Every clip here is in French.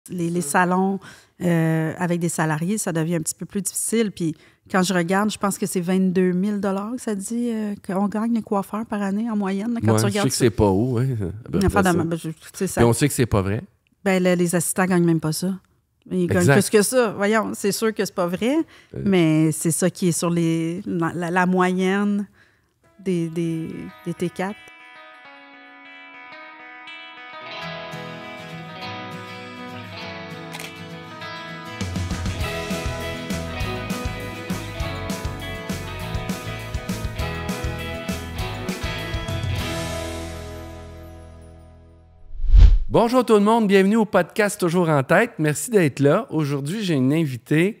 Les salons avec des salariés, ça devient un petit peu plus difficile. Puis quand je regarde, je pense que c'est 22 000 $ que ça dit qu'on gagne les coiffeurs par année en moyenne. Là, quand tu regardes je sais que c'est pas haut. Hein, ça. Et on sait que c'est pas vrai. Ben, les assistants gagnent même pas ça. Ils gagnent plus que ça. Voyons, c'est sûr que c'est pas vrai, mais c'est ça qui est sur la moyenne des T4. Bonjour tout le monde, bienvenue au podcast Toujours en tête. Merci d'être là. Aujourd'hui, j'ai une invitée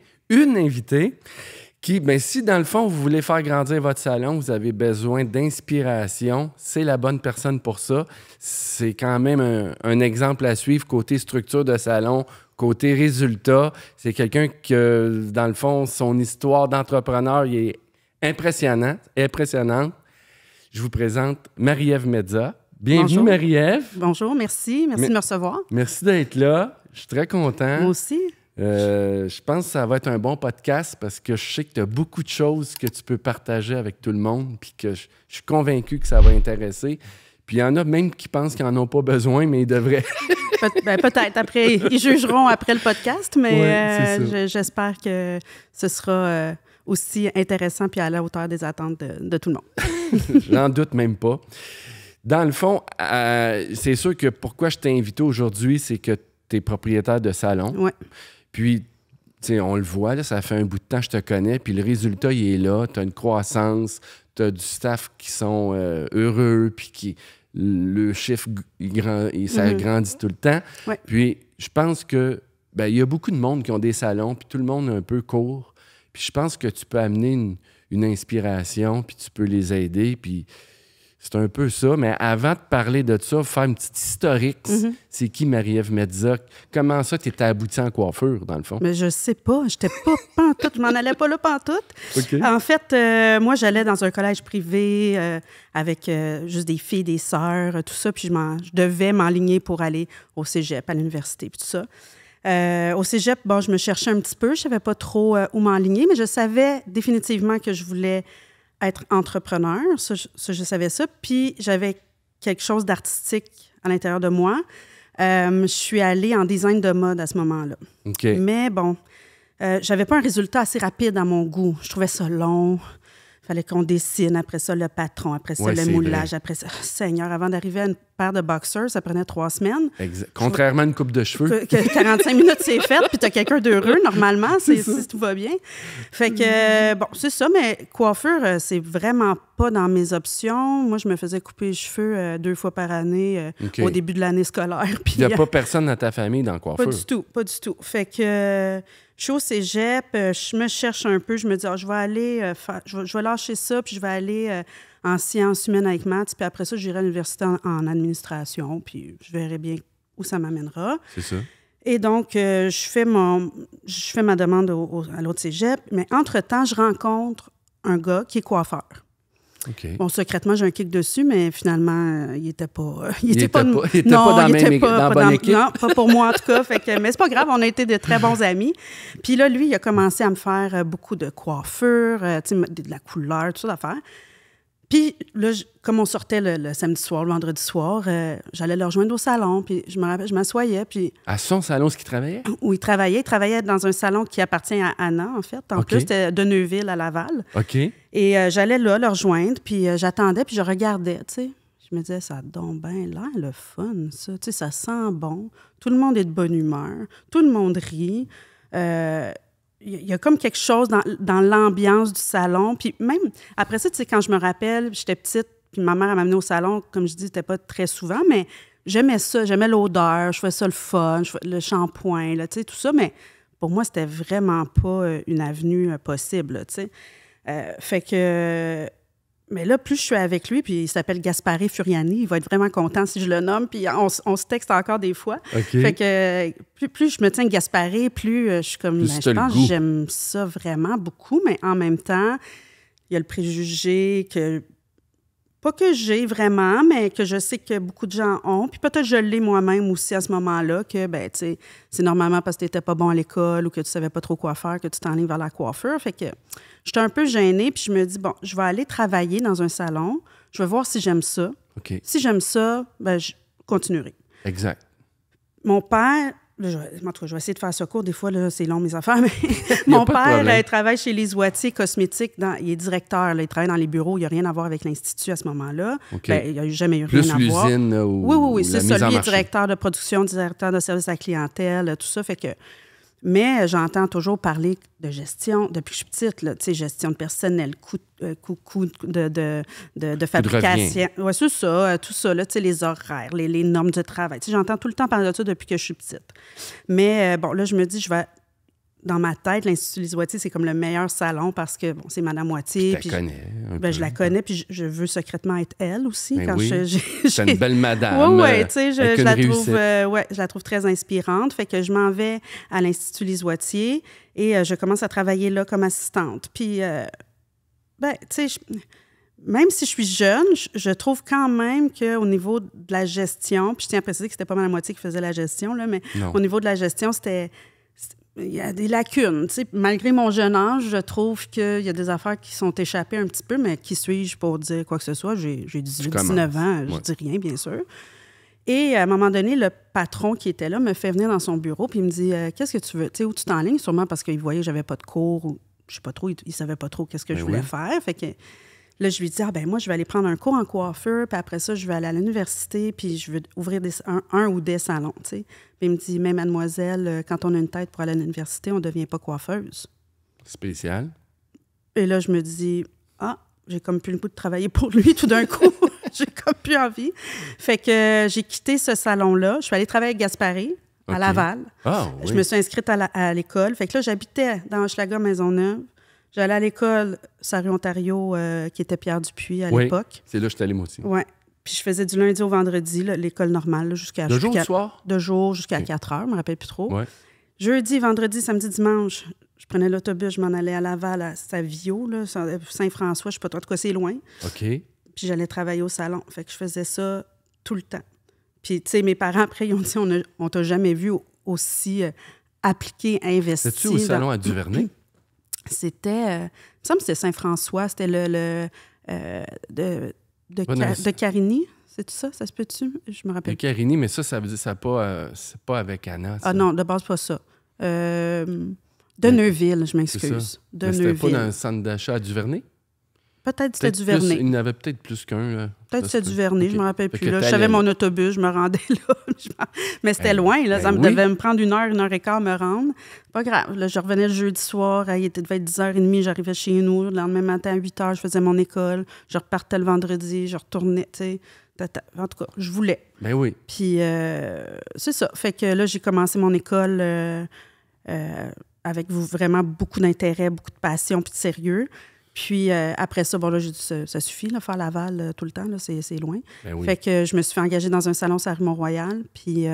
qui, si dans le fond, vous voulez faire grandir votre salon, vous avez besoin d'inspiration, c'est la bonne personne pour ça. C'est quand même un exemple à suivre côté structure de salon, côté résultat. C'est quelqu'un que, dans le fond, son histoire d'entrepreneur il est impressionnante. Je vous présente Marie-Ève Mezza. Bienvenue, Bonjour. Marie-Ève. Bonjour, merci. Merci de me recevoir. Merci d'être là. Je suis très content. Moi aussi. Je pense que ça va être un bon podcast parce que je sais que tu as beaucoup de choses que tu peux partager avec tout le monde puis que je suis convaincu que ça va intéresser. Puis il y en a même qui pensent qu'ils n'en ont pas besoin, mais ils devraient. Peut-être. Après, ils jugeront après le podcast, mais j'espère que ce sera aussi intéressant puis à la hauteur des attentes de tout le monde. J'en doute même pas. Dans le fond, c'est sûr que pourquoi je t'ai invité aujourd'hui, c'est que tu es propriétaire de salon. Ouais. Puis, tu sais, on le voit, là, ça fait un bout de temps que je te connais, puis le résultat, il est là. Tu as une croissance, tu as du staff qui sont heureux, puis le chiffre, ça grandit tout le temps. Ouais. Puis, je pense que il y a beaucoup de monde qui ont des salons, puis tout le monde est un peu court. Puis, je pense que tu peux amener une inspiration, puis tu peux les aider, puis c'est un peu ça, mais avant de parler de ça, faire une petite historique. C'est qui Marie-Ève Mezza? Comment ça, tu étais aboutie en coiffure, dans le fond? Mais je sais pas. J'étais pas pantoute. Je m'en allais pas là pantoute. Okay. En fait, moi, j'allais dans un collège privé avec juste des filles, des sœurs, tout ça. Puis je devais m'enligner pour aller au cégep, à l'université, puis tout ça. Au cégep, je me cherchais un petit peu. Je savais pas trop où m'enligner, mais je savais définitivement que je voulais être entrepreneur, ça, je savais ça. Puis, j'avais quelque chose d'artistique à l'intérieur de moi. Je suis allée en design de mode à ce moment-là. Okay. Mais bon, j'avais pas un résultat assez rapide à mon goût. Je trouvais ça long. Il fallait qu'on dessine, après ça, le patron, après ça, le moulage, vrai. Après ça... Seigneur, avant d'arriver à une paire de boxers, ça prenait 3 semaines. Exact. Contrairement à une coupe de cheveux. Que 45 minutes, c'est fait, puis t'as quelqu'un d'heureux, normalement, si tout va bien. Fait que, c'est ça, mais coiffure, c'est vraiment pas dans mes options. Moi, je me faisais couper les cheveux 2 fois par année au début de l'année scolaire. Il n'y a pas personne dans ta famille dans la coiffure? Pas du tout. Fait que... je suis au cégep, je me cherche un peu, je me dis, je vais aller je vais lâcher ça, puis je vais aller en sciences humaines avec maths, puis après ça, j'irai à l'université en administration, puis je verrai bien où ça m'amènera. C'est ça. Et donc, je fais ma demande à l'autre cégep, mais entre-temps, je rencontre un gars qui est coiffeur. Okay. Bon, secrètement, j'ai un kick dessus, mais finalement, il était pas... il était pas dans la bonne équipe? Non, pas pour moi, en tout cas. Mais c'est pas grave, on a été de très bons amis. Puis là, lui, il a commencé à me faire beaucoup de coiffure, de la couleur, tout ça d'affaires. Puis là, comme on sortait le samedi soir, le vendredi soir, j'allais le rejoindre au salon, puis je me rappelle, je m'assoyais, puis... À son salon, est-ce qu'il travaillait? Où il travaillait dans un salon qui appartient à Anna, en fait. En plus, c'était de Neuville à Laval. OK. Et j'allais là le rejoindre, puis j'attendais, puis je regardais, tu sais. Je me disais, ça a donc bien l'air le fun, ça. Tu sais, ça sent bon. Tout le monde est de bonne humeur. Tout le monde rit. Il y a comme quelque chose dans l'ambiance du salon. Puis même, après ça, tu sais, quand je me rappelle, j'étais petite, puis ma mère m'a amenée au salon, comme je dis, c'était pas très souvent, mais j'aimais ça, j'aimais l'odeur, je trouvais ça le fun, le shampoing, là, tu sais, tout ça, mais pour moi, c'était vraiment pas une avenue possible, tu sais. Fait que... Mais là, plus je suis avec lui, puis il s'appelle Gaspare Furiani, il va être vraiment content si je le nomme, puis on se texte encore des fois. Okay. Fait que plus je me tiens Gaspare, plus je suis comme, je pense que j'aime ça vraiment beaucoup, mais en même temps, il y a le préjugé que Pas que j'ai vraiment, mais que je sais que beaucoup de gens ont. Puis peut-être que je l'ai moi-même aussi à ce moment-là, que, ben, tu sais, c'est normalement parce que tu n'étais pas bon à l'école ou que tu savais pas trop quoi faire que tu t'enlignes vers la coiffure. Fait que j'étais un peu gênée, puis je me dis, bon, je vais aller travailler dans un salon, je vais voir si j'aime ça. OK. Si j'aime ça, ben, je continuerai. Exact. Mon père, en tout cas, je vais essayer de faire ça court. Des fois, là, c'est long, mes affaires, mais Y a mon pas de père, problème. il travaille chez les Oitiers Cosmétiques. Il est directeur, là, il travaille dans les bureaux. Il n'y a rien à voir avec l'Institut à ce moment-là. OK. Ben, il n'y a jamais eu Plus rien à voir. l'usine là, ou Oui, la c'est ça. mise en Lui est marché. directeur de production, directeur de service à la clientèle, tout ça. Fait que... Mais j'entends toujours parler de gestion depuis que je suis petite, là, tu sais, gestion de personnel, coût de fabrication. Oui, c'est ça, tout ça, là, tu sais, les horaires, les normes de travail. Tu sais, j'entends tout le temps parler de ça depuis que je suis petite. Mais bon, là, je me dis, je vais... Dans ma tête, l'Institut Les Oitiers, c'est comme le meilleur salon parce que, bon, c'est Madame Oitier. Je la connais un peu. Je la connais, puis je veux secrètement être elle aussi. Ben quand oui. j'ai C'est une belle madame. oui, tu sais, avec je une la réussite. trouve, je la trouve très inspirante. Fait que je m'en vais à l'Institut Les Oitiers et je commence à travailler là comme assistante. Puis, ben, tu sais, même si je suis jeune, je trouve quand même qu'au niveau de la gestion, puis je tiens à préciser que c'était pas Madame Oitier qui faisait la gestion, là, mais Non. au niveau de la gestion, il y a des lacunes. Tu sais, malgré mon jeune âge, je trouve qu'il y a des affaires qui sont échappées un petit peu, mais qui suis-je pour dire quoi que ce soit? J'ai 19 ans, je dis rien, bien sûr. Et à un moment donné, le patron qui était là me fait venir dans son bureau, puis il me dit Qu'est-ce que tu veux? Tu sais, où tu t'enlignes? Sûrement parce qu'il voyait que j'avais pas de cours, ou je sais pas trop, il savait pas trop qu'est-ce que je voulais faire. Fait que là, je lui dis moi, je vais aller prendre un cours en coiffure, puis après ça, je vais aller à l'université, puis je veux ouvrir un ou des salons, tu sais. Puis il me dit Mais mademoiselle, quand on a une tête pour aller à l'université, on ne devient pas coiffeuse. Spécial. Et là, je me dis j'ai comme plus le goût de travailler pour lui tout d'un coup. J'ai comme plus envie. Fait que j'ai quitté ce salon-là. Je suis allée travailler avec Gaspari, à Laval. Ah, oui. Je me suis inscrite à l'école. Fait que là, j'habitais dans Hochelaga, Maisonneuve. J'allais à l'école, sur rue Ontario, qui était Pierre Dupuis à l'époque. C'est là que je suis allé, moi aussi. Oui. Puis je faisais du lundi au vendredi, là, l'école normale, là, jusqu'à... De jour ou soir? De jour jusqu'à 4 heures, je ne me rappelle plus trop. Ouais. Jeudi, vendredi, samedi, dimanche, je prenais l'autobus, je m'en allais à Laval, à Savio, là, Saint-François, je ne sais pas trop, en tout cas, c'est loin. OK. Puis j'allais travailler au salon. Fait que je faisais ça tout le temps. Puis, tu sais, mes parents, après, ils ont dit on t'a jamais vu aussi appliqué, investi. C'était-tu au salon à Duvernay? C'était... il me semble que c'était Saint-François. C'était de Carigny. C'est-tu ça? Ça se peut-tu? Je me rappelle. De Carigny, mais ça veut dire c'est pas avec Anna. Ça. Ah non, de base, pas ça. De Neuville, je m'excuse. De mais c'était Neuville. pas dans le centre d'achat à Duvernay? Peut-être c'était Duvernay. Il y en avait peut-être plus qu'un. Là. Peut-être c'était Duvernay, okay. Je me rappelle fait plus. Là. Je savais mon autobus, je me rendais là. Mais c'était loin, là. Ça devait me prendre 1h me rendre. Pas grave. Là, je revenais le jeudi soir, il devait être 10h30, j'arrivais chez nous. Le lendemain matin, à 8h, je faisais mon école. Je repartais le vendredi, je retournais, tu sais. En tout cas, je voulais. Ben oui. Puis, c'est ça. Fait que là, j'ai commencé mon école avec vraiment beaucoup d'intérêt, beaucoup de passion puis de sérieux. Puis après ça, bon là, j'ai dit, ça suffit, là, faire Laval tout le temps, là, c'est loin. Ben oui. Fait que je me suis fait engager dans un salon sur la rue Mont-Royal, puis...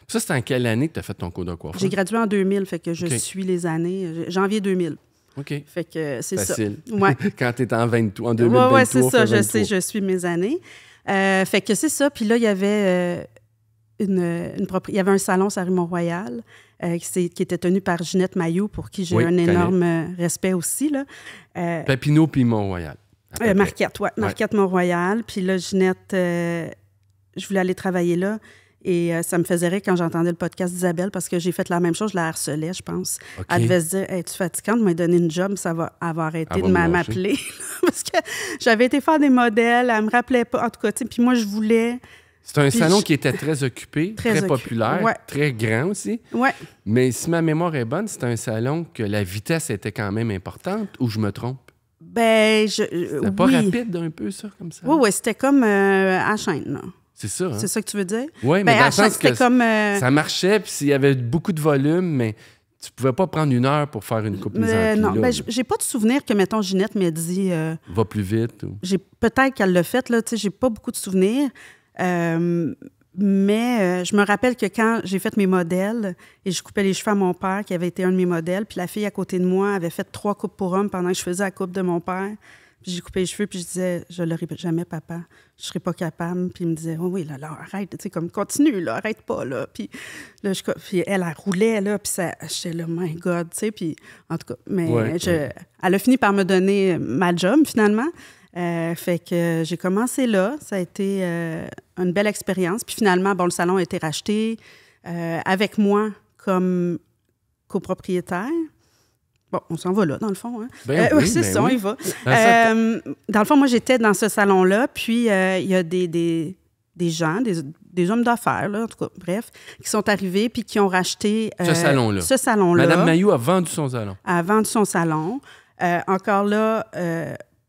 Ça, c'était en quelle année que tu as fait ton cours de coiffure? J'ai gradué en 2000, fait que je suis les années... Janvier 2000. OK. Fait que c'est facile. Ça. Ouais. Quand tu étais en 2023, en 2023. Oui, c'est ça, je sais, je suis mes années. Fait que c'est ça, puis là, il y avait... il y avait un salon sur la rue Mont-Royal qui était tenu par Ginette Mailloux, pour qui j'ai un énorme respect aussi. Là. Papineau puis Mont-Royal. Marquette, oui. Marquette Mont-Royal. Puis là, Ginette, je voulais aller travailler là. Et ça me faisait rire quand j'entendais le podcast d'Isabelle, parce que j'ai fait la même chose, je la harcelais, je pense. Okay. Elle devait se dire hey, « Es-tu fatigante? Elle m'a donné une job, ça va arrêter de m'appeler. » Parce que j'avais été faire des modèles, elle me rappelait pas. En tout cas, puis moi, je voulais... C'est un salon qui était très occupé, très populaire, très grand aussi. Ouais. Mais si ma mémoire est bonne, c'est un salon que la vitesse était quand même importante, ou je me trompe? Ben, c'était pas rapide un peu, ça, comme ça? Oui, c'était comme à chaîne, là. C'est ça, hein? C'est ça que tu veux dire? Oui, mais dans le sens que comme, ça marchait, puis il y avait beaucoup de volume, mais tu pouvais pas prendre 1 heure pour faire une coupe mise en pli. Non, j'ai pas de souvenir que, mettons, Ginette m'ait dit... Va plus vite. Ou... Peut-être qu'elle l'a fait, là, tu sais, j'ai pas beaucoup de souvenirs. Mais je me rappelle que quand j'ai fait mes modèles et je coupais les cheveux à mon père, qui avait été un de mes modèles, puis la fille à côté de moi avait fait 3 coupes pour homme pendant que je faisais la coupe de mon père. Puis j'ai coupé les cheveux, puis je disais, je l'aurai jamais, papa. Je serai pas capable. Puis il me disait, oh oui, là, arrête, tu sais, comme, continue, là, arrête pas, là. Puis, là, puis elle roulait, là, puis ça, j'étais là, my God, tu sais, puis en tout cas, mais elle a fini par me donner ma job, finalement. Fait que j'ai commencé là. Ça a été une belle expérience. Puis finalement, bon, le salon a été racheté avec moi comme copropriétaire. Bon, on s'en va là, dans le fond. Hein? Oui, c'est ça, on y va. Dans le fond, moi, j'étais dans ce salon-là, puis il y a des gens, des hommes d'affaires, là, en tout cas, bref, qui sont arrivés puis qui ont racheté ce salon-là. Madame Mailloux a vendu son salon. A vendu son salon. Encore là,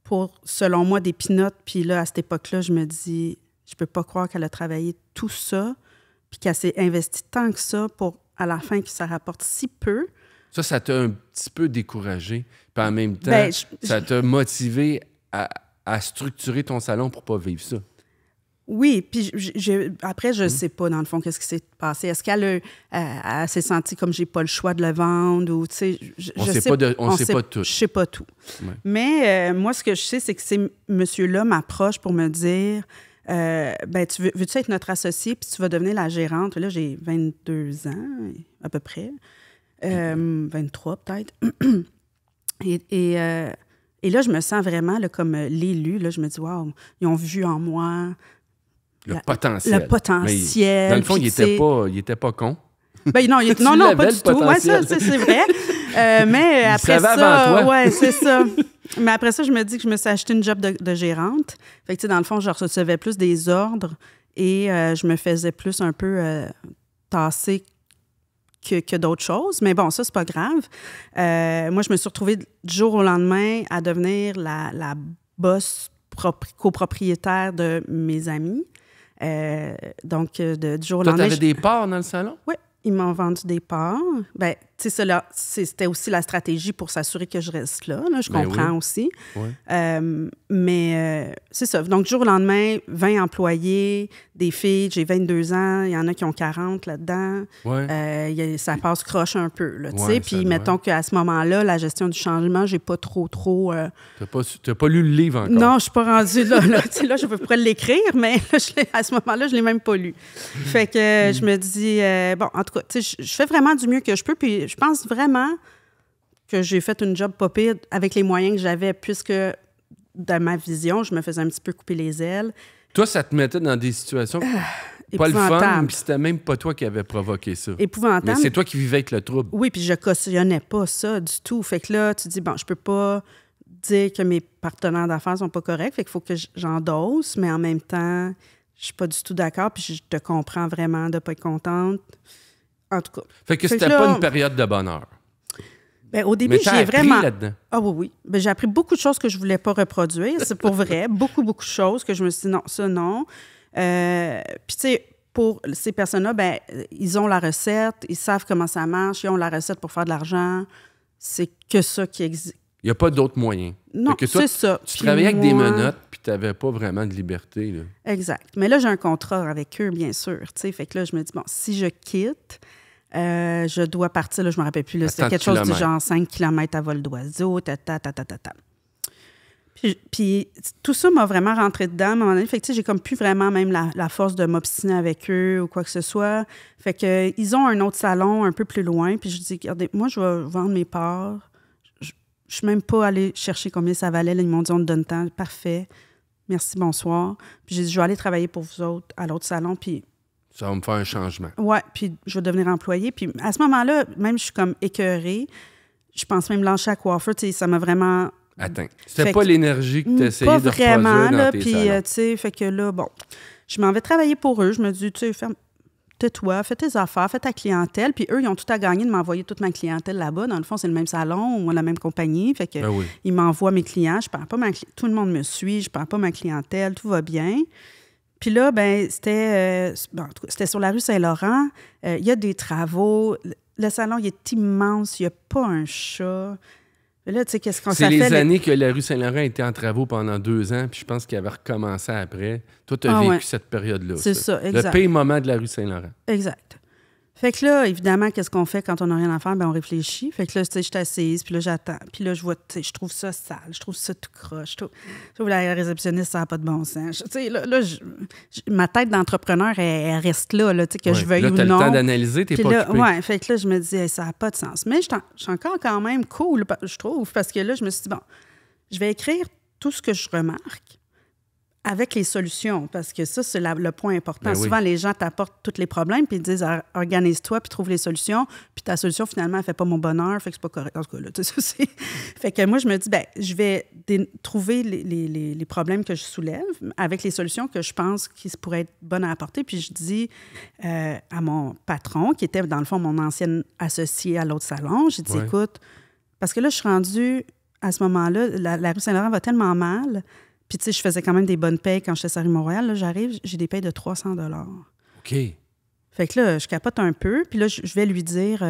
pour, selon moi, des pinottes, puis là, à cette époque-là, je me dis, je peux pas croire qu'elle a travaillé tout ça, puis qu'elle s'est investie tant que ça pour, à la fin, que ça rapporte si peu. Ça t'a un petit peu découragé. Puis en même temps, ça t'a motivé à structurer ton salon pour pas vivre ça. Oui, puis après, je sais pas, dans le fond, qu'est-ce qui s'est passé. Est-ce qu'elle s'est sentie comme j'ai pas le choix de le vendre ou, tu sais... On sait pas tout. Je sais pas tout. Ouais. Mais moi, ce que je sais, c'est que ces monsieur-là m'approche pour me dire... veux-tu être notre associé, puis tu vas devenir la gérante. Là, j'ai 22 ans, à peu près. 23 peut-être. et là, je me sens vraiment là, comme l'élu. Là, je me dis, wow, ils ont vu en moi le potentiel. Le potentiel. Mais, dans le fond, il était pas con. Ben, non, non, pas du tout. Ouais, ça, c'est vrai. Mais après ça, ouais, c'est ça. Mais après ça, je me dis que je me suis acheté une job de gérante. Fait que, tu sais, dans le fond, je recevais plus des ordres et je me faisais plus un peu tasser que d'autres choses. Mais bon, ça, c'est pas grave. Moi, je me suis retrouvée du jour au lendemain à devenir la boss copropriétaire de mes amis. Donc, du jour au lendemain... Toi, t'avais des parts dans le salon? Oui, ils m'ont vendu des parts. Bien, tu sais, c'était aussi la stratégie pour s'assurer que je reste là. Je comprends aussi. Ouais. Mais c'est ça. Donc, du jour au lendemain, 20 employés, des filles, j'ai 22 ans, il y en a qui ont 40 là-dedans. Ouais. Ça passe croche un peu, tu sais. Puis, mettons qu'à ce moment-là, la gestion du changement, j'ai pas trop... T'as pas lu le livre encore? Non, je suis pas rendue là. Là, je pourrais l'écrire, mais là, à ce moment-là, je l'ai même pas lu. Fait que je me dis... bon, en tout cas, tu sais, je fais vraiment du mieux que je peux, puis je pense vraiment que j'ai fait une job pas pire avec les moyens que j'avais, puisque dans ma vision, je me faisais un petit peu couper les ailes. Toi, ça te mettait dans des situations pas le fun, puis c'était même pas toi qui avais provoqué ça. Épouvantable. Mais c'est toi qui vivais avec le trouble. Oui, puis je cautionnais pas ça du tout. Fait que là, tu dis, bon, je peux pas dire que mes partenaires d'affaires sont pas corrects, fait qu'il faut que j'endosse, mais en même temps, je suis pas du tout d'accord, puis je te comprends vraiment de pas être contente. En tout cas. Fait que c'était pas une période de bonheur. Bien, au début, j'ai vraiment... là-dedans. Ah oui. Bien, j'ai appris beaucoup de choses que je voulais pas reproduire. C'est pour vrai. beaucoup de choses que je me suis dit non, ça, non. Puis, tu sais, pour ces personnes-là, bien, ils ont la recette, ils savent comment ça marche, ils ont la recette pour faire de l'argent. C'est que ça qui existe. Il n'y a pas d'autres moyens. Non, c'est ça. Tu travaillais avec des menottes, puis tu n'avais pas vraiment de liberté. Là. Exact. Mais là, j'ai un contrat avec eux, bien sûr. T'sais. Fait que là, je me dis, bon, si je quitte, je dois partir, là, je ne me rappelle plus, là, c'était quelque chose du genre 5 km à vol d'oiseau, Puis tout ça m'a vraiment rentré dedans à un moment donné. Fait que, j'ai comme plus vraiment même la force de m'obstiner avec eux ou quoi que ce soit. Fait que ils ont un autre salon un peu plus loin. Puis je dis, regardez, moi, je vais vendre mes parts. Je suis même pas allée chercher combien ça valait. Là, ils m'ont dit, on te donne temps. Parfait. Merci, bonsoir. Puis j'ai dit, je vais aller travailler pour vous autres à l'autre salon. Puis ça va me faire un changement. Oui, puis je vais devenir employée. Puis à ce moment-là, même je suis comme écœurée. Je pense même lâcher à coiffeur. Tu sais, ça m'a vraiment... Attends. C'était pas l'énergie que tu essayais de reproduire dans tes salons. Tu sais, fait que là, bon, je m'en vais travailler pour eux. Je me dis, tu sais, tais-toi, fais tes affaires, fais ta clientèle. Puis eux, ils ont tout à gagner de m'envoyer toute ma clientèle là-bas. Dans le fond, c'est le même salon ou la même compagnie. Fait que ils m'envoient mes clients. Je parle pas tout le monde me suit. Je parle pas ma clientèle. Tout va bien. Puis là, ben c'était sur la rue Saint-Laurent. Il y a des travaux. Le salon, il est immense. Il n'y a pas un chat. Là, tu sais, qu'est-ce qu'on s'est fait? C'est les années que la rue Saint-Laurent était en travaux pendant 2 ans, puis je pense qu'il avait recommencé après. Toi, tu as vécu cette période-là. C'est ça, exact. Le pire moment de la rue Saint-Laurent. Exact. Fait que là, évidemment, qu'est-ce qu'on fait quand on n'a rien à faire? Ben on réfléchit. Fait que là, tu sais, je suis assise, puis là, j'attends. Puis là, je vois, tu sais, je trouve ça sale, je trouve ça tout croche. Je trouve la réceptionniste, ça n'a pas de bon sens. Tu sais, là, ma tête d'entrepreneur, elle reste là, tu sais, que je veuille là, ou t'as non. le temps d'analyser, t'es pas occupé. Ouais, fait que là, je me dis, hey, ça n'a pas de sens. Mais je suis encore quand même cool, je trouve, parce que là, je me suis dit, bon, je vais écrire tout ce que je remarque avec les solutions, parce que ça, c'est le point important. Ben oui. Souvent, les gens t'apportent tous les problèmes, puis ils disent « Organise-toi, puis trouve les solutions. » Puis ta solution, finalement, elle fait pas mon bonheur, fait que c'est pas correct. En tout cas, là, tu sais, ça, fait que moi, je me dis, ben je vais trouver les problèmes que je soulève avec les solutions que je pense qui pourraient être bonnes à apporter. Puis je dis à mon patron, qui était, dans le fond, mon ancienne associée à l'autre salon, j'ai dit, écoute, parce que là, je suis rendue, à ce moment-là, la rue Saint-Laurent va tellement mal. Puis, tu sais, je faisais quand même des bonnes payes quand j'étais sur la rue Mont-Royal. Là, j'arrive, j'ai des payes de 300 $. OK. Fait que là, je capote un peu. Puis là, je vais lui dire,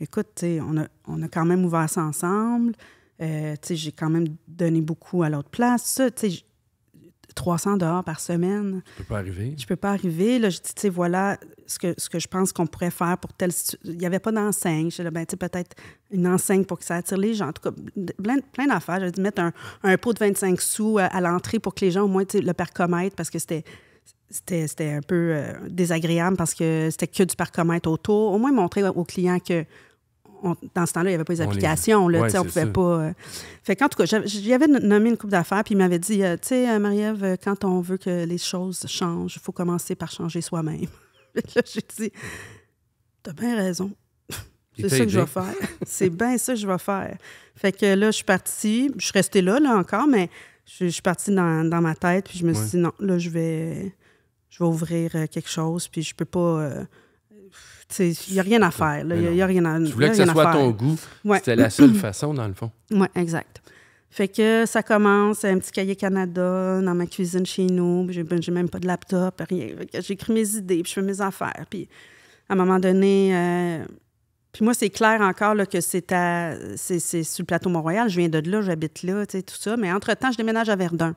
écoute, tu sais, on a quand même ouvert ça ensemble. Tu sais, j'ai quand même donné beaucoup à l'autre place. Ça, tu sais, 300 $ par semaine. Tu peux pas arriver. Je peux pas arriver. Là, je dis, tu sais, voilà ce que je pense qu'on pourrait faire pour telle situation. Il n'y avait pas d'enseigne. Je dis, ben, tu sais, peut-être une enseigne pour que ça attire les gens. En tout cas, plein d'affaires. J'ai dit mettre un pot de 25 sous à l'entrée pour que les gens, au moins, tu sais, le parcomètre, parce que c'était un peu désagréable parce que c'était que du parcomètre autour. Au moins, montrer aux clients que dans ce temps-là, il n'y avait pas les applications. Là, on ne pouvait pas... Fait qu'en tout cas, j'y avais nommé une couple d'affaires, puis il m'avait dit, tu sais, Marie-Ève, quand on veut que les choses changent, il faut commencer par changer soi-même. Là, j'ai dit, t'as bien raison. C'est ça que je vais faire. C'est bien ça que je vais faire. Fait que là, je suis partie. Je suis restée là encore, mais je suis partie dans ma tête, puis je me suis dit, non, là, je vais ouvrir quelque chose, puis je peux pas... il n'y a rien à faire. Il y a rien à faire. Tu voulais que ce soit à ton goût. Ouais. C'était la seule façon, dans le fond. Oui, exact. Fait que ça commence, un petit cahier Canada dans ma cuisine chez nous. J'ai même pas de laptop, rien. J'écris mes idées, puis je fais mes affaires. Puis à un moment donné... puis moi, c'est clair encore là, que c'est sur le plateau Mont-Royal. Je viens de là, j'habite là, tout ça. Mais entre-temps, je déménage à Verdun.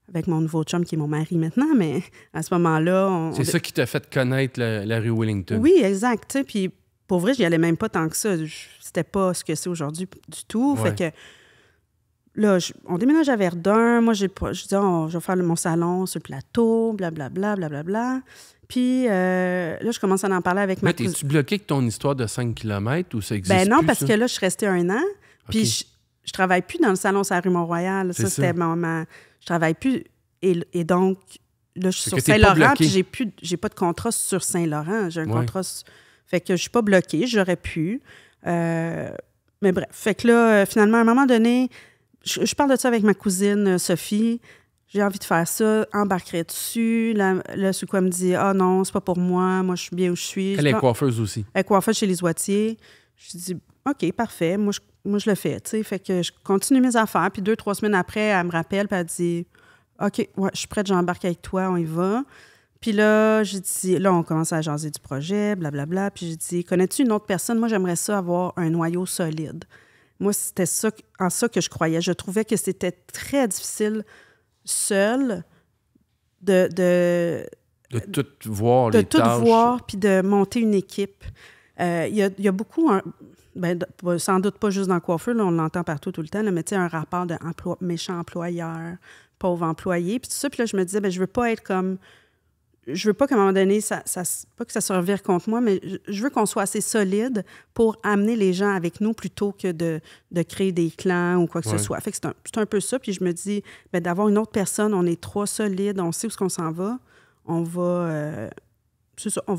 Avec mon nouveau chum qui est mon mari maintenant, mais à ce moment-là... C'est ça qui t'a fait connaître la rue Wellington. Oui, exact. Puis pour vrai, j'y allais même pas tant que ça. C'était pas ce que c'est aujourd'hui du tout. Ouais. Fait que là, on déménage à Verdun. Moi, je dis, je vais faire mon salon sur le plateau, blablabla, blablabla. Puis là, je commence à en parler avec ma cousine. T'es-tu bloqué avec ton histoire de 5 km ou ça existe plus? Ben non, parce que là, je suis restée 1 an. Puis je travaille plus dans le salon sur la rue Mont-Royal. Ça, c'était je travaille plus. Et donc, là, je suis sur Saint-Laurent, puis j'ai pas de contrat sur Saint-Laurent. J'ai un contrat... Fait que je suis pas bloquée, j'aurais pu. Mais bref, fait que là, finalement, à un moment donné, je parle de ça avec ma cousine Sophie. J'ai envie de faire ça, embarquerai dessus. Là, c'est quoi, elle me dit « Ah non, c'est pas pour moi, moi, je suis bien où je suis. » Elle est coiffeuse aussi. Elle est coiffeuse chez les Oitiers. Je dis « OK, parfait, moi, je le fais. » Fait que je continue mes affaires. Puis 2-3 semaines après, elle me rappelle, puis elle dit « OK, ouais, je suis prête, j'embarque avec toi, on y va. » Puis là, j'ai dit, là, on commence à jaser du projet, blablabla. Puis j'ai dit, connais-tu une autre personne? Moi, j'aimerais ça avoir un noyau solide. Moi, c'était en ça que je croyais. Je trouvais que c'était très difficile, seul, de tout voir, les tâches. De tout voir, puis de monter une équipe. Il y a beaucoup, sans doute pas juste dans le coiffeur, là, on l'entend partout tout le temps, là, mais tu sais, un rapport de méchant employeur, pauvre employé, puis tout ça. Puis là, je me disais, je veux pas être comme... Je veux pas qu'à un moment donné, pas que ça se revire contre moi, mais je veux qu'on soit assez solide pour amener les gens avec nous plutôt que de créer des clans ou quoi que ce soit. Fait que c'est un peu ça. Puis je me dis, d'avoir une autre personne, on est 3 solides, on sait où est-ce qu'on s'en va, on va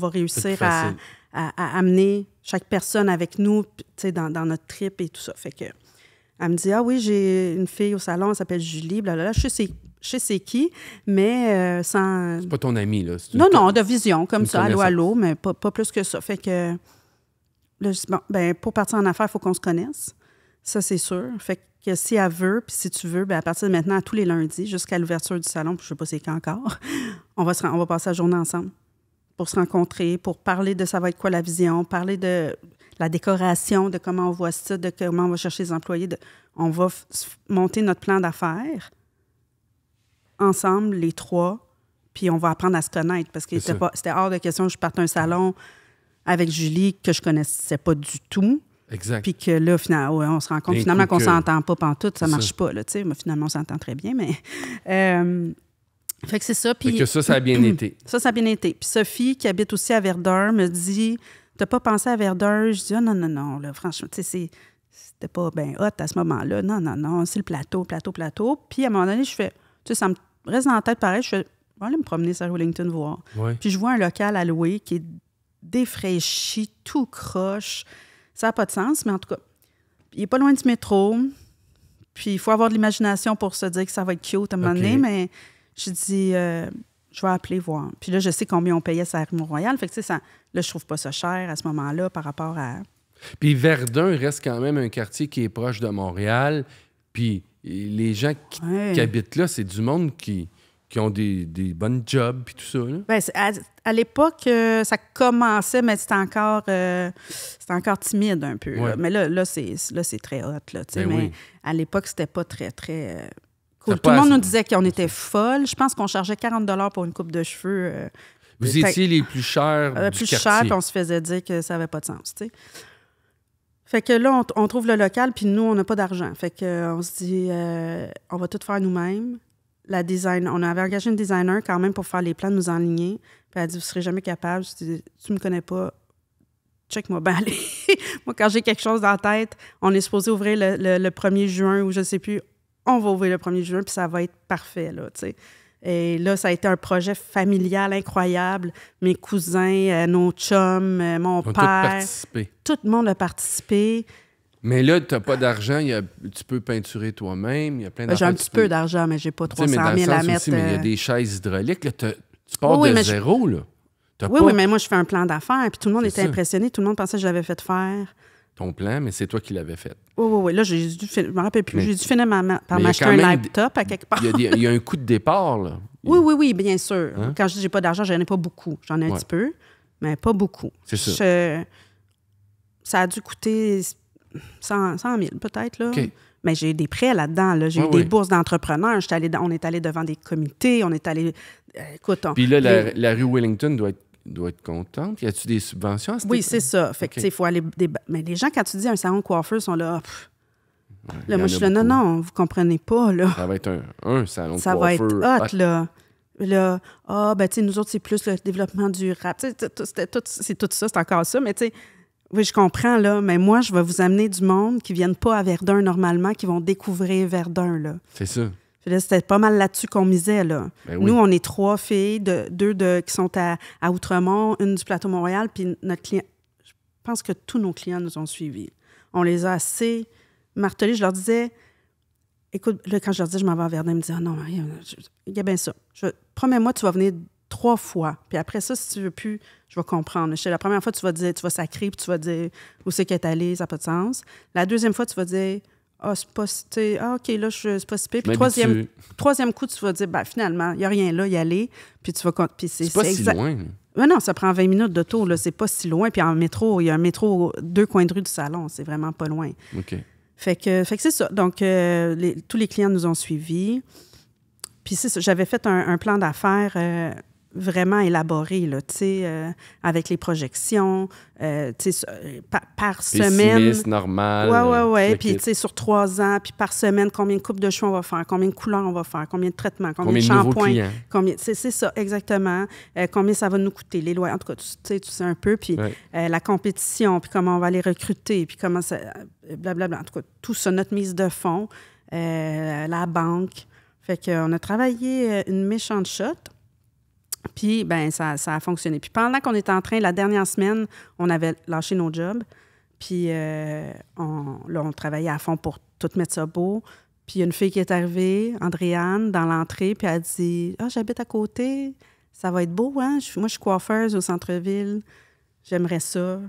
réussir à amener chaque personne avec nous, dans notre trip et tout ça. Fait que elle me dit, ah oui, j'ai une fille au salon, elle s'appelle Julie, blablabla. Je sais c'est qui, mais sans... C'est pas ton amie, là? Non, de vision, comme ça, allô, mais pas plus que ça. Fait que, là, je dis, bon, pour partir en affaires, il faut qu'on se connaisse. Ça, c'est sûr. Fait que si elle veut, puis si tu veux, à partir de maintenant, tous les lundis, jusqu'à l'ouverture du salon, puis je sais pas c'est quand encore, on va passer la journée ensemble pour se rencontrer, pour parler de ça va être quoi la vision, parler de la décoration, de comment on voit ça, de comment on va chercher les employés. On va monter notre plan d'affaires ensemble, les 3, puis on va apprendre à se connaître, parce que c'était hors de question que je parte un salon avec Julie que je connaissais pas du tout. Exact. Puis que là, finalement, on se rend compte finalement qu'on s'entend pas pantoute, ça marche pas, là, tu sais. Mais finalement, on s'entend très bien, mais... fait que c'est ça. Puis que ça a bien été. Ça a bien été. Puis Sophie, qui habite aussi à Verdun, me dit « T'as pas pensé à Verdun? » Je dis « Ah, non, là, franchement, tu sais, c'était pas bien hot à ce moment-là. Non, c'est le plateau. » Puis à un moment donné, je fais... Tu sais, ça me reste dans la tête pareil. Je fais « On va aller me promener sur Wellington voir. Ouais. » Puis je vois un local à louer qui est défraîchi, tout croche. Ça n'a pas de sens, mais en tout cas, il n'est pas loin du métro. Puis il faut avoir de l'imagination pour se dire que ça va être cute à un moment donné, mais je dis, je vais appeler voir. Puis là, je sais combien on payait sur la rue Mont-Royal. Fait que, tu sais, là, je trouve pas ça cher à ce moment-là par rapport à... Puis Verdun reste quand même un quartier qui est proche de Montréal. Puis les gens qui habitent là, c'est du monde qui ont des bonnes jobs puis tout ça. Là. Bien, à l'époque, ça commençait, mais c'était encore timide un peu. Ouais. Là. Mais là, c'est très hot. Là, mais oui. à l'époque, c'était pas très, très cool. Tout le monde nous disait qu'on était folles. Je pense qu'on chargeait 40 $ pour une coupe de cheveux. Vous étiez les plus chers du plus quartier. cher, puis on se faisait dire que ça n'avait pas de sens. T'sais. Fait que là, on trouve le local, puis nous, on n'a pas d'argent. Fait qu'on se dit, on va tout faire nous-mêmes. On avait engagé une designer quand même pour faire les plans, nous enligner. Puis elle a dit, vous ne serez jamais capable. Je dis, tu me connais pas, check-moi bien aller. Moi, quand j'ai quelque chose dans la tête, on est supposé ouvrir le 1er juin ou je ne sais plus. On va ouvrir le 1er juin, puis ça va être parfait, là, tu sais. Et là, ça a été un projet familial incroyable. Mes cousins, nos chums, mon père. Tout participé. Tout le monde a participé. Mais là, tu n'as pas d'argent, tu peux peinturer toi-même, il y a plein d'affaires. J'ai un petit peu d'argent, mais j'ai pas 300 000 à mettre. Aussi, mais il y a des chaises hydrauliques. Là, tu pars de zéro, là. Oui, mais moi, je fais un plan d'affaires, puis tout le monde était impressionné. Tout le monde pensait que je l'avais fait faire. Ton plan, mais c'est toi qui l'avais fait. Oui. Là, je me rappelle plus. J'ai dû finir par m'acheter un laptop à quelque part. Il y a un coup de départ, là. Oui, bien sûr. Hein? Quand je dis j'ai pas d'argent, j'en ai pas beaucoup. J'en ai un petit peu, mais pas beaucoup. C'est ça. Ça a dû coûter 100 000 peut-être, là. Okay. Mais j'ai des prêts là-dedans. Là. J'ai eu des bourses d'entrepreneurs. On est allé devant des comités. On est allé... écoute, puis là, la rue Wellington doit être contente. Y a-tu des subventions à ce Oui, c'est ça. Fait que, il faut aller... Mais les gens, quand tu dis un salon de coiffeur, sont là... là, moi, je suis là, non, vous comprenez pas, là. Ça va être un salon de coiffeur. Ça va être hot, là. Là, tu sais, nous autres, c'est plus le développement du rap. C'est tout ça, c'est encore ça. Mais tu sais, oui, je comprends, là. Mais moi, je vais vous amener du monde qui ne viennent pas à Verdun normalement, qui vont découvrir Verdun, là. C'est ça. C'était pas mal là-dessus qu'on misait, là. Ben oui. Nous, on est 3 filles, 2 qui sont à Outremont, une du Plateau Montréal, puis notre client... Je pense que tous nos clients nous ont suivis. On les a assez martelés. Je leur disais... Écoute, là, quand je leur disais, je m'en vais à Verdun, ils me disaient, non, Marie, il y a bien ça. Promets-moi, tu vas venir 3 fois. Puis après ça, si tu veux plus, je vais comprendre. La première fois, tu vas sacrer, puis tu vas dire où c'est qu'elle est allée, ça n'a pas de sens. La deuxième fois, tu vas dire, c'est pas, OK, là, c'est pas si pire. Puis troisième coup, tu vas dire, finalement, il n'y a rien là, y aller. Puis tu vas... Puis c'est pas si loin. Mais non, ça prend 20 minutes d'auto, là, c'est pas si loin. Puis en métro, il y a un métro 2 coins de rue du salon, c'est vraiment pas loin. OK. Fait que c'est ça. Donc, tous les clients nous ont suivis. Puis c'est ça, j'avais fait un plan d'affaires vraiment élaboré, là, tu sais, avec les projections, tu sais, par semaine. Pessimiste, normal. Oui. Puis, tu sais, sur 3 ans, puis par semaine, combien de coupes de cheveux on va faire, combien de couleurs on va faire, combien de traitements, combien de shampoings. C'est ça, exactement. Combien ça va nous coûter, les loyers. En tout cas, tu sais un peu. Puis la compétition, puis comment on va les recruter, puis comment ça... Blablabla. En tout cas, tout ça, notre mise de fonds, la banque. Fait qu'on a travaillé une méchante shot. Puis, ça a fonctionné. Puis pendant qu'on était en train, la dernière semaine, on avait lâché nos jobs. Puis on travaillait à fond pour tout mettre ça beau. Puis il y a une fille qui est arrivée, Andréane, dans l'entrée, puis elle a dit « Ah, j'habite à côté, ça va être beau, hein? Moi, je suis coiffeuse au centre-ville, j'aimerais ça. »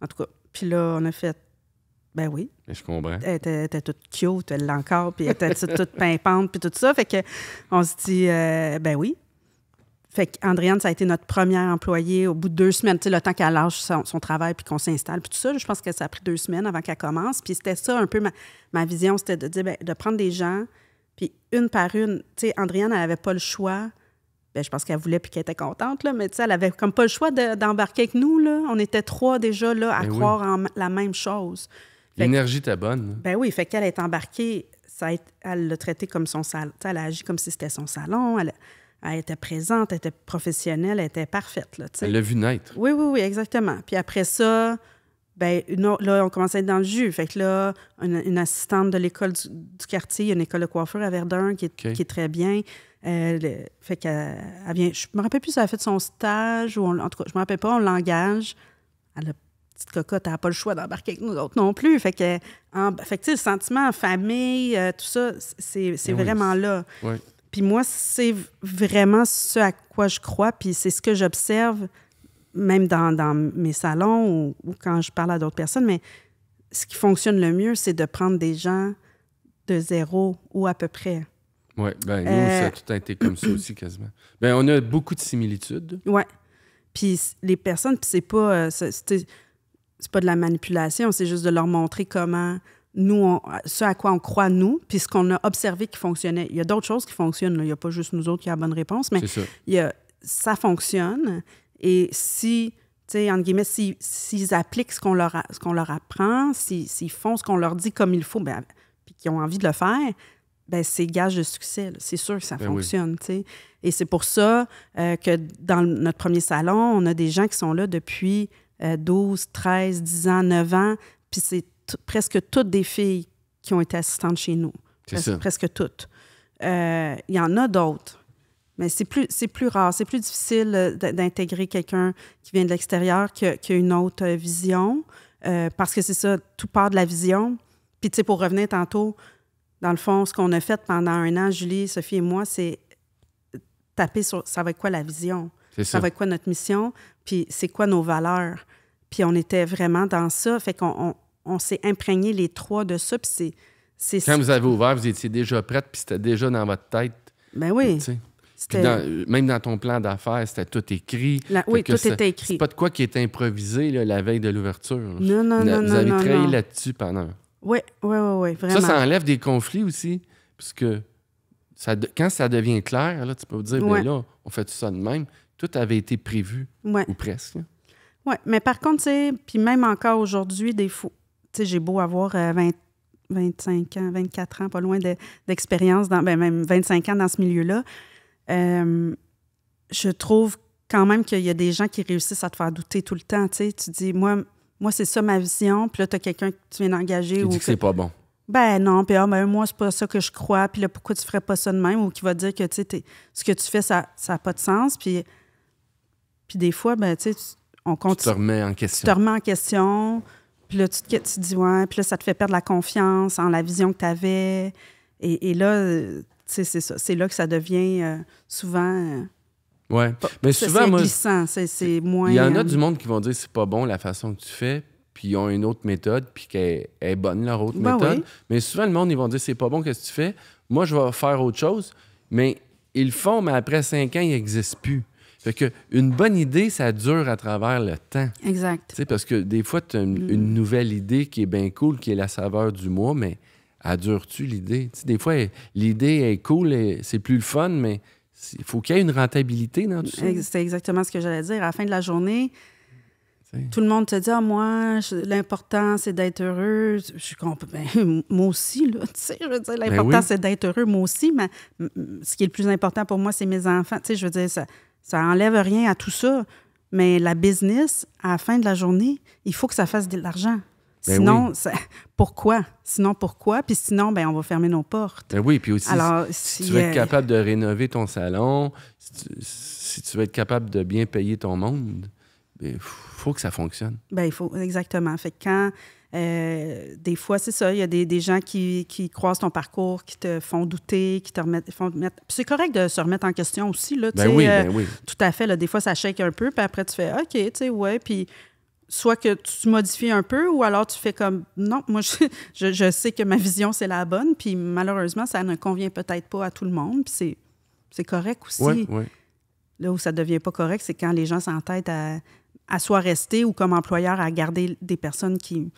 En tout cas, puis là, on a fait « Ben oui. » Je comprends. Elle était toute cute, elle l'a encore, puis elle était toute pimpante, puis tout ça. Fait qu'on se dit « Ben oui. » Fait qu'Andréane, ça a été notre première employée au bout de 2 semaines. Tu sais, le temps qu'elle lâche son travail puis qu'on s'installe. Puis tout ça, je pense que ça a pris 2 semaines avant qu'elle commence. Puis c'était ça un peu ma vision, c'était de dire, de prendre des gens, puis une par une. Tu sais, Andréane, elle n'avait pas le choix Ben, je pense qu'elle voulait puis qu'elle était contente, là, mais tu sais, elle avait comme pas le choix d'embarquer avec nous, là. On était 3 déjà, là, à croire en la même chose. L'énergie était bonne. Ben oui, fait qu'elle est embarquée, elle l'a traité comme son salon. Elle a agi comme si c'était son salon. Elle était présente, elle était professionnelle, elle était parfaite, là, tu sais. Elle l'a vu naître. Oui, exactement. Puis après ça, ben là, on commençait à être dans le jus. Fait que là, une assistante de l'école du quartier, il y a une école de coiffure à Verdun qui est très bien. Fait qu'elle vient... Je me rappelle plus si elle a fait son stage, ou en tout cas, je me rappelle pas, on l'engage. Elle a petite cocotte, elle n'a pas le choix d'embarquer avec nous autres non plus. Fait que, fait que tu sais, le sentiment en famille, tout ça, c'est vraiment là. Oui. Puis moi, c'est vraiment ce à quoi je crois, puis c'est ce que j'observe même dans mes salons ou quand je parle à d'autres personnes, mais ce qui fonctionne le mieux, c'est de prendre des gens de 0 ou à peu près. Oui, bien, nous, ça a tout été comme ça aussi, quasiment. Bien, on a beaucoup de similitudes. Oui. Puis les personnes, puis c'est pas de la manipulation, c'est juste de leur montrer comment nous, ce à quoi on croit, nous, puis ce qu'on a observé qui fonctionnait. Il y a d'autres choses qui fonctionnent, là. Il n'y a pas juste nous autres qui avons la bonne réponse, mais ça fonctionne. Et si, tu sais, entre guillemets, s'ils appliquent ce qu'on leur apprend, s'ils font ce qu'on leur dit comme il faut, puis qu'ils ont envie de le faire, c'est gage de succès. Là. C'est sûr que ça fonctionne, tu sais. Et c'est pour ça que dans notre premier salon, on a des gens qui sont là depuis 12, 13, 10 ans, 9 ans, puis c'est presque toutes des filles qui ont été assistantes chez nous. Presque toutes. Il y en a d'autres. Mais c'est plus rare, c'est plus difficile d'intégrer quelqu'un qui vient de l'extérieur, qui a une autre vision, parce que c'est ça, tout part de la vision. Puis, tu sais, pour revenir tantôt, dans le fond, ce qu'on a fait pendant 1 an, Julie, Sophie et moi, c'est taper sur ça va être quoi la vision, ça va être quoi notre mission, puis c'est quoi nos valeurs. Puis on était vraiment dans ça, fait qu'on s'est imprégné les 3 de ça, puis c'est... Quand vous avez ouvert, vous étiez déjà prête, puis c'était déjà dans votre tête. Ben oui. Même dans ton plan d'affaires, c'était tout écrit. Oui, tout était écrit. C'est pas de quoi qui est improvisé là, la veille de l'ouverture. Non. Vous avez travaillé là-dessus pendant. Oui, vraiment. Ça enlève des conflits aussi, parce que quand ça devient clair, là, tu peux vous dire, ben là, on fait ça de même. Tout avait été prévu, ou presque. Oui, mais par contre, tu sais, puis même encore aujourd'hui, des fois, tu sais, j'ai beau avoir 25 ans, 24 ans, pas loin d'expérience, même 25 ans dans ce milieu-là, je trouve quand même qu'il y a des gens qui réussissent à te faire douter tout le temps, tu sais. Tu dis, moi c'est ça ma vision, puis là, tu as quelqu'un que tu viens d'engager. Qui dit que c'est pas bon. Ben non, puis moi, c'est pas ça que je crois, puis là, pourquoi tu ferais pas ça de même, ou qui va dire que, tu sais, ce que tu fais, ça n'a pas de sens, puis des fois, ben, tu sais, on continue. Tu te remets en question. Tu te remets en question, puis là, tu te dis, ouais, puis là, ça te fait perdre la confiance en la vision que tu avais, et là, tu sais, c'est ça, c'est là que ça devient souvent... oui, mais souvent, moi... C'est glissant, c'est moins... Il y en a du monde qui vont dire c'est pas bon la façon que tu fais, puis ils ont une autre méthode, puis qu'elle est bonne, leur autre méthode. Oui. Mais souvent, le monde, ils vont dire c'est pas bon, qu'est-ce que tu fais? Moi, je vais faire autre chose. Mais ils le font, mais après 5 ans, ils n'existent plus. Fait que une bonne idée, ça dure à travers le temps. Exact. Tu sais, parce que des fois, tu as une nouvelle idée qui est bien cool, qui est la saveur du mois, mais elle dure-tu, l'idée? Tu sais, des fois, l'idée est cool, c'est plus le fun, mais il faut qu'il y ait une rentabilité dans tout ça. C'est exactement ce que j'allais dire. À la fin de la journée, tout le monde te dit « Ah, moi, l'important, c'est d'être heureux. » Je comprends. Ben, moi aussi, là, tu sais, je veux dire, l'important, c'est d'être heureux, moi aussi, mais ce qui est le plus important pour moi, c'est mes enfants. Tu sais, je veux dire, ça enlève rien à tout ça, mais la business, à la fin de la journée, il faut que ça fasse de l'argent. Sinon, pourquoi? Sinon, pourquoi? Puis sinon, ben, on va fermer nos portes. Ben oui, puis aussi, alors, si tu veux être capable de rénover ton salon, si tu veux être capable de bien payer ton monde, il faut que ça fonctionne. Ben il faut, exactement. Fait que quand, des fois, c'est ça, il y a des gens qui croisent ton parcours, qui te font douter, qui te font mettre... Puis c'est correct de se remettre en question aussi, là. Ben oui. Tout à fait, là. Des fois, ça shake un peu, puis après, tu fais « OK, tu sais, ouais », puis... Soit que tu modifies un peu, ou alors tu fais comme « Non, moi, je sais que ma vision, c'est la bonne, puis malheureusement, ça ne convient peut-être pas à tout le monde, puis c'est correct aussi. » Oui. Là où ça ne devient pas correct, c'est quand les gens s'entêtent à soit rester ou comme employeur à garder des personnes qui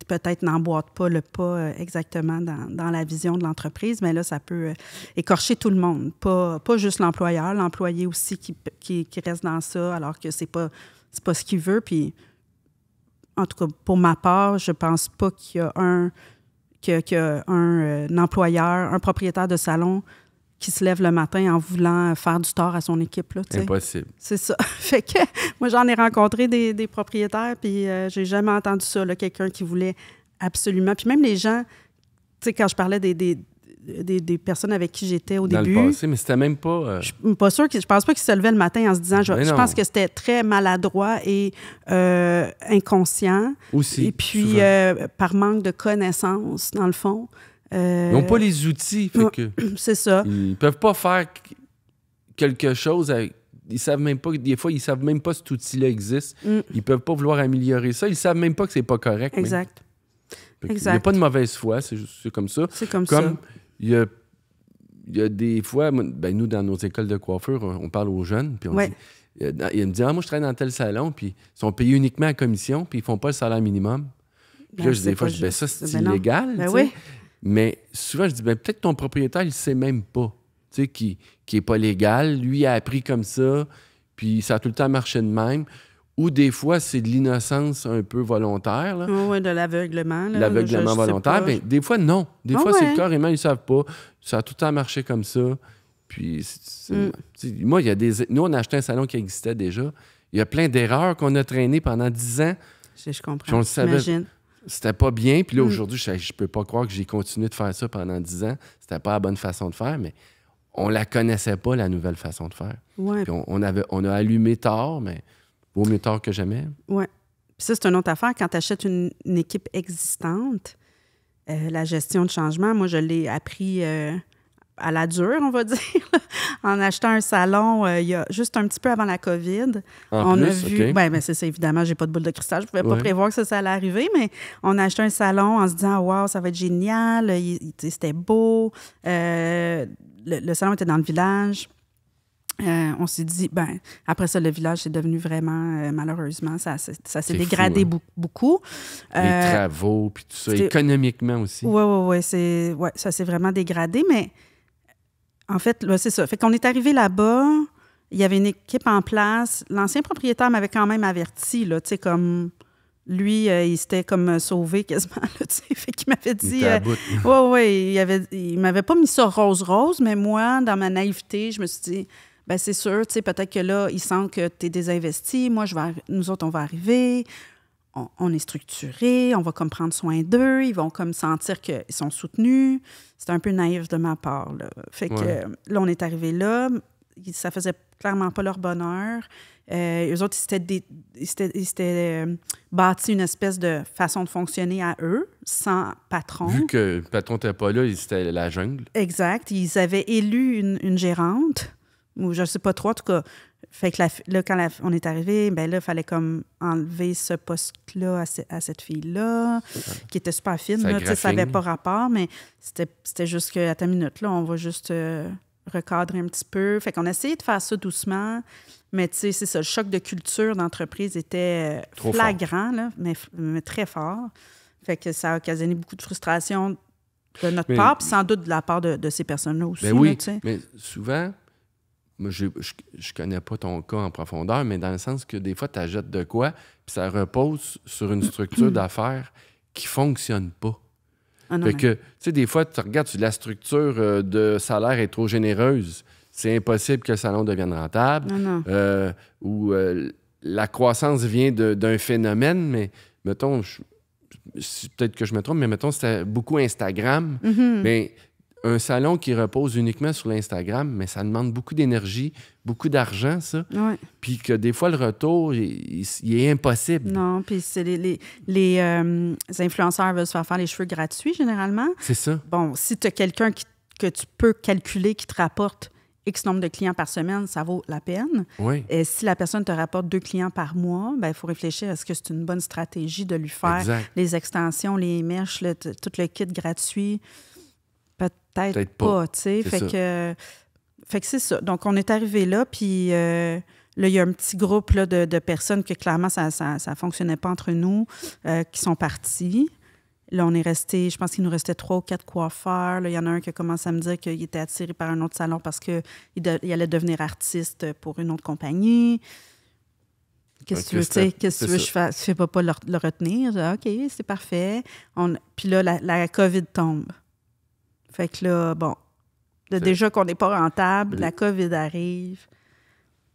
peut-être n'emboîtent pas le pas exactement dans la vision de l'entreprise, mais là, ça peut écorcher tout le monde, pas juste l'employeur, l'employé aussi qui reste dans ça, alors que c'est pas ce qu'il veut. Puis, en tout cas, pour ma part, je pense pas qu'il y a un employeur, un propriétaire de salon qui se lève le matin en voulant faire du tort à son équipe. Là, impossible. C'est ça. Fait que moi, j'en ai rencontré des propriétaires, puis j'ai jamais entendu ça, là, quelqu'un qui voulait absolument... Puis même les gens, tu sais, quand je parlais des personnes avec qui j'étais au début... Dans le passé, mais c'était même pas... Je suis pas sûre, je pense pas qu'ils se levaient le matin en se disant... Je pense que c'était très maladroit et inconscient. Aussi, et puis, par manque de connaissances, dans le fond. Ils n'ont pas les outils. Fait que c'est ça. Ils peuvent pas faire quelque chose avec... Ils savent même pas... Des fois, ils savent même pas que cet outil-là existe. Ils peuvent pas vouloir améliorer ça. Ils savent même pas que c'est pas correct. Exact. Il n'y a pas de mauvaise foi. C'est comme ça. C'est comme ça. Il y a des fois... nous, dans nos écoles de coiffure, on parle aux jeunes, puis on dit... Il me dit, moi, je travaille dans tel salon, puis ils sont payés uniquement à commission, puis ils font pas le salaire minimum. Puis là, des fois, je dis, ça, c'est illégal. Oui. Mais souvent, je dis, peut-être que ton propriétaire, il ne sait même pas, tu sais, qui n'est pas légal. Lui, il a appris comme ça, puis ça a tout le temps marché de même. Ou des fois, c'est de l'innocence un peu volontaire. Oui, de l'aveuglement. L'aveuglement volontaire. Ben, des fois, non. Des fois, c'est carrément, ils ne savent pas. Ça a tout le temps marché comme ça. Puis, moi, nous, on a acheté un salon qui existait déjà. Il y a plein d'erreurs qu'on a traînées pendant 10 ans. Je comprends. Puis on le savait. C'était pas bien. Puis là, aujourd'hui, je peux pas croire que j'ai continué de faire ça pendant 10 ans. C'était pas la bonne façon de faire, mais on la connaissait pas, la nouvelle façon de faire. Ouais. Puis on a allumé tard, mais vaut mieux tard que jamais. Oui. Puis ça, c'est une autre affaire. Quand tu achètes une équipe existante, la gestion de changement, moi, je l'ai appris à la dure, on va dire, en achetant un salon il y a juste un petit peu avant la COVID. On a vu... Ben, c'est ça, évidemment, j'ai pas de boule de cristal. Je pouvais pas prévoir que ça allait arriver, mais on a acheté un salon en se disant « Wow, ça va être génial! » C'était beau. Le salon était dans le village. On s'est dit, après ça, le village, c'est devenu vraiment, malheureusement, ça s'est dégradé beaucoup. Les travaux, puis tout ça, économiquement aussi. Oui, ça s'est vraiment dégradé, mais en fait, là, c'est ça. Fait qu'on est arrivé là-bas, il y avait une équipe en place. L'ancien propriétaire m'avait quand même averti, là, tu sais, comme... Lui, il s'était comme sauvé quasiment, là, tu sais. Fait qu'il m'avait dit... il m'avait pas mis ça rose-rose, mais moi, dans ma naïveté, je me suis dit... c'est sûr, tu sais, peut-être que là, ils sentent que tu es désinvesti. Moi, nous autres, on va arriver, on est structuré, on va comme prendre soin d'eux, ils vont comme sentir qu'ils sont soutenus. C'était un peu naïf de ma part, là. Fait que là, on est arrivé là, ça faisait clairement pas leur bonheur. Eux autres, ils s'étaient bâti une espèce de façon de fonctionner à eux, sans patron. Vu que le patron n'était pas là, c'était la jungle. Exact. Ils avaient élu une gérante, ou je ne sais pas trop, en tout cas. Fait que là, quand on est arrivé, là, il fallait comme enlever ce poste-là à cette fille-là, qui était super fine. Là, ça n'avait pas rapport, mais c'était juste qu'à ta minute, là, on va juste recadrer un petit peu. Fait qu'on a essayé de faire ça doucement, mais tu sais, c'est ça, le choc de culture d'entreprise était flagrant, là, mais très fort. Fait que ça a occasionné beaucoup de frustration de notre part, puis sans doute de la part de ces personnes-là aussi. Oui, là, mais souvent... Moi, je connais pas ton cas en profondeur, mais dans le sens que des fois, tu achètes de quoi, puis ça repose sur une structure d'affaires qui fonctionne pas. Fait que, tu sais, des fois, tu regardes, la structure de salaire est trop généreuse. C'est impossible que le salon devienne rentable. Ou la croissance vient d'un phénomène, mais mettons, peut-être que je me trompe, mais mettons, c'était beaucoup Instagram. Mais un salon qui repose uniquement sur l'Instagram, mais ça demande beaucoup d'énergie, beaucoup d'argent, ça. Puis que des fois, le retour, il est impossible. Non, puis c'est les influenceurs veulent se faire les cheveux gratuits, généralement. C'est ça. Bon, si tu as quelqu'un que tu peux calculer qui te rapporte X nombre de clients par semaine, ça vaut la peine. Et si la personne te rapporte 2 clients par mois, il faut réfléchir, est-ce que c'est une bonne stratégie de lui faire les extensions, les mèches, tout le kit gratuit? Peut-être pas, tu sais. Fait que c'est ça. Donc, on est arrivé là, puis là, il y a un petit groupe là, de personnes que, clairement, ça ne fonctionnait pas entre nous, qui sont partis. Là, on est resté, je pense qu'il nous restait 3 ou 4 coiffeurs. Là, il y en a un qui a commencé à me dire qu'il était attiré par un autre salon parce qu'il allait devenir artiste pour une autre compagnie. Qu'est-ce que tu veux, tu sais, qu'est-ce que tu veux, je fais pas le retenir. OK, c'est parfait. Puis là, la COVID tombe. Fait que là, bon, déjà qu'on n'est pas rentable, la COVID arrive.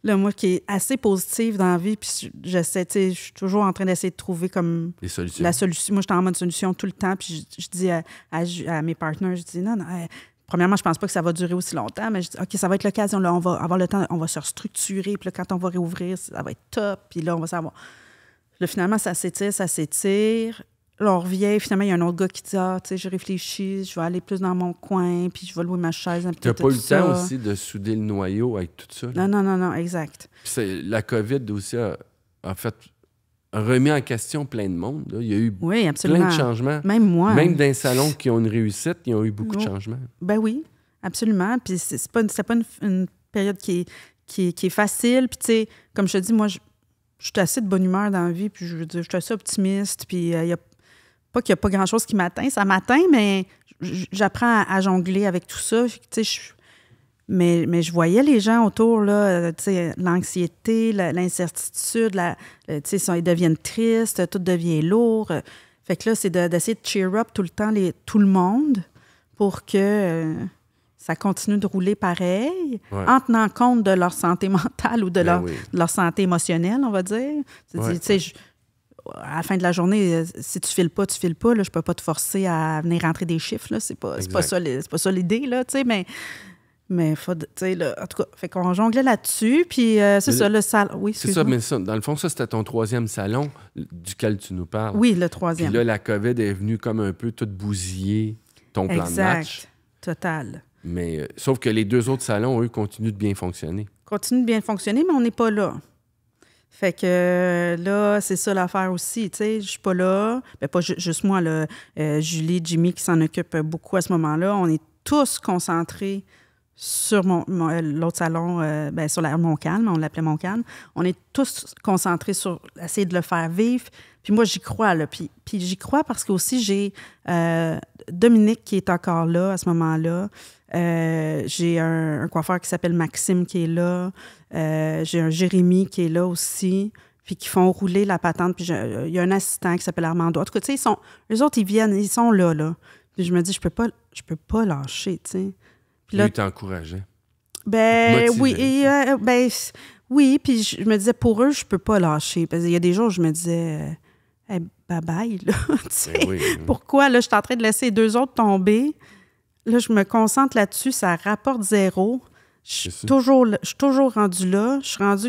Là, moi, qui est assez positive dans la vie, puis j'essaie, tu sais, je suis toujours en train d'essayer de trouver comme les solutions. La solution. Moi, je suis en mode solution tout le temps, puis je dis à mes partenaires, je dis non, premièrement, je pense pas que ça va durer aussi longtemps, mais je dis, OK, ça va être l'occasion, là, on va avoir le temps, on va se restructurer, puis là, quand on va réouvrir, ça va être top, puis là, on va savoir. Là, finalement, ça s'étire. Là, on revient, finalement, il y a un autre gars qui dit, tu sais, je réfléchis, je vais aller plus dans mon coin, puis je vais louer ma chaise un peu. Tu n'as pas eu le temps aussi de souder le noyau avec tout ça? Là? Non, exact. Puis la COVID aussi a fait remis en question plein de monde. Là. Il y a eu plein de changements. Même moi. Même dans les salons qui ont une réussite, ils ont eu beaucoup de changements. Ben oui, absolument. Puis c'est pas une période qui est facile. Puis tu sais, comme je te dis, moi, je suis assez de bonne humeur dans la vie, puis je veux dire, je suis assez optimiste, puis il y a pas qu'il n'y a pas grand-chose qui m'atteint. Ça m'atteint, mais j'apprends à jongler avec tout ça. Tu sais, mais je voyais les gens autour, là, tu sais, l'anxiété, l'incertitude, tu sais, ils deviennent tristes, tout devient lourd. Fait que là, c'est d'essayer de cheer up tout le temps tout le monde pour que ça continue de rouler pareil, en tenant compte de leur santé mentale ou de leur santé émotionnelle, on va dire. Tu sais, à la fin de la journée, si tu files pas, là, je peux pas te forcer à venir rentrer des chiffres, là. C'est pas ça l'idée, là, tu sais, mais faut, tu sais, là, en tout cas, fait qu'on jonglait là-dessus, puis c'est ça, le salon. Oui, c'est ça, mais ça, dans le fond, ça, c'était ton 3e salon duquel tu nous parles. Oui, le 3e. Puis là, la COVID est venue comme un peu tout bousiller ton plan de match. Total. Mais sauf que les 2 autres salons, eux, continuent de bien fonctionner. Continuent de bien fonctionner, mais on n'est pas là. Fait que là, c'est ça l'affaire aussi, tu sais, je suis pas là. Ben, pas juste moi, là. Julie, Jimmy qui s'en occupent beaucoup à ce moment-là. On est tous concentrés sur l'autre salon, sur Montcalm, on l'appelait Montcalm. On est tous concentrés sur essayer de le faire vivre. Puis moi, j'y crois, là. Puis j'y crois parce que aussi j'ai Dominique qui est encore là à ce moment-là. J'ai un coiffeur qui s'appelle Maxime qui est là. J'ai un Jérémy qui est là aussi, puis qui font rouler la patente. Puis il y a un assistant qui s'appelle Armando. En tout cas, tu sais, eux autres, ils viennent, ils sont là. Puis je me dis, je peux pas lâcher, tu sais. Puis là, lui t'encourageait. Ben oui, oui, puis je me disais, pour eux, je peux pas lâcher. Parce qu'il y a des jours où je me disais, hey, bye-bye, là. Tu sais, pourquoi, là, je suis en train de laisser les 2 autres tomber. Là, je me concentre là-dessus, ça rapporte 0. Je suis toujours rendue là. Je suis rendue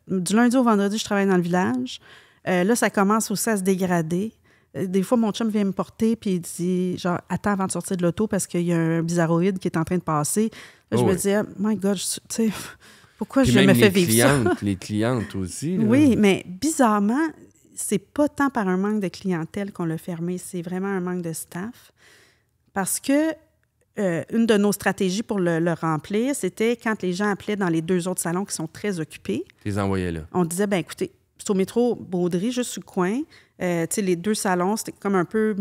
du lundi au vendredi, je travaille dans le village. Là, ça commence aussi à se dégrader. Des fois, mon chum vient me porter puis il dit, genre, attends avant de sortir de l'auto parce qu'il y a un bizarroïde qui est en train de passer. Là, je me dis, oh, my God, tu sais, pourquoi je me fais vivre ça? Les clientes aussi. Là. Oui, mais bizarrement, c'est pas tant par un manque de clientèle qu'on l'a fermé, c'est vraiment un manque de staff. Parce que une de nos stratégies pour le remplir, c'était quand les gens appelaient dans les 2 autres salons qui sont très occupés. Tu les envoyais là. On disait, ben écoutez, c'est au métro Baudry, juste sur le coin. Tu sais, les 2 salons, c'était comme un peu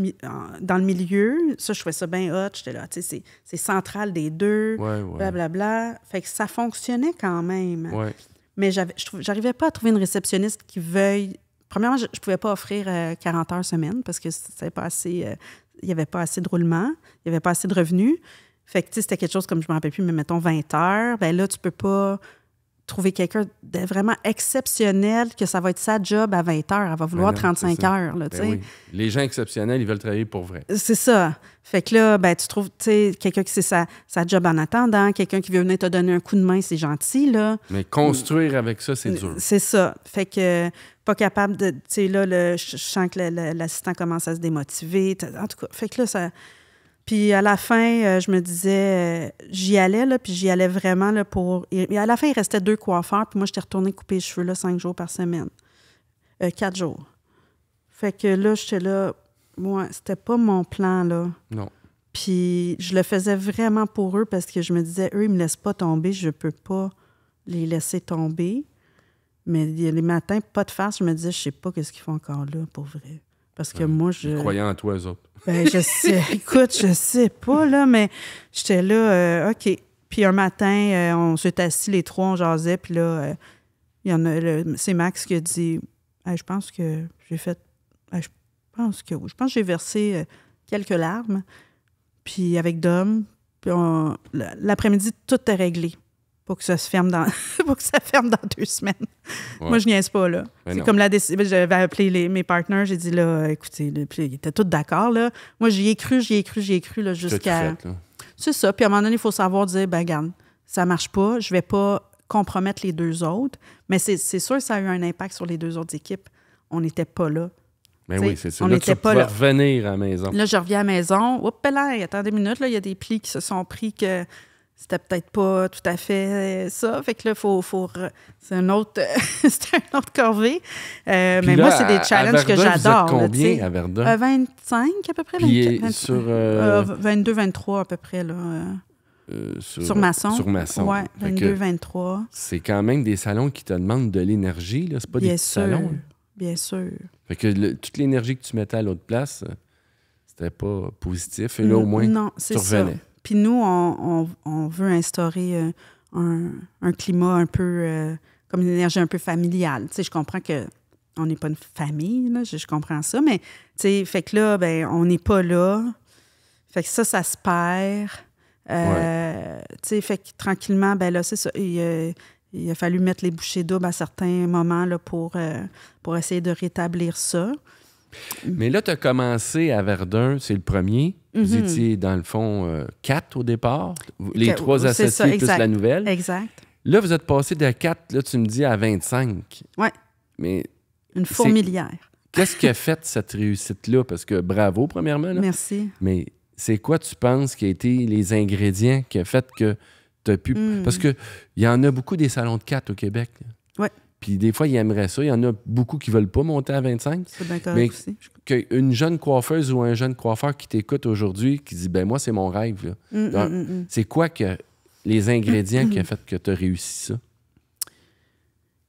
dans le milieu. Ça, je trouvais ça bien hot. J'étais là, tu sais, c'est central des 2, blablabla. Fait que ça fonctionnait quand même. Ouais. Mais j'arrivais pas à trouver une réceptionniste qui veuille... Premièrement, je pouvais pas offrir 40 heures semaine parce que c'était pas assez... il n'y avait pas assez de roulement, il n'y avait pas assez de revenus. Fait que, tu sais, c'était quelque chose comme, je ne me rappelle plus, mais mettons 20 heures. Bien là, tu ne peux pas trouver quelqu'un de vraiment exceptionnel que ça va être sa job à 20 heures. Elle va vouloir 35 heures, là, tu sais. Oui. Les gens exceptionnels, ils veulent travailler pour vrai. C'est ça. Fait que là, ben, tu trouves, tu sais, quelqu'un qui sait sa job en attendant, quelqu'un qui veut venir te donner un coup de main, c'est gentil, là. Mais construire avec ça, c'est dur. C'est ça. Fait que pas capable de, tu sais, là, je sens que l'assistant commence à se démotiver. En tout cas, fait que là, ça... Puis à la fin, je me disais, j'y allais, là, puis j'y allais vraiment, là, pour... Et à la fin, il restait 2 coiffeurs, puis moi, j'étais retournée couper les cheveux, là, 5 jours par semaine. 4 jours. Fait que là, j'étais là... Moi, c'était pas mon plan, là. Non. Puis je le faisais vraiment pour eux parce que je me disais, eux, ils me laissent pas tomber, je peux pas les laisser tomber. Mais les matins, pas de farce, je me disais, je sais pas qu'est-ce qu'ils font encore là, pour vrai. Parce que moi, je... Ils croyaient en toi, eux autres. Ben, je sais. Écoute, je sais pas, là, mais j'étais là, OK. Puis un matin, on s'est assis les trois, on jasait, puis là, il y en a... c'est Max qui a dit, hey, je pense que j'ai fait... hey, je pense que oui. Je pense que j'ai versé quelques larmes, puis avec Dom, puis l'après-midi, tout est réglé. Pour que ça se ferme dans pour que ça ferme dans 2 semaines. Ouais. Moi, je niaise pas, là. Mais c'est non. comme la décision. J'avais appelé mes partenaires, j'ai dit, là, écoutez, là, puis ils étaient tous d'accord, là. Moi, j'y ai cru, là, jusqu'à... C'est ça. Puis à un moment donné, il faut savoir dire, ben regarde, ça marche pas, je vais pas compromettre les 2 autres. Mais c'est sûr que ça a eu un impact sur les 2 autres équipes. On n'était pas là. Mais oui, c'est ça. On là, tu pas pouvais revenir à la maison. Là, je reviens à la maison. Oups, là, attendez une minute, là, il y a des plis qui se sont pris que... C'était peut-être pas tout à fait ça. Fait que là, c'est un autre, c'est un autre corvée. Mais là, moi, c'est des challenges que j'adore. Vous êtes combien à Verdun? 25 à peu près. Puis 24, sur... 22, 23 à peu près, là. Sur Masson. Sur Masson. Oui, 22, 23. C'est quand même des salons qui te demandent de l'énergie, là. C'est pas des petits salons. Là. Bien sûr. Fait que toute l'énergie que tu mettais à l'autre place, c'était pas positif. Et là, au moins, non, c'est tu revenais. Ça. Puis nous, on veut instaurer un climat un peu, comme une énergie un peu familiale. Tu sais, je comprends qu'on n'est pas une famille, là, je comprends ça, mais, tu sais, fait que là, ben, on n'est pas là. Fait que ça se perd. Tu sais, fait que tranquillement, ben là, c'est ça. Il a fallu mettre les bouchées doubles à certains moments là, pour essayer de rétablir ça. Mais là, tu as commencé à Verdun, c'est le premier. Vous étiez, dans le fond, 4 au départ. Les 3 associés ça, plus la nouvelle. Exact. Là, vous êtes passé de 4, là, tu me dis, à 25. Oui. Mais une fourmilière. Qu'est-ce qui a fait cette réussite-là? Parce que bravo, premièrement. Là. Merci. Mais c'est quoi, tu penses, qui a été les ingrédients qui a fait que tu as pu... Parce qu'il y en a beaucoup des salons de 4 au Québec. Oui. Puis des fois, ils aimeraient ça. Il y en a beaucoup qui ne veulent pas monter à 25. C'est bien correct aussi. Qu'une jeune coiffeuse ou un jeune coiffeur qui t'écoute aujourd'hui, qui dit, ben moi, c'est mon rêve. Là. C'est quoi que les ingrédients qui ont fait que tu as réussi ça?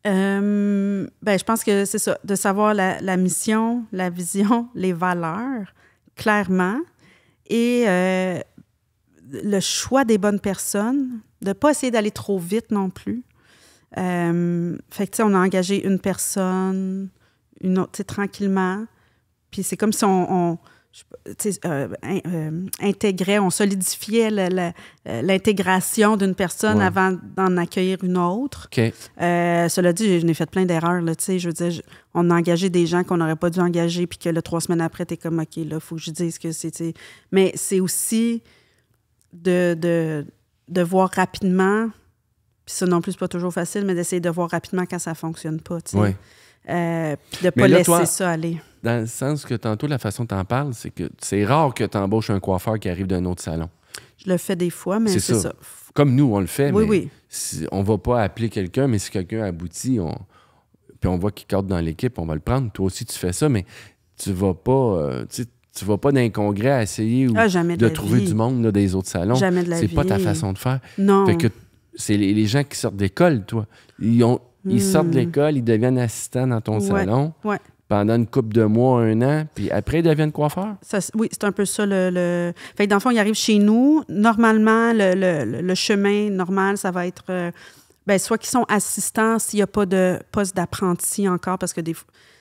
Ben, je pense que c'est ça, de savoir la mission, la vision, les valeurs, clairement, et le choix des bonnes personnes, de ne pas essayer d'aller trop vite non plus. Fait que, tu sais, on a engagé une personne, une autre, tu sais, tranquillement. Puis c'est comme si on intégrait, on solidifiait l'intégration d'une personne avant d'en accueillir une autre. Okay. Cela dit, je n'ai fait plein d'erreurs, là, tu sais, je veux dire, on a engagé des gens qu'on n'aurait pas dû engager, puis que là, 3 semaines après, t'es comme, OK, là, il faut que je dise que c'est, tu sais. Mais c'est aussi de voir rapidement. Puis ça non plus, c'est pas toujours facile, mais d'essayer de voir rapidement quand ça fonctionne pas, tu sais. Oui. Puis de pas laisser ça aller. Dans le sens que tantôt, la façon dont tu en parles, c'est que c'est rare que tu embauches un coiffeur qui arrive d'un autre salon. Je le fais des fois, mais c'est ça. Comme nous, on le fait, oui, mais oui. On va pas appeler quelqu'un, mais si quelqu'un aboutit, puis on voit qu'il cadre dans l'équipe, on va le prendre. Toi aussi, tu fais ça, mais tu vas pas... tu vas pas dans un congrès à essayer de trouver du monde là, des autres salons. Jamais de la vie. C'est pas ta façon de faire. Non. Fait que c'est les gens qui sortent d'école, toi. Ils sortent de l'école, ils deviennent assistants dans ton salon pendant une couple de mois, 1 an, puis après, ils deviennent coiffeurs? Oui, c'est un peu ça. Fait que dans le fond, ils arrivent chez nous. Normalement, le chemin normal, ça va être soit qu'ils sont assistants s'il n'y a pas de poste d'apprenti encore, parce que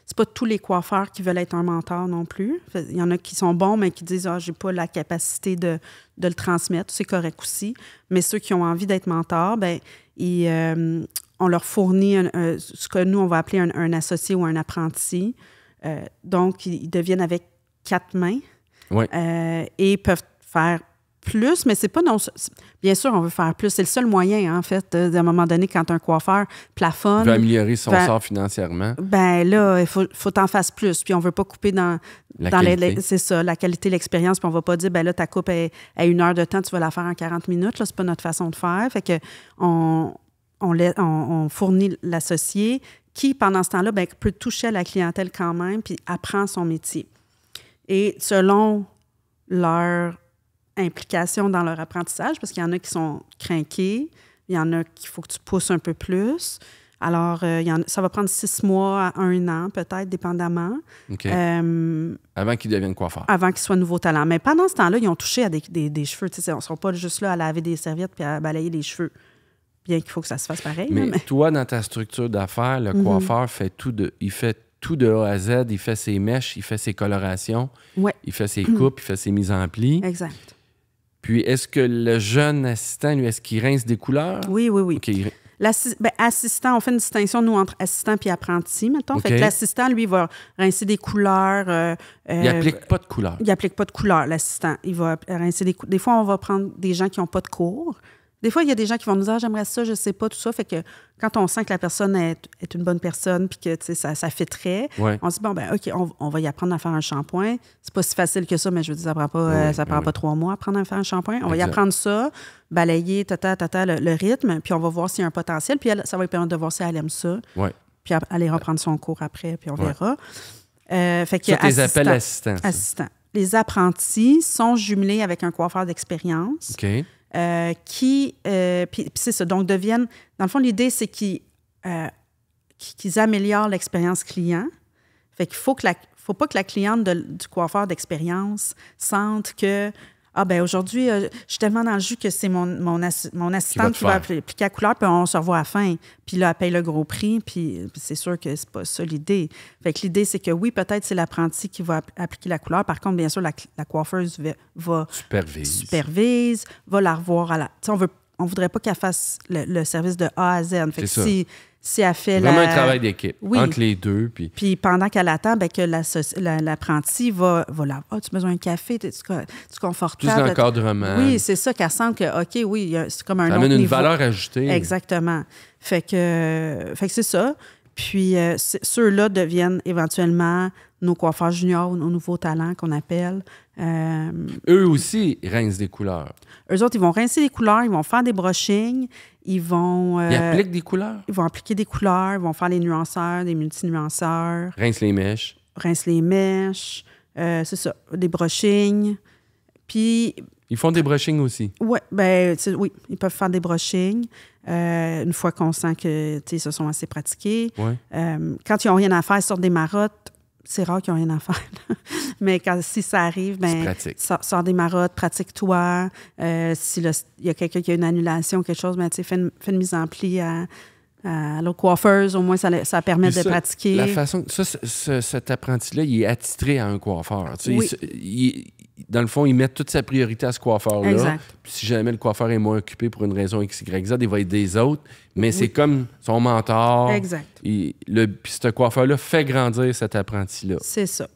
c'est pas tous les coiffeurs qui veulent être un mentor non plus. Il y en a qui sont bons, mais qui disent « Ah, j'ai pas la capacité de le transmettre. » C'est correct aussi. Mais ceux qui ont envie d'être mentors, on leur fournit ce que nous, on va appeler un associé ou un apprenti. Donc, ils deviennent avec 4 mains et peuvent faire plus, mais c'est pas non. Bien sûr, on veut faire plus. C'est le seul moyen, en fait, à un moment donné, quand un coiffeur plafonne. Il veut améliorer son sort financièrement. Ben là, il faut t'en fasses plus. Puis on veut pas couper dans c'est ça, la qualité, l'expérience. Puis on va pas dire, ben là, ta coupe est à 1 heure de temps, tu vas la faire en 40 minutes. Là, c'est pas notre façon de faire. Fait que on fournit l'associé qui, pendant ce temps-là, peut toucher à la clientèle quand même, puis apprend son métier. Et selon leur implication dans leur apprentissage, parce qu'il y en a qui sont crinqués, il y en a qu'il faut que tu pousses un peu plus. Alors, ça va prendre 6 mois à 1 an, peut-être, dépendamment. OK. Avant qu'ils deviennent coiffeurs. Avant qu'ils soient nouveaux talents. Mais pendant ce temps-là, ils ont touché à des cheveux. Tu sais, on ne sera pas juste là à laver des serviettes puis à balayer les cheveux. Bien qu'il faut que ça se fasse pareil. Mais, mais... toi, dans ta structure d'affaires, le coiffeur fait tout de A à Z. Il fait ses mèches, il fait ses colorations, il fait ses coupes, il fait ses mises en plis. Exact. Puis, est-ce que le jeune assistant, lui, est-ce qu'il rince des couleurs? Oui. OK. Assistant, on fait une distinction, nous, entre assistant et apprenti, mettons. OK. Fait que l'assistant, lui, va rincer des couleurs. Il n'applique pas de couleurs. Il n'applique pas de couleurs, l'assistant. Il va rincer des couleurs. Des fois, on va prendre des gens qui n'ont pas de cours. Des fois, il y a des gens qui vont nous dire « j'aimerais ça, je sais pas, tout ça ». Fait que quand on sent que la personne est une bonne personne puis que ça fitterait, on se dit « bon, ben OK, on va y apprendre à faire un shampoing ». C'est pas si facile que ça, mais je veux dire, ça prend pas 3 mois à apprendre à faire un shampoing. On va y apprendre ça, balayer, le rythme, puis on va voir s'il y a un potentiel. Puis ça va lui permettre de voir si elle aime ça. Puis aller reprendre son cours après, puis on verra. Fait que ça, tu les appelles assistants. Assistants. Les apprentis sont jumelés avec un coiffeur d'expérience. OK. Puis c'est ça. Donc, deviennent... Dans le fond, l'idée, c'est qu'ils améliorent l'expérience client. Fait qu'il faut pas que la cliente du coiffeur d'expérience sente que aujourd'hui, je suis tellement dans le jus que c'est mon assistante qui va appliquer la couleur, puis on se revoit à la fin. Puis là, elle paye le gros prix, puis c'est sûr que c'est pas ça l'idée. Fait que l'idée, c'est que oui, peut-être c'est l'apprenti qui va appliquer la couleur. Par contre, bien sûr, la coiffeuse va supervise, va la revoir à la... Tu sais, on voudrait pas qu'elle fasse le service de A à Z. Fait que si elle fait vraiment un travail d'équipe entre les deux. Puis pendant qu'elle attend, que l'apprenti va là. « Ah, tu as besoin d'un café? Tu confortable? » Plus d'encadrement. Oui, c'est ça qu'elle sent que, OK, oui, c'est comme un autre niveau. Ça amène une valeur ajoutée. Exactement. Fait que c'est ça. Puis ceux-là deviennent éventuellement nos coiffeurs juniors ou nos nouveaux talents qu'on appelle. Eux aussi, ils rincent des couleurs. Eux autres, ils vont rincer les couleurs, ils vont faire des brushings, ils vont... ils appliquent des couleurs? Ils vont appliquer des couleurs, ils vont faire les nuanceurs, des multinuanceurs. Rince les mèches. C'est ça, des brushings. Puis... Ils font des brushings aussi? Oui, oui, ils peuvent faire des brushings une fois qu'on sent que, ils se sont assez pratiqués. Ouais. Quand ils n'ont rien à faire, ils sortent des marottes. C'est rare qu'ils n'ont rien à faire. Mais si ça arrive, sors des marottes, pratique-toi. S'il y a quelqu'un qui a une annulation ou quelque chose, fais une mise en pli à l'autre coiffeuse. Au moins, ça permet de pratiquer. La façon... cet apprenti-là, il est attitré à un coiffeur. Dans le fond, il met toute sa priorité à ce coiffeur-là. Exact. Puis si jamais le coiffeur est moins occupé pour une raison X, Y, Z, il va aider des autres. Mais c'est comme son mentor. Exact. Puis ce coiffeur-là fait grandir cet apprenti-là. C'est ça.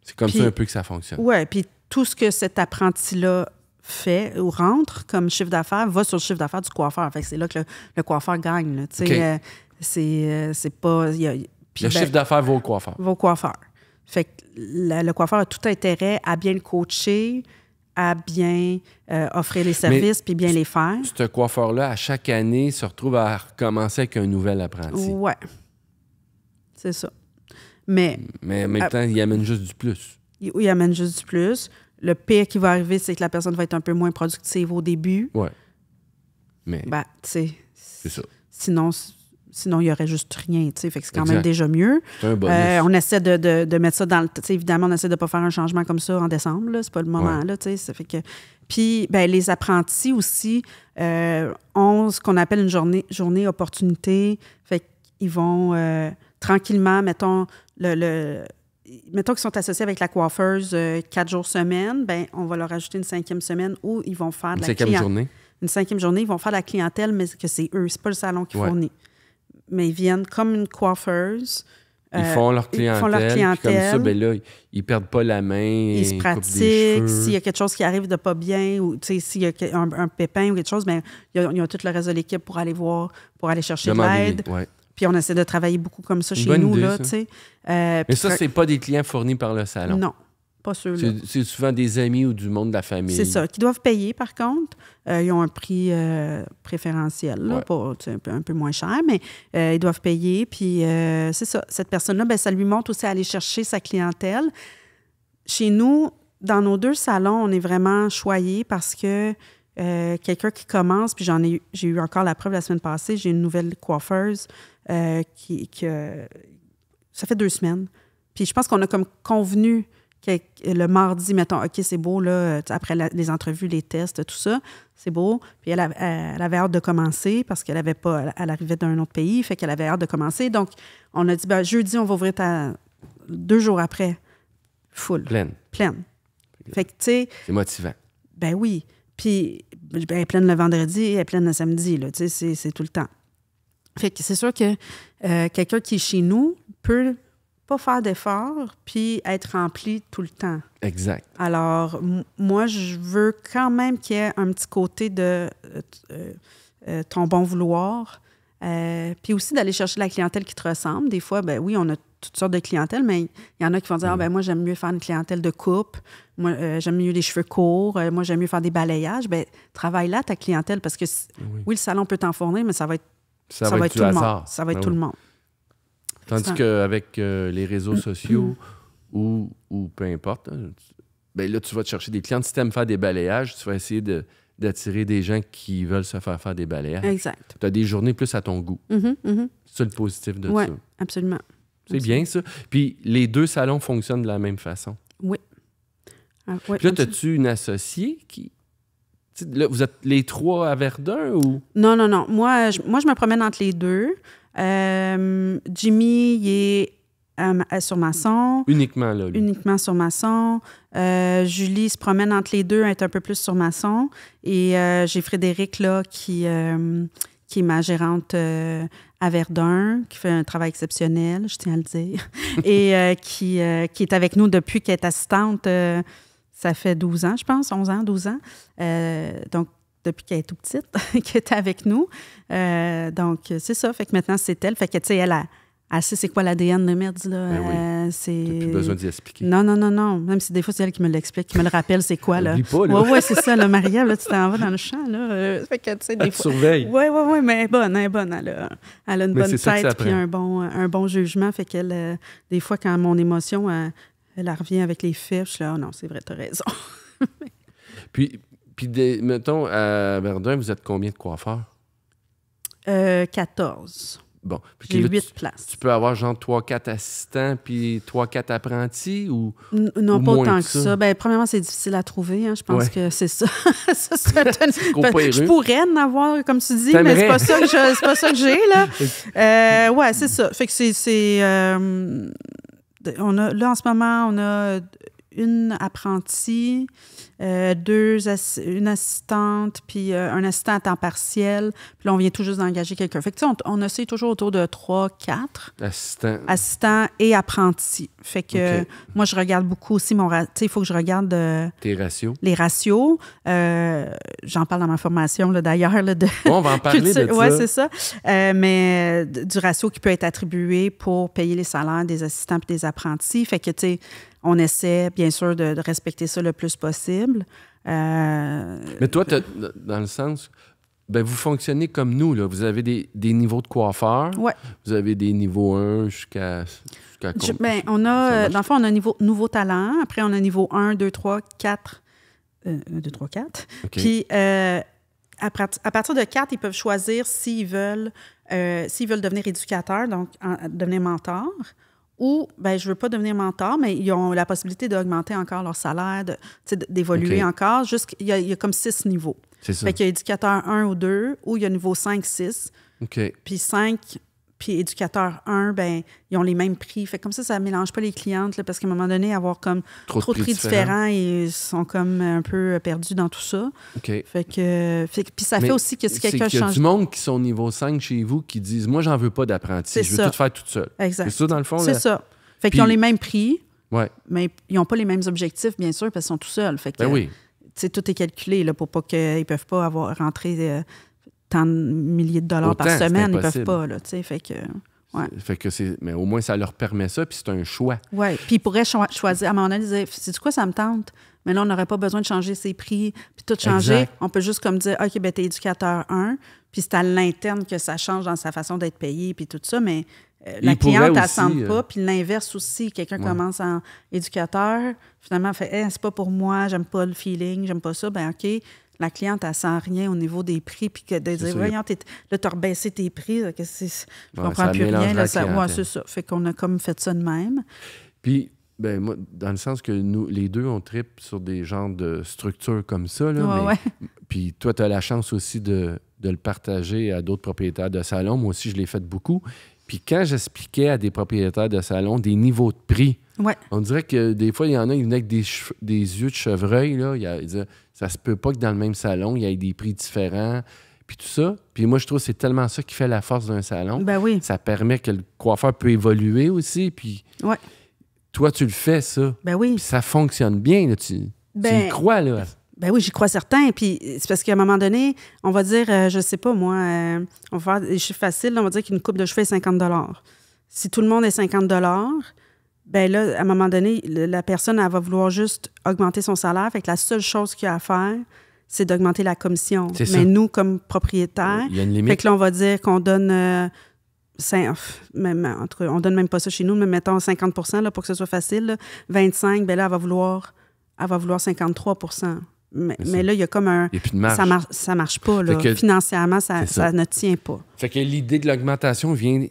C'est comme ça un peu que ça fonctionne. Oui, puis tout ce que cet apprenti-là fait ou rentre comme chiffre d'affaires va sur le chiffre d'affaires du coiffeur. Fait que c'est là que le coiffeur gagne. Là. Okay. C'est pas... le chiffre d'affaires va au coiffeur. Va au coiffeur. Fait que le coiffeur a tout intérêt à bien le coacher, à bien offrir les services puis bien les faire. Ce coiffeur-là, à chaque année, se retrouve à recommencer avec un nouvel apprenti. Oui. C'est ça. Mais en même temps, il amène juste du plus. Il amène juste du plus. Le pire qui va arriver, c'est que la personne va être un peu moins productive au début. Oui. Mais c'est ça. Sinon, il n'y aurait juste rien, tu sais. Fait que c'est quand même déjà mieux. C'est un bonus. On essaie de mettre ça dans le... Tu sais, évidemment, on essaie de ne pas faire un changement comme ça en décembre, là. C'est pas le moment, là, tu sais. Ça fait que... Puis, les apprentis aussi ont ce qu'on appelle une journée opportunité. Fait qu'ils vont tranquillement, mettons qu'ils sont associés avec la coiffeuse 4 jours semaine, on va leur ajouter une 5e semaine où ils vont faire de la clientèle. Une 5e journée, ils vont faire de la clientèle, mais que c'est eux, c'est pas le salon qui fournit. Mais ils viennent comme une coiffeuse. Ils font leur clientèle. Puis comme ça, là, ils perdent pas la main. Ils se pratiquent. S'il y a quelque chose qui arrive de pas bien, ou s'il y a un pépin ou quelque chose, ils ont tout le reste de l'équipe pour aller voir, pour aller chercher de l'aide. Puis on essaie de travailler beaucoup comme ça chez nous. Là, mais ça, c'est pas des clients fournis par le salon. Non, pas ceux-là. C'est souvent des amis ou du monde de la famille. C'est ça, qui doivent payer par contre. Ils ont un prix préférentiel, là, un peu moins cher, mais ils doivent payer. Puis c'est ça, cette personne-là, ça lui montre aussi à aller chercher sa clientèle. Chez nous, dans nos 2 salons, on est vraiment choyés parce que quelqu'un qui commence, puis j'ai eu encore la preuve la semaine passée, j'ai une nouvelle coiffeuse ça fait 2 semaines. Puis je pense qu'on a comme convenu que le mardi, mettons, OK, c'est beau, là, après les entrevues, les tests, tout ça, c'est beau. Puis elle avait hâte de commencer parce qu'elle arrivait d'un autre pays, fait qu'elle avait hâte de commencer. Donc, on a dit, jeudi, on va ouvrir 2 jours après, full. Pleine. Fait que, tu sais... C'est motivant. Ben oui. Puis, elle est pleine le vendredi, elle est pleine le samedi, là, tu sais, c'est tout le temps. Fait que c'est sûr que quelqu'un qui est chez nous peut pas faire d'efforts puis être rempli tout le temps. Exact. Alors, moi, je veux quand même qu'il y ait un petit côté de ton bon vouloir. Puis aussi d'aller chercher la clientèle qui te ressemble. Des fois, ben oui, on a toutes sortes de clientèle, mais il y en a qui vont dire, moi, j'aime mieux faire une clientèle de coupe. Moi, j'aime mieux les cheveux courts. Moi, j'aime mieux faire des balayages. Ben travaille là ta clientèle parce que, oui, le salon peut t'en fournir, mais ça va être tout le monde. Ça va être tout le monde. Tandis qu'avec les réseaux sociaux ou peu importe, ben là, tu vas te chercher des clients. Si tu aimes faire des balayages, tu vas essayer d'attirer des gens qui veulent se faire des balayages. Exact. Tu as des journées plus à ton goût. C'est ça le positif de ça. Oui, absolument. C'est bien ça. Puis les 2 salons fonctionnent de la même façon. Oui. Puis là, as-tu une associée qui... Là, vous êtes les 3 à Verdun ou... Non. Moi, je me promène entre les 2. Jimmy, il est sur Masson. Uniquement là. Lui. Uniquement sur Masson. Julie se promène entre les 2, elle est un peu plus sur Masson. Et j'ai Frédéric, là, qui est ma gérante à Verdun, qui fait un travail exceptionnel, je tiens à le dire, et qui est avec nous depuis qu'elle est assistante. Ça fait 12 ans, je pense, 11 ans, 12 ans. Donc, depuis qu'elle est toute petite, qu'elle est avec nous. Donc, c'est ça. Fait que maintenant, c'est elle. Fait que, tu sais, elle sait c'est quoi l'ADN de Meds, là. Ben oui. T'as plus besoin d'y expliquer. Non. Même si des fois, c'est elle qui me l'explique, qui me le rappelle, c'est quoi, là. Oublie pas, là. Oui, c'est ça, là, Marie-Ève, là, tu t'en vas dans le champ, là. Fait que, tu sais, des fois... surveille. Oui, mais elle est bonne. Elle a une bonne tête puis un bon jugement. Fait qu'elle, des fois, quand mon émotion, elle revient avec les faits, je suis là, non, c'est vrai, t'as raison. Puis mettons, à Verdun, vous êtes combien de coiffeurs? 14. Bon. J'ai 8 places. Tu peux avoir genre 3-4 assistants puis 3-4 apprentis ou non, ou pas moins autant que que ça. Ben, premièrement, c'est difficile à trouver. Hein. Je pense que c'est ça. Je pourrais en avoir, comme tu dis, mais c'est pas ça que j'ai, là. Ouais, c'est ça. Fait que c'est là, en ce moment, on a une apprentie, une assistante, puis un assistant à temps partiel. Puis là, on vient tout juste d'engager quelqu'un. Fait que, tu sais, on essaie toujours autour de 3-4 assistants et apprentis. Fait que moi, je regarde beaucoup aussi tu sais, il faut que je regarde tes ratios. Les ratios. J'en parle dans ma formation, là, d'ailleurs. Là, on va en parler de ça. Oui, c'est ça. Mais du ratio qui peut être attribué pour payer les salaires des assistants et des apprentis. Fait que, tu sais, on essaie, bien sûr, de respecter ça le plus possible. Mais toi, dans le sens, ben, vous fonctionnez comme nous, là. Vous avez des niveaux de coiffeurs. Ouais. Vous avez des niveaux 1 jusqu'à on a, dans le fond, on a nouveau talent. Après, on a niveau 1, 2, 3, 4. 2, 3, 4. Okay. Puis, à partir de 4, ils peuvent choisir s'ils veulent devenir éducateurs, donc devenir mentor. Ou, je ne veux pas devenir mentor, mais ils ont la possibilité d'augmenter encore leur salaire, d'évoluer encore. Il y a comme 6 niveaux. C'est ça. Fait qu'il y a éducateur 1 ou 2, ou il y a niveau 5, 6. OK. Puis 5, puis éducateur 1, ils ont les mêmes prix. Fait que comme ça ne mélange pas les clientes, là, parce qu'à un moment donné, avoir comme trop de prix différents, ils sont comme un peu perdus dans tout ça. OK. Puis ça fait aussi que si quelqu'un change... Il y a du monde qui sont niveau 5 chez vous qui disent « Moi, j'en veux pas d'apprenti, je veux tout faire toute seule. » Exact. C'est ça, dans le fond? C'est ça. Fait qu'ils ont les mêmes prix, mais ils n'ont pas les mêmes objectifs, bien sûr, parce qu'ils sont tout seuls. Fait que, oui. Tout est calculé là, pour pas qu'ils ne peuvent pas avoir rentré tant de milliers de dollars par semaine. Ils ne peuvent pas. Là, fait que... Ouais. Fait que mais au moins, ça leur permet ça, puis c'est un choix. Oui, puis ils pourraient choisir. À un moment donné, ils disaient, c'est quoi, ça me tente? Mais là, on n'aurait pas besoin de changer ses prix, puis tout changer. Exact. On peut juste comme dire, OK, t'es éducateur 1, puis c'est à l'interne que ça change dans sa façon d'être payé, puis tout ça, mais la cliente, elle ne sent pas. Puis l'inverse aussi, quelqu'un commence en éducateur, finalement, fait, c'est pas pour moi, j'aime pas le feeling, j'aime pas ça, OK. la cliente, elle sent rien au niveau des prix, puis que de dire, voyons, là, tu as rebaissé tes prix, là, je comprends plus rien. Là, c'est ça. Fait qu'on a comme fait ça de même. Puis, ben moi, dans le sens que nous, les deux, on tripe sur des genres de structures comme ça, là, puis toi, tu as la chance aussi de le partager à d'autres propriétaires de salons. Moi aussi, je l'ai fait beaucoup. Puis quand j'expliquais à des propriétaires de salons des niveaux de prix, on dirait que des fois, il y en a, ils venaient avec des yeux de chevreuil. Là. Ils disaient, ça se peut pas que dans le même salon, il y ait des prix différents, puis tout ça. Puis moi, je trouve que c'est tellement ça qui fait la force d'un salon. Ben oui. Ça permet que le coiffeur peut évoluer aussi. Puis toi, tu le fais, ça. Ben oui. Puis ça fonctionne bien. Là. Tu y crois, là. Ben oui, j'y crois certain. Puis c'est parce qu'à un moment donné, on va dire, je sais pas, moi, on va faire des chiffres faciles, on va dire qu'une coupe de cheveux est 50 $. Si tout le monde est 50 $, ben là, à un moment donné, la personne, elle va vouloir juste augmenter son salaire. Fait que la seule chose qu'il y a à faire, c'est d'augmenter la commission. Mais nous, comme propriétaires, il y a une limite. Fait que là, on va dire qu'on donne... on donne même pas ça chez nous, mais mettons 50 % là, pour que ce soit facile. Là. 25 ben là, elle va vouloir 53 % Mais là, il y a comme un... Il n'y a plus de marge. Ça marche pas. Là. Financièrement, ça ne tient pas. Fait que l'idée de l'augmentation vient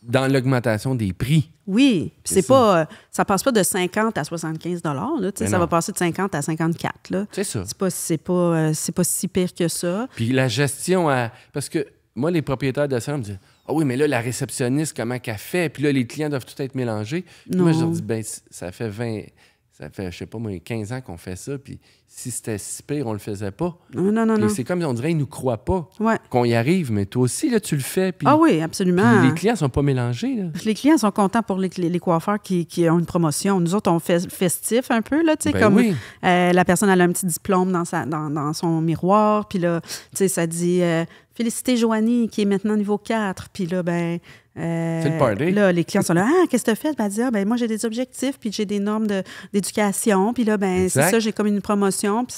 dans l'augmentation des prix. Oui. C'est pas... ça passe pas de 50 à 75 $. Là, ça va passer de 50 à 54 là. C'est ça. C'est pas si pire que ça. Puis la gestion... Parce que moi, les propriétaires de salon me disent « Ah oui, mais là, la réceptionniste, comment qu'elle fait? Puis là, les clients doivent tout être mélangés. » Moi, je leur dis « Ben, ça fait je sais pas moi, 15 ans qu'on fait ça, puis si c'était si pire, on le faisait pas. Non. C'est comme, on dirait, ils nous croient pas Ouais. qu'on y arrive, mais toi aussi, là, tu le fais. Puis, oui, absolument. Puis les clients sont pas mélangés, là. Les clients sont contents pour les coiffeurs qui ont une promotion. Nous autres, on fait festif un peu, là, tu sais, Ben comme oui. La personne elle a un petit diplôme dans son miroir, puis là, tu sais, ça dit « Félicité Joanie, qui est maintenant niveau 4 », puis là, ben... c'est le party. Là, les clients sont là, « Ah, qu'est-ce que tu as fait? » Ben, elle dit « Ah, ben moi, j'ai des objectifs, puis j'ai des normes d'éducation, puis là, ben c'est ça, j'ai comme une promotion, puis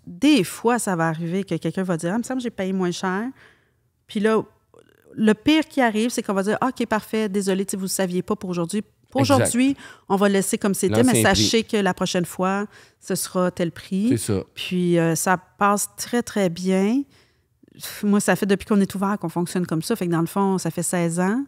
des fois, ça va arriver que quelqu'un va dire « Ah, il me semble que j'ai payé moins cher. » Puis là, le pire qui arrive, c'est qu'on va dire « Ah, OK, parfait, désolé, vous ne saviez pas pour aujourd'hui. Pour aujourd'hui, on va laisser comme c'était, mais sachez que la prochaine fois, ce sera tel prix. » C'est ça. Puis ça passe très, très bien. Moi, ça fait depuis qu'on est ouvert qu'on fonctionne comme ça. Fait que dans le fond, ça fait 16 ans.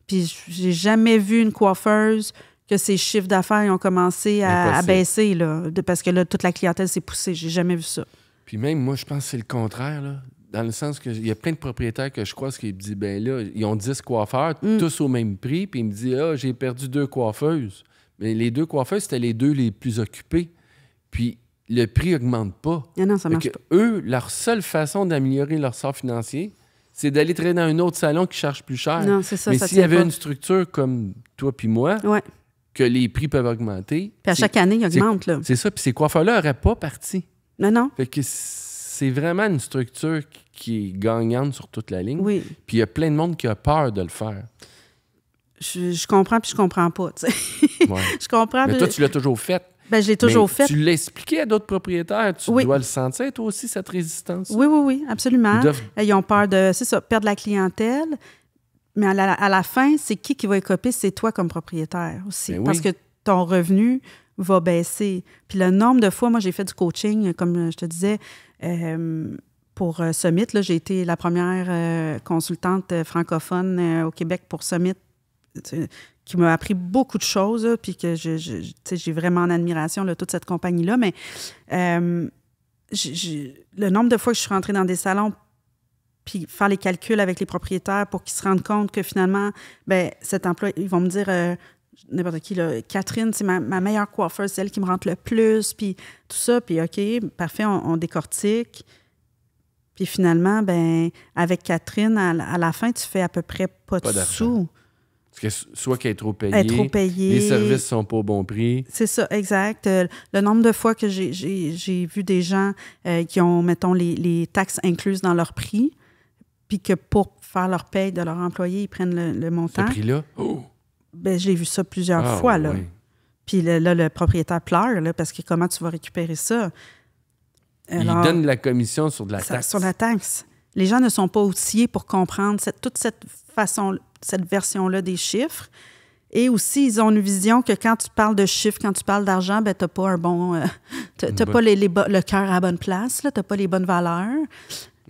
Puis j'ai jamais vu une coiffeuse que ses chiffres d'affaires ont commencé à baisser, là, parce que là, toute la clientèle s'est poussée. J'ai jamais vu ça. Puis même, moi, je pense que c'est le contraire, là. Dans le sens qu'il y a plein de propriétaires que je croise qui me disent, ben là, ils ont 10 coiffeurs, tous au même prix, puis ils me disent, ah, j'ai perdu 2 coiffeuses. Mais les 2 coiffeuses, c'était les 2 les plus occupés. Puis le prix n'augmente pas. Non, ça marche pas. Eux, leur seule façon d'améliorer leur sort financier, c'est d'aller travailler dans un autre salon qui charge plus cher. Non, c'est ça. Mais s'il y avait une structure comme toi puis moi, que les prix peuvent augmenter... Puis à chaque année, ils augmentent, là. C'est ça. Puis ces coiffeurs-là n'auraient pas parti. Non. Fait que c'est vraiment une structure qui est gagnante sur toute la ligne. Oui. Puis il y a plein de monde qui a peur de le faire. Je comprends puis je comprends pas, tu sais. Je comprends. Mais toi, tu l'as toujours fait. Ben, je l'ai toujours fait. Tu l'as expliqué à d'autres propriétaires. Tu dois le sentir, toi aussi, cette résistance. Oui, absolument. Ils ont peur de, perdre la clientèle. Mais à la fin, c'est qui va écoper? C'est toi comme propriétaire aussi. Ben parce que ton revenu va baisser. Puis le nombre de fois, moi, j'ai fait du coaching, comme je te disais, pour Summit. Là, j'ai été la première consultante francophone au Québec pour Summit, qui m'a appris beaucoup de choses, là, puis que j'ai vraiment en admiration là, toute cette compagnie-là. Mais le nombre de fois que je suis rentrée dans des salons, puis faire les calculs avec les propriétaires pour qu'ils se rendent compte que finalement, ben cet emploi, ils vont me dire, n'importe qui, là, Catherine, c'est ma meilleure coiffeuse, c'est elle qui me rentre le plus, puis tout ça, puis OK, parfait, on décortique. Puis finalement, ben avec Catherine, à la fin, tu fais à peu près pas de sous. Parce que soit qu'elle est trop payée, les services sont pas au bon prix. C'est ça, exact. Le nombre de fois que j'ai vu des gens qui ont, mettons, les taxes incluses dans leur prix, puis que pour faire leur paye de leur employé, ils prennent le montant. Ce prix-là? Oh! Ben, j'ai vu ça plusieurs fois, là. Oui. Puis là, le propriétaire pleure, là, parce que comment tu vas récupérer ça? Alors, il donne de la commission sur de la taxe. Sur la taxe. Les gens ne sont pas outillés pour comprendre toute cette version-là des chiffres. Et aussi, ils ont une vision que quand tu parles de chiffres, quand tu parles d'argent, ben, tu n'as pas un bon... t'as pas le cœur à la bonne place, tu n'as pas les bonnes valeurs.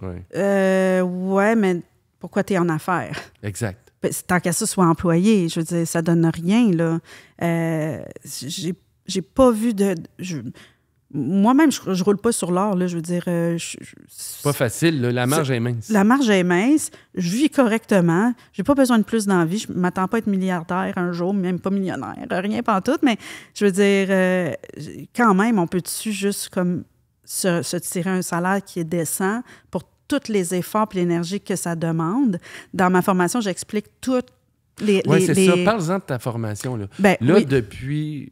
Ouais. Ouais, mais pourquoi tu es en affaires? Exact. Ben, tant qu'à ça soit employé, je veux dire, ça donne rien, là. J'ai pas vu de... Moi-même, je roule pas sur l'or, là, je veux dire... C'est pas facile, là. La marge est mince. La marge est mince, je vis correctement, j'ai pas besoin de plus d'envie, je m'attends pas à être milliardaire un jour, même pas millionnaire, rien pantoute, mais je veux dire, quand même, on peut-tu juste comme se tirer un salaire qui est décent pour tous les efforts et l'énergie que ça demande. Dans ma formation, j'explique toutes les... Oui, c'est ça. Parle-en de ta formation, là. Ben, là, oui. Depuis...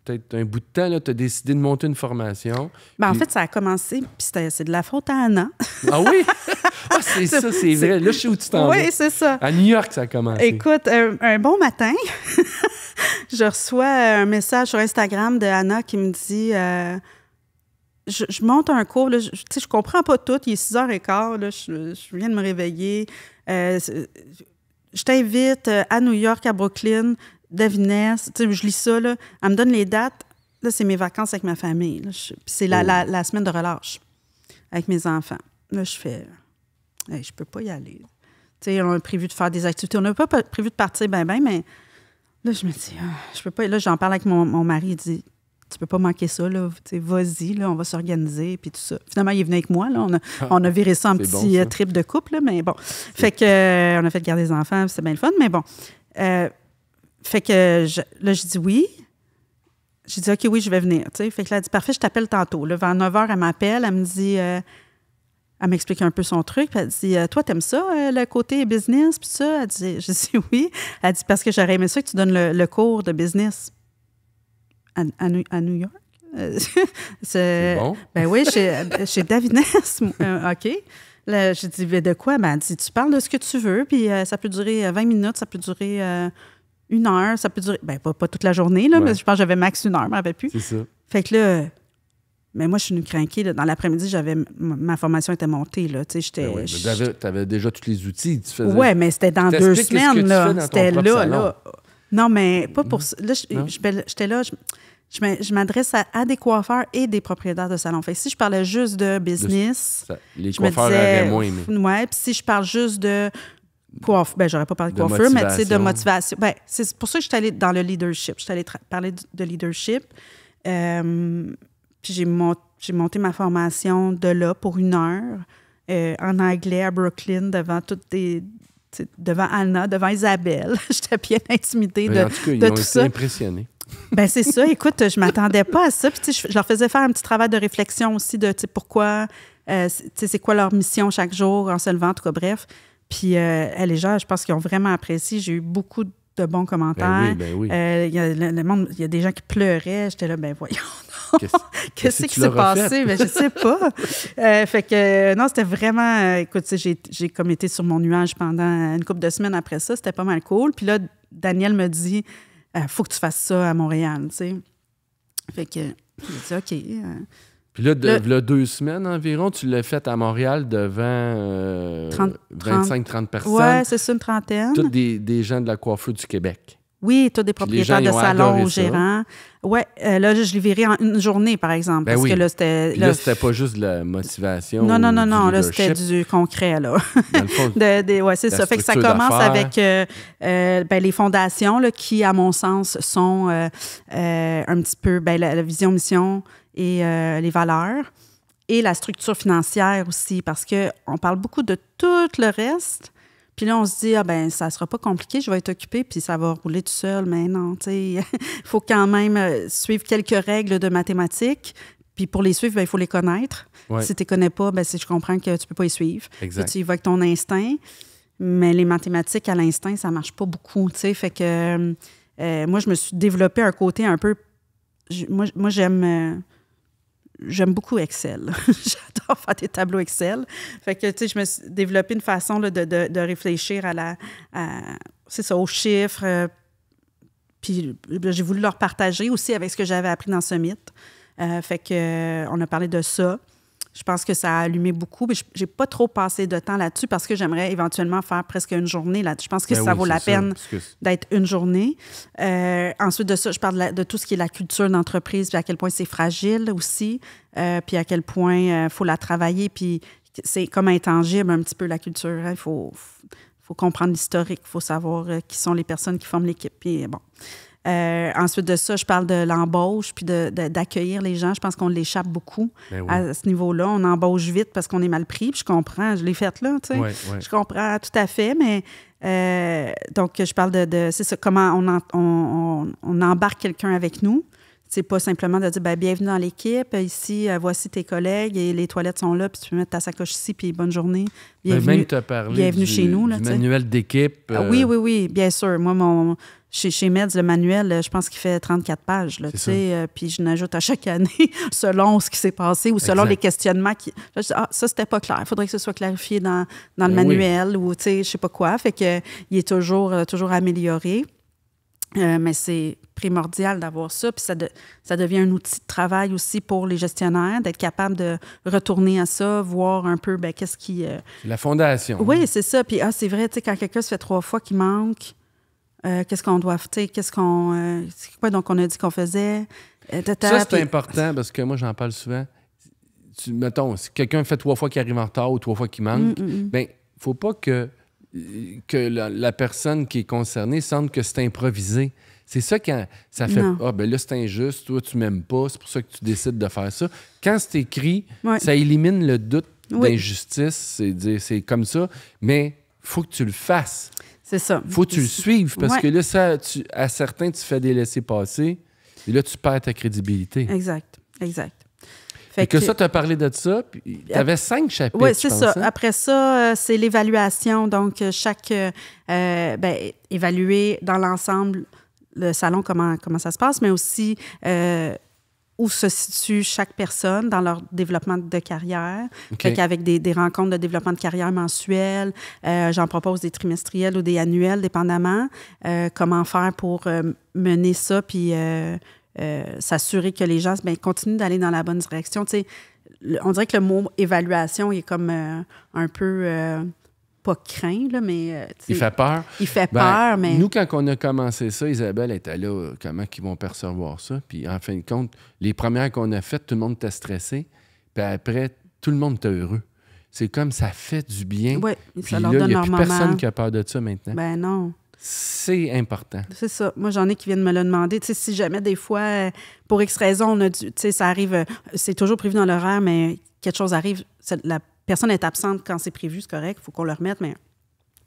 peut-être un bout de temps, tu as décidé de monter une formation. Ben, en fait, ça a commencé, puis c'est de la faute à Anna. Ah oui? Ah, c'est ça, c'est vrai. Là, je sais où tu t'en vas. Oui, c'est ça. À New York, ça a commencé. Écoute, un bon matin, je reçois un message sur Instagram de Anna qui me dit je monte un cours, là, je comprends pas tout, il est 6h15, là, je viens de me réveiller. Je t'invite à New York, à Brooklyn, Davines, je lis ça, là, elle me donne les dates. Là, c'est mes vacances avec ma famille. Puis c'est la semaine de relâche avec mes enfants. Là, je fais, hey, je peux pas y aller. Tu sais, on a prévu de faire des activités. On n'a pas prévu de partir ben, mais là, je me dis, je peux pas. Là, j'en parle avec mon mari, il dit, tu peux pas manquer ça, là. Tu sais, vas-y, là, on va s'organiser, puis tout ça. Finalement, il est venu avec moi, là. On a viré ça en petit trip de couple, là, mais bon. Fait que, on a fait garder les enfants, c'est bien le fun, mais bon. Fait que là, je dis oui. J'ai dit, OK, oui, je vais venir. T'sais. Fait que là, elle dit, parfait, je t'appelle tantôt. Là, vers 9h, elle m'appelle, elle me dit, elle m'explique un peu son truc. Puis elle dit, toi, t'aimes ça, le côté business, puis ça? Elle dit, je dis oui. Elle dit, parce que j'aurais aimé ça que tu donnes le cours de business à New York. C'est bon? Ben oui, chez Davines. OK. Là, j'ai dit, de quoi? Ben, elle dit, tu parles de ce que tu veux, puis ça peut durer 20 minutes, ça peut durer 1 heure, ça peut durer... Ben, pas toute la journée, là, mais je pense que j'avais max 1 heure, je m'en rappelle plus. C'est ça. Fait que là, mais moi, je suis une crinquée. Là. Dans l'après-midi, ma formation était montée, là. Tu sais, t'avais déjà tous les outils. Tu faisais... Ouais, mais c'était dans 2 semaines, là. C'était là. Non, mais pas pour ça. Là, j'étais là... Je m'adresse à des coiffeurs et des propriétaires de salons. Fait que si je parlais juste de business... les coiffeurs auraient moins aimé. Ouais, puis si je parle juste de... Ben, j'aurais pas parlé de coiffeur, mais tu sais, de motivation. Ben, c'est pour ça que je suis allée dans le leadership. Je suis allée parler de leadership. Puis j'ai monté ma formation de là pour 1 heure en anglais à Brooklyn devant devant Anna, devant Isabelle. J'étais bien intimidée de, en tout cas, ils de ont tout été ça. impressionnés. Ben c'est ça. Écoute, je m'attendais pas à ça. Puis je leur faisais faire un petit travail de réflexion aussi de pourquoi, c'est quoi leur mission chaque jour en se levant, en tout cas, bref. Puis les gens, je pense qu'ils ont vraiment apprécié. J'ai eu beaucoup de bons commentaires. Ben oui. Il y a des gens qui pleuraient. J'étais là, ben voyons donc. Qu'est-ce qui s'est passé? Ben, je sais pas. Fait que non, c'était vraiment... écoute, j'ai comme été sur mon nuage pendant une couple de semaines après ça. C'était pas mal cool. Puis là, Daniel me dit, faut que tu fasses ça à Montréal, tu sais. Fait que j'ai dit, OK. Puis là, là, 2 semaines environ, tu l'as fait à Montréal devant 25-30 personnes. Oui, c'est ça, une trentaine. Tous des gens de la coiffure du Québec. Oui, tous des propriétaires de salons ou gérants. Oui, là, je l'ai viré en une journée, par exemple. Ben parce oui. que là, c'était... Puis là, c'était pas juste de la motivation. Non. Là, c'était du concret, là. Dans le fond, ouais, c'est ça. Fait que ça commence avec les fondations, là, qui, à mon sens, sont un petit peu la vision, mission et les valeurs. Et la structure financière aussi, parce qu'on parle beaucoup de tout le reste. Puis là, on se dit, ça sera pas compliqué, je vais être occupée, puis ça va rouler tout seul. Mais non, tu sais, il faut quand même suivre quelques règles de mathématiques. Puis pour les suivre, il faut les connaître. Ouais. Si tu les connais pas, je comprends que tu peux pas les suivre. Exact. Tu y vas avec ton instinct. Mais les mathématiques à l'instinct, ça marche pas beaucoup, tu sais. Fait que moi, je me suis développé un côté un peu... Moi, j'aime beaucoup Excel. J'adore faire des tableaux Excel. Fait que, tu sais, je me suis développé une façon là, de réfléchir c'est ça, aux chiffres. Puis j'ai voulu leur partager aussi avec ce que j'avais appris dans Summit. Fait que on a parlé de ça. Je pense que ça a allumé beaucoup. Mais j'ai pas trop passé de temps là-dessus parce que j'aimerais éventuellement faire presque une journée là. Je pense que ça vaut la peine d'être une journée. Ensuite de ça, je parle de tout ce qui est la culture d'entreprise, puis à quel point c'est fragile aussi, puis à quel point il faut la travailler, puis c'est comme intangible un petit peu la culture. Il faut comprendre l'historique, il faut savoir qui sont les personnes qui forment l'équipe. Puis bon. Ensuite de ça, je parle de l'embauche puis d'accueillir les gens. Je pense qu'on l'échappe beaucoup à ce niveau-là. On embauche vite parce qu'on est mal pris. Puis je comprends, je l'ai faite là, tu sais. Je comprends tout à fait, mais donc je parle c'est ça, comment on embarque quelqu'un avec nous. C'est pas simplement de dire bienvenue dans l'équipe, ici, voici tes collègues et les toilettes sont là, puis tu peux mettre ta sacoche ici, puis bonne journée. Bienvenue chez nous. Là, du manuel d'équipe. Oui, bien sûr. Moi, chez Meds, le manuel, je pense qu'il fait 34 pages. Là, puis je n'ajoute à chaque année selon ce qui s'est passé ou selon les questionnements. Je dis, ça, c'était pas clair. Il faudrait que ce soit clarifié dans le manuel ou je sais pas quoi. Fait qu'il est toujours amélioré. Mais c'est primordial d'avoir ça. Puis ça devient un outil de travail aussi pour les gestionnaires, d'être capable de retourner à ça, voir un peu qu'est-ce qui... C'est la fondation. Oui, c'est ça. Puis c'est vrai, tu sais, quand quelqu'un se fait 3 fois qu'il manque, qu'est-ce qu'on doit... Tu sais, c'est quoi donc on a dit qu'on faisait? Ça, c'est important parce que moi, j'en parle souvent. Mettons, si quelqu'un fait 3 fois qu'il arrive en retard ou 3 fois qu'il manque, bien, il ne faut pas que la personne qui est concernée sente que c'est improvisé. C'est ça quand ça fait « Ah, ben là, c'est injuste, toi, tu m'aimes pas, c'est pour ça que tu décides de faire ça. » Quand c'est écrit, ça élimine le doute d'injustice, c'est comme ça, mais il faut que tu le fasses. C'est ça. Il faut que tu le suives, parce que là, à certains, tu fais des laissés-passer, et là, tu perds ta crédibilité. Exact. Fait que ça, tu as parlé de ça, puis tu avais 5 chapitres. Oui, c'est ça. Hein? Après ça, c'est l'évaluation. Donc, évaluer dans l'ensemble le salon, comment ça se passe, mais aussi où se situe chaque personne dans leur développement de carrière. Fait qu'avec des rencontres de développement de carrière mensuelles, j'en propose des trimestriels ou des annuels, dépendamment. Comment faire pour mener ça, puis... s'assurer que les gens continuent d'aller dans la bonne direction. Tu sais, on dirait que le mot évaluation il est comme un peu pas craint, là, mais... il fait peur. Il fait peur, mais... Nous, quand on a commencé ça, Isabelle était là, comment ils vont percevoir ça? Puis en fin de compte, les premières qu'on a faites, tout le monde était stressé. Puis après, tout le monde était heureux. C'est comme ça fait du bien. Oui, ça leur là, donne il n'y a plus normalement... personne qui a peur de ça maintenant. Ben non. C'est important. C'est ça. Moi, j'en ai qui viennent me le demander. Tu sais, si jamais, des fois, pour X raison, on a dû... Tu sais, ça arrive... c'est toujours prévu dans l'horaire, mais quelque chose arrive. La personne est absente quand c'est prévu, c'est correct. Il faut qu'on le remette, mais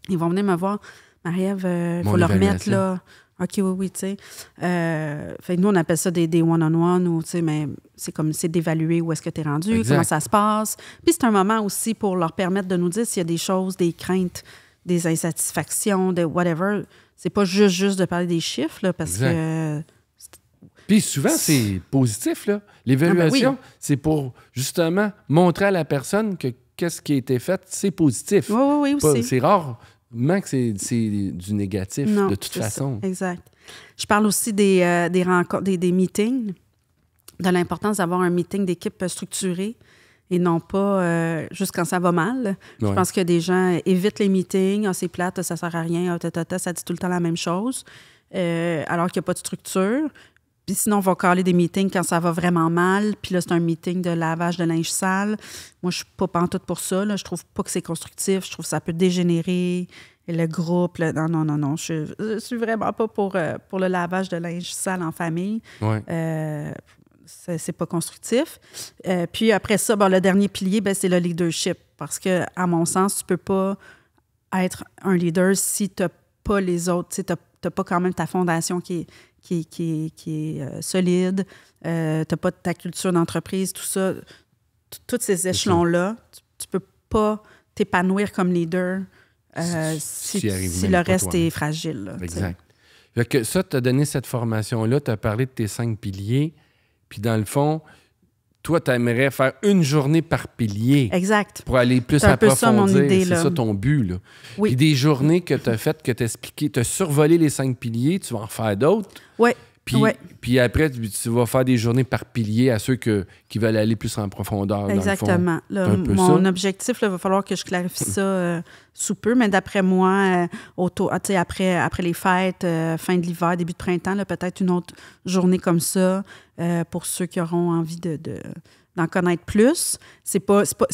ils vont venir me voir. Marie-Ève, il faut le remettre, là. OK, oui, tu sais. Fait que nous, on appelle ça des one-on-one, ou, tu sais, mais c'est d'évaluer où est-ce que tu es rendu, comment ça se passe. Puis c'est un moment aussi pour leur permettre de nous dire s'il y a des choses, des craintes, des insatisfactions, de whatever. C'est pas juste de parler des chiffres, là, parce que... Puis souvent, c'est positif, là. L'évaluation, c'est pour, justement, montrer à la personne que qu'est-ce qui a été fait, c'est positif. Oui, aussi. C'est rarement que c'est du négatif, de toute façon. Ça. Exact. Je parle aussi des rencontres, des meetings, de l'importance d'avoir un meeting d'équipe structuré, et non pas juste quand ça va mal. Je pense que des gens évitent les meetings. C'est plate, ça sert à rien, ça dit tout le temps la même chose, alors qu'il n'y a pas de structure. Puis sinon, on va caler des meetings quand ça va vraiment mal. Puis là, c'est un meeting de lavage de linge sale. Moi, je suis pas pantoute pour ça. Là. Je trouve pas que c'est constructif. Je trouve que ça peut dégénérer le groupe. Là. Non. Je suis vraiment pas pour le lavage de linge sale en famille. C'est pas constructif. Puis après ça, le dernier pilier, c'est le leadership. Parce que, à mon sens, tu peux pas être un leader si tu n'as pas les autres. Tu n'as pas quand même ta fondation qui est solide. Tu n'as pas ta culture d'entreprise, tout ça. Tous ces échelons-là, tu peux pas t'épanouir comme leader si le reste est fragile. Là, exact. Fait que ça, tu as donné cette formation-là, tu as parlé de tes 5 piliers. Puis dans le fond, toi, tu aimerais faire une journée par pilier. Exact. Pour aller plus approfondir. C'est mon idée, là. C'est ça ton but, là. Oui. Puis des journées que tu as faites, que tu as expliqué, tu as survolé les 5 piliers, tu vas en faire d'autres. Oui. Puis après, tu vas faire des journées par pilier à ceux qui veulent aller plus en profondeur. Exactement. Dans le fond. Mon objectif, il va falloir que je clarifie ça sous peu, mais d'après moi, après les fêtes, fin de l'hiver, début de printemps, peut-être une autre journée comme ça pour ceux qui auront envie d'en connaître plus. C'est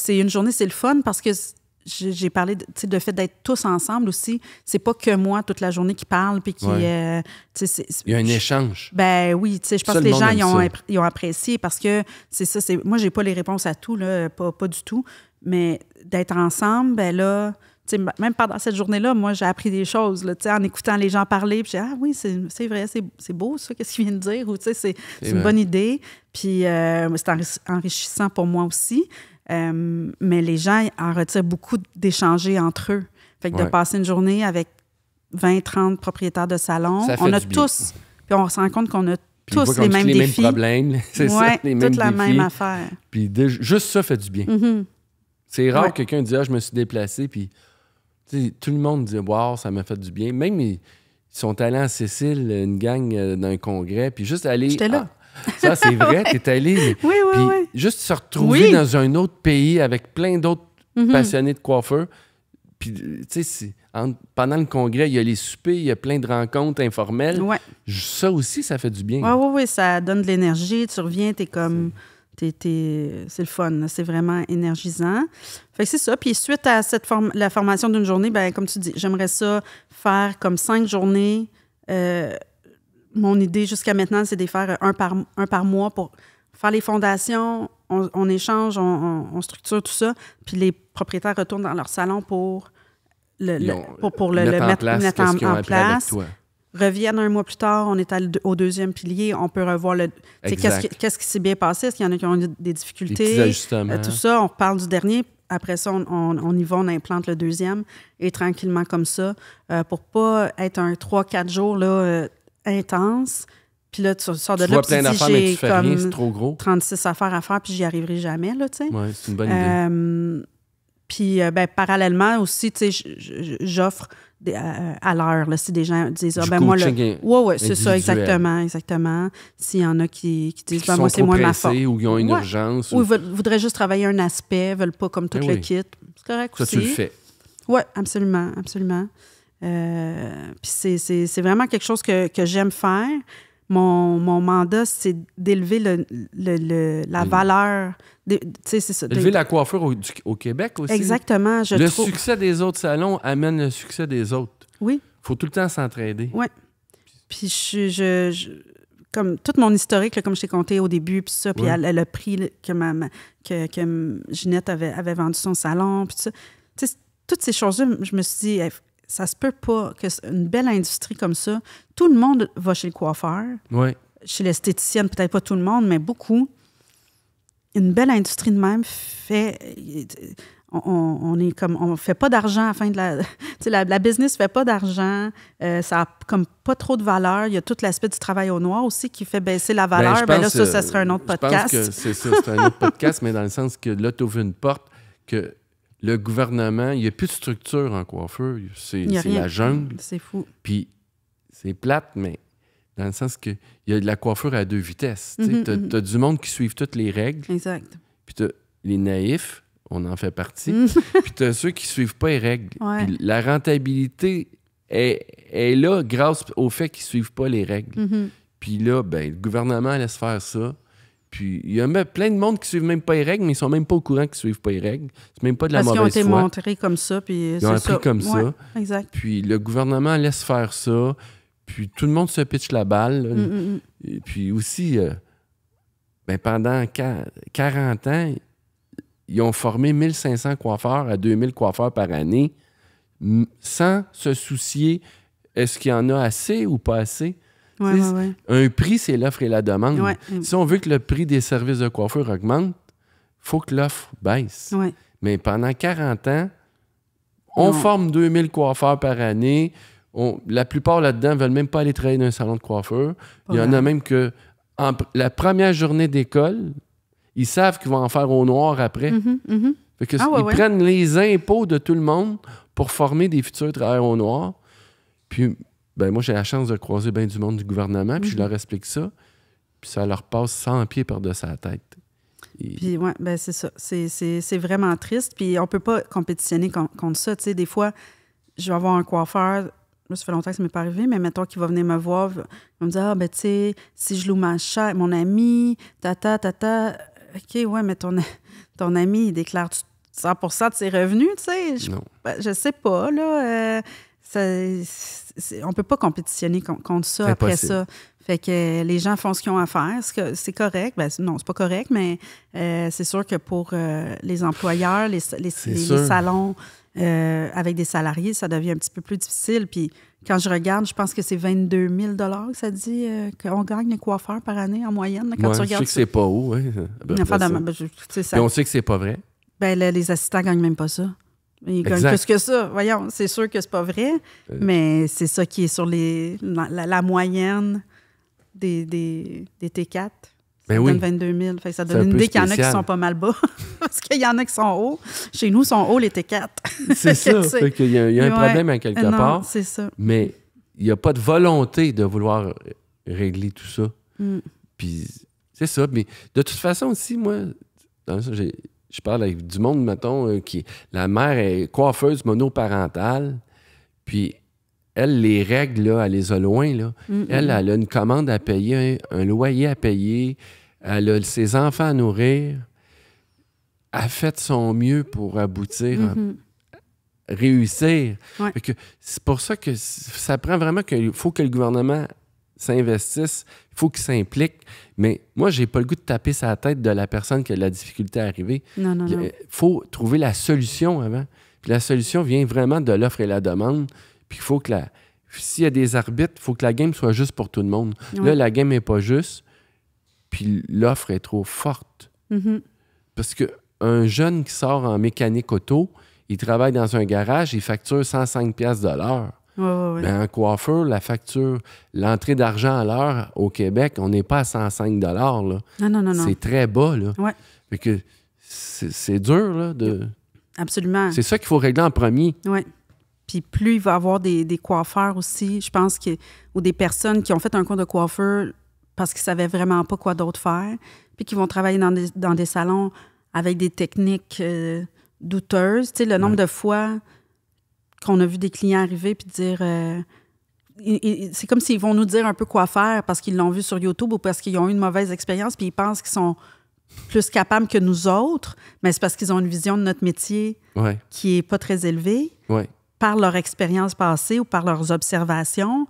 une journée, c'est le fun parce que j'ai parlé de fait d'être tous ensemble aussi. C'est pas que moi toute la journée qui parle puis qui... il y a un échange. Ben oui, je pense que les gens ils ont apprécié parce que c'est ça. Moi, j'ai pas les réponses à tout, là, pas du tout. Mais d'être ensemble, ben là... même pendant cette journée-là, moi, j'ai appris des choses là, en écoutant les gens parler. Puis j'ai dit, ah oui, c'est vrai, c'est beau ça, qu'est-ce qu'il vient de dire? Ou c'est une bonne idée. Puis c'est enrichissant pour moi aussi. Mais les gens en retirent beaucoup d'échanger entre eux. Fait que de passer une journée avec 20-30 propriétaires de salons, on a tous, puis on se rend compte qu'on a tous les mêmes défis. Les mêmes problèmes, c'est ça, les mêmes toute la défis. même affaire. Puis juste ça fait du bien. C'est rare que quelqu'un dise « Ah, je me suis déplacé », puis tout le monde dit « Wow, ça m'a fait du bien ». Même ils sont allés en Sicile, une gang d'un congrès, puis juste aller... J'étais là. Ça, c'est vrai, t'es allé. Oui. Juste se retrouver dans un autre pays avec plein d'autres passionnés de coiffeurs. Puis, tu sais, pendant le congrès, il y a les soupers, il y a plein de rencontres informelles. Ouais. Ça aussi, ça fait du bien. Oui, ça donne de l'énergie. Tu reviens, t'es comme... c'est le fun, là. C'est vraiment énergisant. Fait que c'est ça. Puis suite à la formation d'une journée, ben comme tu dis, j'aimerais ça faire comme 5 journées. Mon idée jusqu'à maintenant, c'est de les faire un par mois pour faire les fondations. On échange, on structure tout ça. Puis les propriétaires retournent dans leur salon pour le mettre en place. Reviennent un mois plus tard, on est au deuxième pilier, on peut revoir qu'est-ce qui s'est bien passé, est-ce qu'il y en a qui ont eu des difficultés, des petits ajustements. Tout ça, on reparle du dernier. Après ça, on y va, on implante le deuxième et tranquillement comme ça, pour pas être un 3-4 jours là, intense. Puis là, tu sors de là, tu vois plein d'affaires, mais tu fais rien, c'est trop gros. 36 affaires à faire, puis j'y arriverai jamais, là, tu sais. Oui, c'est une bonne idée. Puis, parallèlement aussi, tu sais, j'offre à l'heure, là, si des gens disent, moi, oui, c'est ça, exactement. S'il y en a qui disent, moi, c'est moins ma faute. Ou ils ont une urgence. Ou ils voudraient juste travailler un aspect, veulent pas comme tout le kit. C'est correct aussi. Ça, tu le fais. Oui, absolument. Puis c'est vraiment quelque chose que j'aime faire. Mon mandat, c'est d'élever la valeur. C'est ça. Élever la coiffure au Québec aussi. Exactement, le succès des autres salons amène le succès des autres. Oui. Il faut tout le temps s'entraider. Oui. Puis comme toute mon historique, là, comme je t'ai conté au début, puis ça, puis elle a pris que Ginette avait vendu son salon, puis tout ça. Toutes ces choses-là, je me suis dit, ça se peut pas qu'une belle industrie comme ça, tout le monde va chez le coiffeur. Oui. Chez l'esthéticienne, peut-être pas tout le monde, mais beaucoup. Une belle industrie de même fait... On fait pas d'argent à la fin de la... la business fait pas d'argent. Ça a comme pas trop de valeur. Il y a tout l'aspect du travail au noir aussi qui fait baisser la valeur. Là, ça serait un autre podcast. Je pense que c'est ça, c'est un autre podcast, mais dans le sens que là, tu ouvres une porte que le gouvernement, il n'y a plus de structure en coiffeur. C'est la jungle. C'est fou. Puis c'est plate, mais dans le sens qu'il y a de la coiffure à 2 vitesses. Tu as du monde qui suivent toutes les règles. Exact. Puis tu as les naïfs, on en fait partie. Puis tu as ceux qui ne suivent pas les règles. Ouais. Puis la rentabilité est là grâce au fait qu'ils ne suivent pas les règles. Puis là, ben, le gouvernement laisse faire ça. Puis il y a même plein de monde qui ne suivent même pas les règles, mais ils ne sont même pas au courant qu'ils ne suivent pas les règles. C'est même pas de la mauvaise foi. Parce qu'ils ont été montrés comme ça. Puis ils ont appris comme ça. Exact. Puis le gouvernement laisse faire ça. Puis tout le monde se pitche la balle. Et puis aussi, pendant 40 ans, ils ont formé 1500 coiffeurs à 2000 coiffeurs par année sans se soucier est-ce qu'il y en a assez ou pas assez. Un prix, c'est l'offre et la demande. Si on veut que le prix des services de coiffure augmente, il faut que l'offre baisse. Mais pendant 40 ans, on forme 2000 coiffeurs par année. La plupart là-dedans ne veulent même pas aller travailler dans un salon de coiffeur. Il y en a même que la première journée d'école, ils savent qu'ils vont en faire au noir après. Fait que ils prennent les impôts de tout le monde pour former des futurs travailleurs au noir. Puis Ben moi, j'ai la chance de croiser bien du monde du gouvernement, puis je leur explique ça, puis ça leur passe 100 pieds par-dessus la tête. Puis, oui, ben c'est ça. C'est vraiment triste. Puis, on peut pas compétitionner contre ça. Tu sais, des fois, je vais avoir un coiffeur, là, ça fait longtemps que ça m'est pas arrivé, mais mettons qu'il va venir me voir, il va me dire, ah, ben, tu sais, si je loue ma chaise, mon ami, tata, OK, ouais, mais ton ami, il déclare 100% de ses revenus, tu sais. Non. Je sais pas, là. On peut pas compétitionner contre ça après ça. Fait que les gens font ce qu'ils ont à faire. C'est correct. Ben, non, c'est pas correct, mais c'est sûr que pour les employeurs, les salons avec des salariés, ça devient un petit peu plus difficile. Puis quand je regarde, je pense que c'est 22 000 que ça dit qu'on gagne les coiffeurs par année en moyenne. Là, quand tu regardes, je sais que c'est pas haut. Hein, ça. Et on sait que c'est pas vrai. Ben, les assistants gagnent même pas ça. Ils gagnent plus que ça. Voyons, c'est sûr que c'est pas vrai, mais c'est ça qui est sur la moyenne des T4. Ça donne 22 000. Fait que ça donne une idée qu'il y en a qui sont pas mal bas. Parce qu'il y en a qui sont hauts. Chez nous, ils sont hauts, les T4. C'est ça. Fait qu'il y a un problème à quelque part. C'est ça. Mais il n'y a pas de volonté de vouloir régler tout ça. Puis c'est ça. Mais de toute façon aussi, moi, dans ça, je parle avec du monde, mettons, la mère est coiffeuse monoparentale, puis elle, les règles, là, elle les a loin, là. Elle a une commande à payer, un loyer à payer, elle a ses enfants à nourrir. Elle a fait son mieux pour aboutir, réussir. Ouais. C'est pour ça que ça prend vraiment qu'il faut que le gouvernement s'investisse, il faut qu'il s'implique. Mais moi, j'ai pas le goût de taper sa tête de la personne qui a de la difficulté à arriver. Non. Il faut trouver la solution avant. Puis la solution vient vraiment de l'offre et la demande. Puis il faut que s'il y a des arbitres, il faut que la game soit juste pour tout le monde. Ouais. Là, la game n'est pas juste, puis l'offre est trop forte. Parce qu'un jeune qui sort en mécanique auto, il travaille dans un garage, il facture 105 $ de l'heure. Ouais. Ben, en coiffeur, l'entrée d'argent à l'heure au Québec, on n'est pas à 105 $. Là. Non. C'est très bas. Là. Ouais. Fait que c'est dur. Là, Absolument. C'est ça qu'il faut régler en premier. Oui. Puis plus il va y avoir des coiffeurs aussi, je pense ou des personnes qui ont fait un cours de coiffeur parce qu'ils ne savaient vraiment pas quoi d'autre faire, puis qui vont travailler dans des salons avec des techniques douteuses. Tu sais, le nombre de fois qu'on a vu des clients arriver puis dire... c'est comme s'ils vont nous dire un peu quoi faire parce qu'ils l'ont vu sur YouTube ou parce qu'ils ont eu une mauvaise expérience puis ils pensent qu'ils sont plus capables que nous autres, mais c'est parce qu'ils ont une vision de notre métier qui n'est pas très élevée par leur expérience passée ou par leurs observations.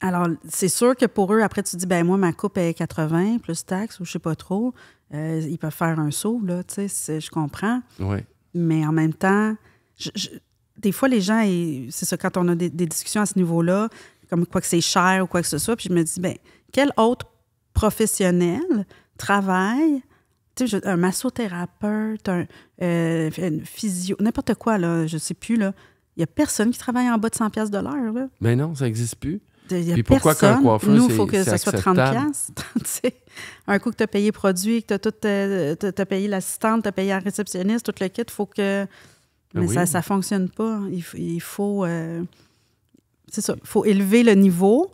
Alors, c'est sûr que pour eux, après, tu dis, ben moi, ma coupe est 80 plus taxes ou je sais pas trop. Ils peuvent faire un saut, là, tu sais, je comprends. Oui. Mais en même temps... Des fois, les gens, c'est ça, quand on a des discussions à ce niveau-là, comme quoi que c'est cher ou quoi que ce soit, puis je me dis, bien, quel autre professionnel travaille, tu sais, un massothérapeute, une physio, n'importe quoi, là, je sais plus, là. Il n'y a personne qui travaille en bas de 100 $ de l'heure, là. Ben non, ça n'existe plus. Puis pourquoi qu'un coiffeur, nous, il faut que ça soit 30 $. Un coup que tu as payé produit, que tu as payé l'assistante, tu as payé la réceptionniste, tout le kit, il faut que... Mais ça ne fonctionne pas. Il faut... c'est ça. Il faut élever le niveau.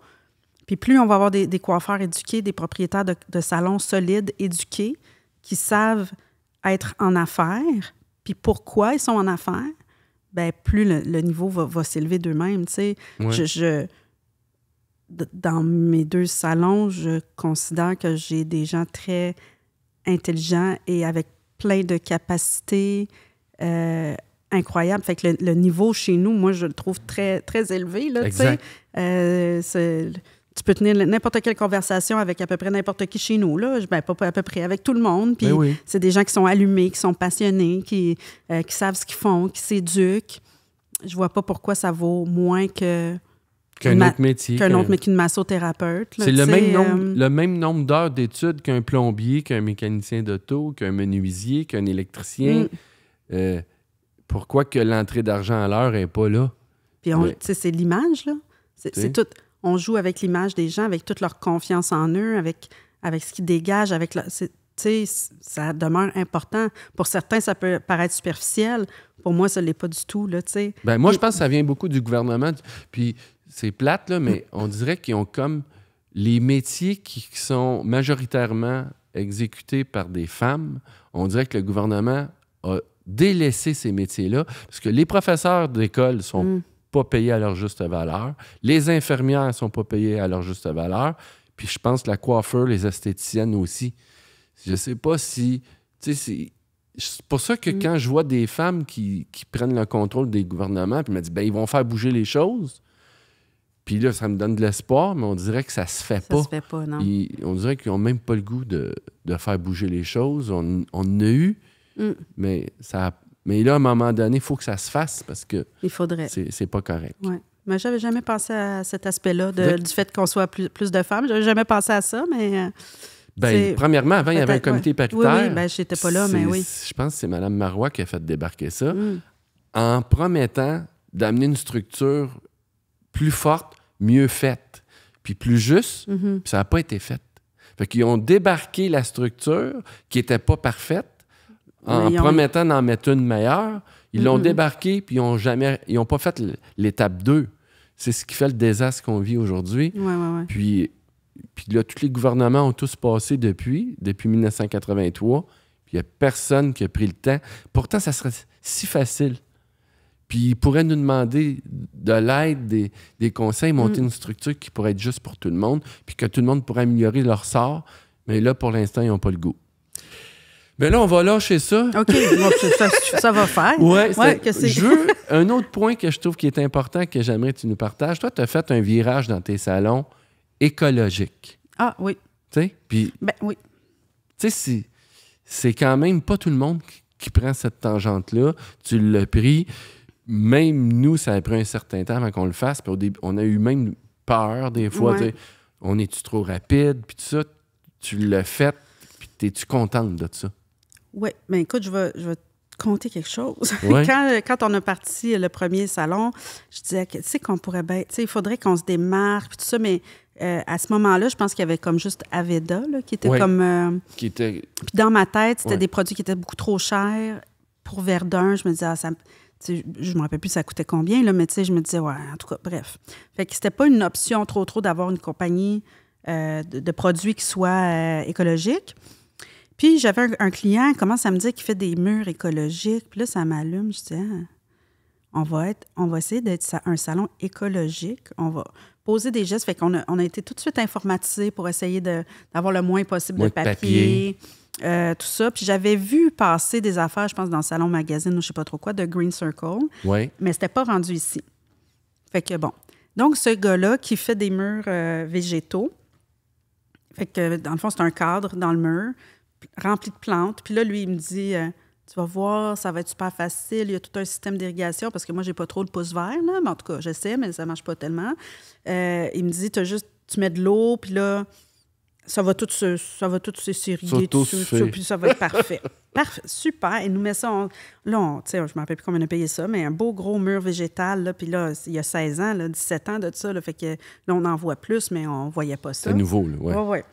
Puis plus on va avoir des coiffeurs éduqués, des propriétaires de salons solides, éduqués, qui savent être en affaires, puis pourquoi ils sont en affaires, bien, plus le niveau va s'élever d'eux-mêmes. Tu sais. Dans mes 2 salons, je considère que j'ai des gens très intelligents et avec plein de capacités incroyable. Fait que le niveau chez nous, moi, je le trouve très, très élevé. Là, exact. Tu peux tenir n'importe quelle conversation avec à peu près n'importe qui chez nous. Là. Ben, pas à peu près, avec tout le monde. Puis c'est des gens qui sont allumés, qui sont passionnés, qui savent ce qu'ils font, qui s'éduquent. Je vois pas pourquoi ça vaut moins qu'un autre métier. Qu'une massothérapeute. Là, c'est le même nombre d'heures d'études qu'un plombier, qu'un mécanicien d'auto, qu'un menuisier, qu'un électricien. Pourquoi que l'entrée d'argent à l'heure n'est pas là? Puis, c'est l'image, là. C'est tout. On joue avec l'image des gens, avec toute leur confiance en eux, avec ce qu'ils dégagent, ça demeure important. Pour certains, ça peut paraître superficiel. Pour moi, ça ne l'est pas du tout, là, tu sais. Ben, moi, je pense que ça vient beaucoup du gouvernement. Puis, c'est plate, là, mais on dirait qu'ils ont comme les métiers qui sont majoritairement exécutés par des femmes. On dirait que le gouvernement a délaissé ces métiers-là parce que les professeurs d'école sont pas payés à leur juste valeur. Les infirmières sont pas payées à leur juste valeur. Puis je pense que la coiffeur, les esthéticiennes aussi. Je sais pas si... Tu sais, c'est pour ça que quand je vois des femmes qui prennent le contrôle des gouvernements, puis me disent, ben ils vont faire bouger les choses. Puis là, ça me donne de l'espoir, mais on dirait que ça se fait pas. Ça se fait pas, non. On dirait qu'ils n'ont même pas le goût de faire bouger les choses. On en a eu, mais là, à un moment donné, il faut que ça se fasse parce que il faudrait. C'est pas correct. Ouais. Mais j'avais jamais pensé à cet aspect-là du fait qu'on soit plus de femmes. J'avais jamais pensé à ça, mais... premièrement, avant, il y avait un comité paritaire. Oui, je n'étais pas là, mais oui. Je pense que c'est Mme Marois qui a fait débarquer ça en promettant d'amener une structure plus forte, mieux faite, puis plus juste, puis ça n'a pas été fait. Fait qu'ils ont débarqué la structure qui n'était pas parfaite en promettant d'en mettre une meilleure. Ils l'ont débarqué, puis ils n'ont pas fait l'étape 2. C'est ce qui fait le désastre qu'on vit aujourd'hui. Ouais. Puis là, tous les gouvernements ont tous passé depuis 1983, puis il n'y a personne qui a pris le temps. Pourtant, ça serait si facile. Puis ils pourraient nous demander de l'aide, des conseils, monter une structure qui pourrait être juste pour tout le monde, puis que tout le monde pourrait améliorer leur sort. Mais là, pour l'instant, ils n'ont pas le goût. Mais là, on va lâcher ça. OK, ça va faire. Je veux un autre point que je trouve qui est important, que j'aimerais que tu nous partages. Toi, tu as fait un virage dans tes salons écologique. Ah, oui. Tu sais? Puis, oui. Tu sais, c'est quand même pas tout le monde qui prend cette tangente-là. Tu l'as pris. Même nous, ça a pris un certain temps avant qu'on le fasse. Puis au début, on a eu même peur des fois. Ouais. On est-tu trop rapide? Puis tout ça, tu l'as fait. Puis es-tu contente de ça? Oui. Bien, écoute, je vais te conter quelque chose. Ouais. Quand on a parti le premier salon, je disais que, tu sais, qu'on pourrait bien... Tu sais, il faudrait qu'on se démarque, puis tout ça, mais à ce moment-là, je pense qu'il y avait comme juste Aveda, là, qui était comme... Qui était... Puis dans ma tête, c'était des produits qui étaient beaucoup trop chers pour Verdun. Je me disais, je ne me rappelle plus ça coûtait combien, là, mais je me disais, ouais, en tout cas, bref. Fait que c'était pas une option trop d'avoir une compagnie de produits qui soit écologique. Puis j'avais un client qui commence à me dire qu'il fait des murs écologiques. Puis là, ça m'allume. Je dis, on va essayer d'être un salon écologique. On va poser des gestes. Fait qu'on a été tout de suite informatisés pour essayer d'avoir le moins possible de papier. Tout ça. Puis j'avais vu passer des affaires, je pense, dans le salon magazine ou je ne sais pas trop quoi, de Green Circle. Oui. Mais c'était pas rendu ici. Fait que bon. Donc, ce gars-là qui fait des murs végétaux, fait que dans le fond, c'est un cadre dans le mur, rempli de plantes. Puis là, lui, il me dit, tu vas voir, ça va être super facile. Il y a tout un système d'irrigation parce que moi, j'ai pas trop le pouce vert, là. Mais en tout cas, je sais, mais ça marche pas tellement. Il me dit, tu mets de l'eau, puis là, ça va tout s'irriguer dessus, puis ça va être parfait. Parfait, super. Il nous met ça, je ne me rappelle plus combien on a payé ça, mais un beau gros mur végétal, là, puis là, il y a 16 ans, là, 17 ans de ça, là, fait que là, on en voit plus, mais on ne voyait pas ça. C'est nouveau, là, ouais. Ouais.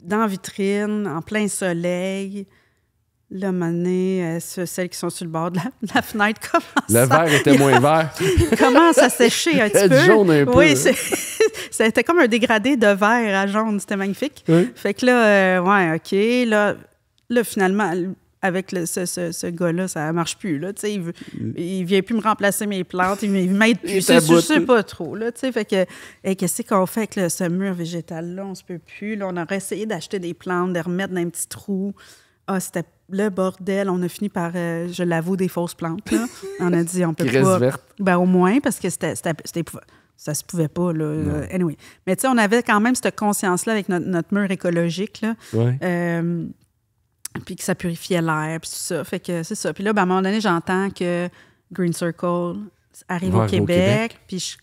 Dans la vitrine, en plein soleil. Là, mané, celles qui sont sur le bord de la fenêtre commencent le verre était moins vert. commence à sécher un petit peu. Jaune un peu. Oui, c'était comme un dégradé de vert à jaune. C'était magnifique. Oui. Fait que là, OK. Là finalement, avec ce gars-là, ça ne marche plus. Là, il vient plus me remplacer mes plantes. Il m'aide plus. Je ne sais pas trop. Là, fait que, qu'est-ce qu'on fait avec ce mur végétal-là? On ne se peut plus. Là, on aurait essayé d'acheter des plantes, de remettre dans un petit trou. Ah, c'était le bordel. On a fini par, je l'avoue, des fausses plantes. Là. On a dit, on peut qui pas... reste verte. Ben, au moins, parce que c'était ça se pouvait pas, là. Anyway. Mais tu sais, on avait quand même cette conscience-là avec notre mur écologique, là. Ouais. Puis que ça purifiait l'air, puis tout ça. Fait que c'est ça. Puis là, ben, à un moment donné, j'entends que Green Circle arrive au Québec. Puis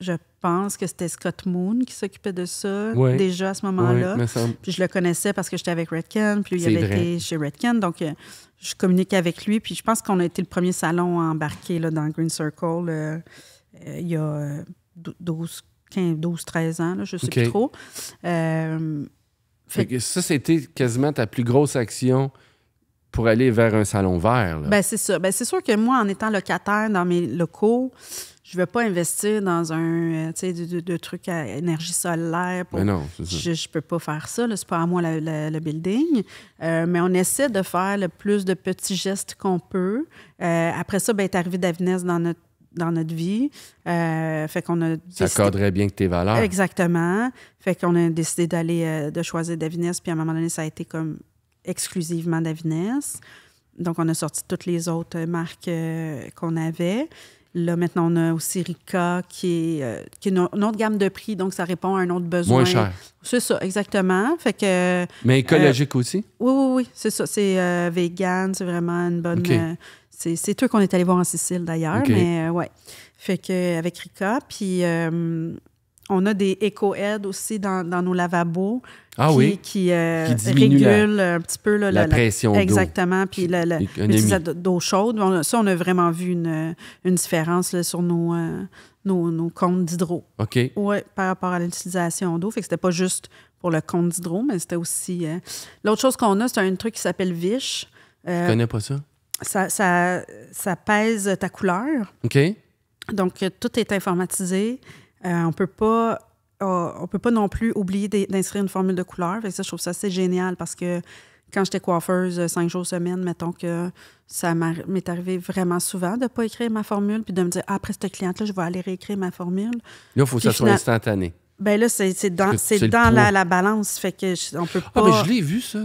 je pense que c'était Scott Moon qui s'occupait de ça déjà à ce moment-là. Puis je le connaissais parce que j'étais avec Redken, puis lui, il avait été chez Redken. Donc, je communiquais avec lui. Puis je pense qu'on a été le premier salon à embarquer là, dans Green Circle il y a 12-13 ans, là, je ne sais plus trop. Fait que ça, c'était quasiment ta plus grosse action pour aller vers un salon vert. Là. Ben, c'est ça. Ben, c'est sûr que moi, en étant locataire dans mes locaux, je veux pas investir dans un, tu sais, de trucs à énergie solaire. Mais non, c'est ça. Je peux pas faire ça, là, c'est pas à moi le building. Mais on essaie de faire le plus de petits gestes qu'on peut. Après ça, est arrivé Davines dans notre vie. Fait qu'on a Ça cadrait bien que tes valeurs. Exactement. Fait qu'on a décidé de choisir Davines, puis à un moment donné, ça a été comme exclusivement Davines. Donc, on a sorti toutes les autres marques qu'on avait. Là, maintenant, on a aussi Rika, qui est une autre gamme de prix, donc ça répond à un autre besoin. Moins cher. C'est ça, exactement. Fait que, mais écologique aussi? Oui, c'est ça. C'est vegan, c'est vraiment une bonne... Okay. C'est eux qu'on est allé voir en Sicile, d'ailleurs, okay. mais ouais. Fait que avec Rika, puis on a des Eco-Aids aussi dans nos lavabos qui régulent un petit peu la pression d'eau. Exactement, puis l'utilisation d'eau chaude. Ça, on a vraiment vu une différence là, sur nos comptes d'hydro. OK. Oui, par rapport à l'utilisation d'eau. Fait que c'était pas juste pour le compte d'hydro, mais c'était aussi... L'autre chose qu'on a, c'est un truc qui s'appelle Vish. Je connais pas ça. Ça pèse ta couleur. OK. Donc, tout est informatisé. On peut pas non plus oublier d'inscrire une formule de couleur. Fait que ça, je trouve ça assez génial parce que quand j'étais coiffeuse 5 jours semaine, mettons que ça m'est arrivé vraiment souvent de ne pas écrire ma formule puis de me dire après cette cliente-là, je vais aller réécrire ma formule. Là, il faut que ça soit instantané. Bien là, c'est dans la balance. Fait que on peut pas... Ah, mais je l'ai vu, ça.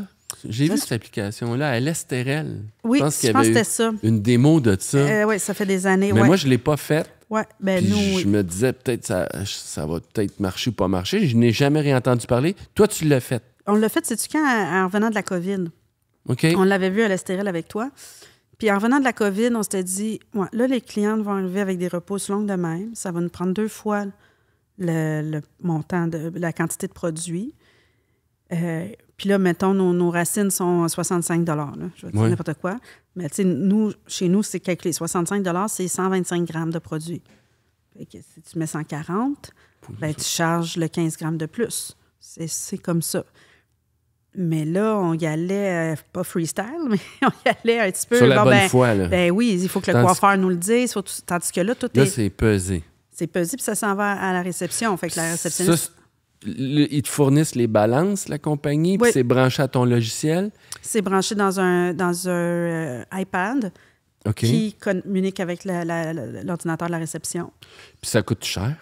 J'ai vu cette application-là à l'Estérel. Oui, je pense que c'était ça. Une démo de ça. Oui, ça fait des années. Mais moi, je ne l'ai pas faite. Oui, bien nous... Je me disais peut-être ça va peut-être marcher ou pas marcher. Je n'ai jamais rien entendu parler. Toi, tu l'as fait. On l'a fait, sais-tu quand? En revenant de la COVID. OK. On l'avait vu à l'Estérel avec toi. Puis en revenant de la COVID, on s'était dit, ouais, là, les clientes vont arriver avec des repousses longues de même. Ça va nous prendre 2 fois le montant de la quantité de produits. Puis là, mettons, nos racines sont 65 là. Je vais dire n'importe quoi. Mais tu sais, chez nous, c'est calculé. 65 c'est 125 grammes de produits. Fait que si tu mets 140, tu charges le 15 grammes de plus. C'est comme ça. Mais là, on y allait, pas freestyle, mais on y allait un petit peu... Sur la bonne foi, là. Ben oui, il faut que le coiffeur nous le dise. Tandis que là, Là, c'est pesé. C'est pesé, puis ça s'en va à la réception. Fait que la réceptionniste... Ils te fournissent les balances, la compagnie, puis c'est branché à ton logiciel? C'est branché dans un iPad qui communique avec l'ordinateur de la réception. Puis ça coûte cher?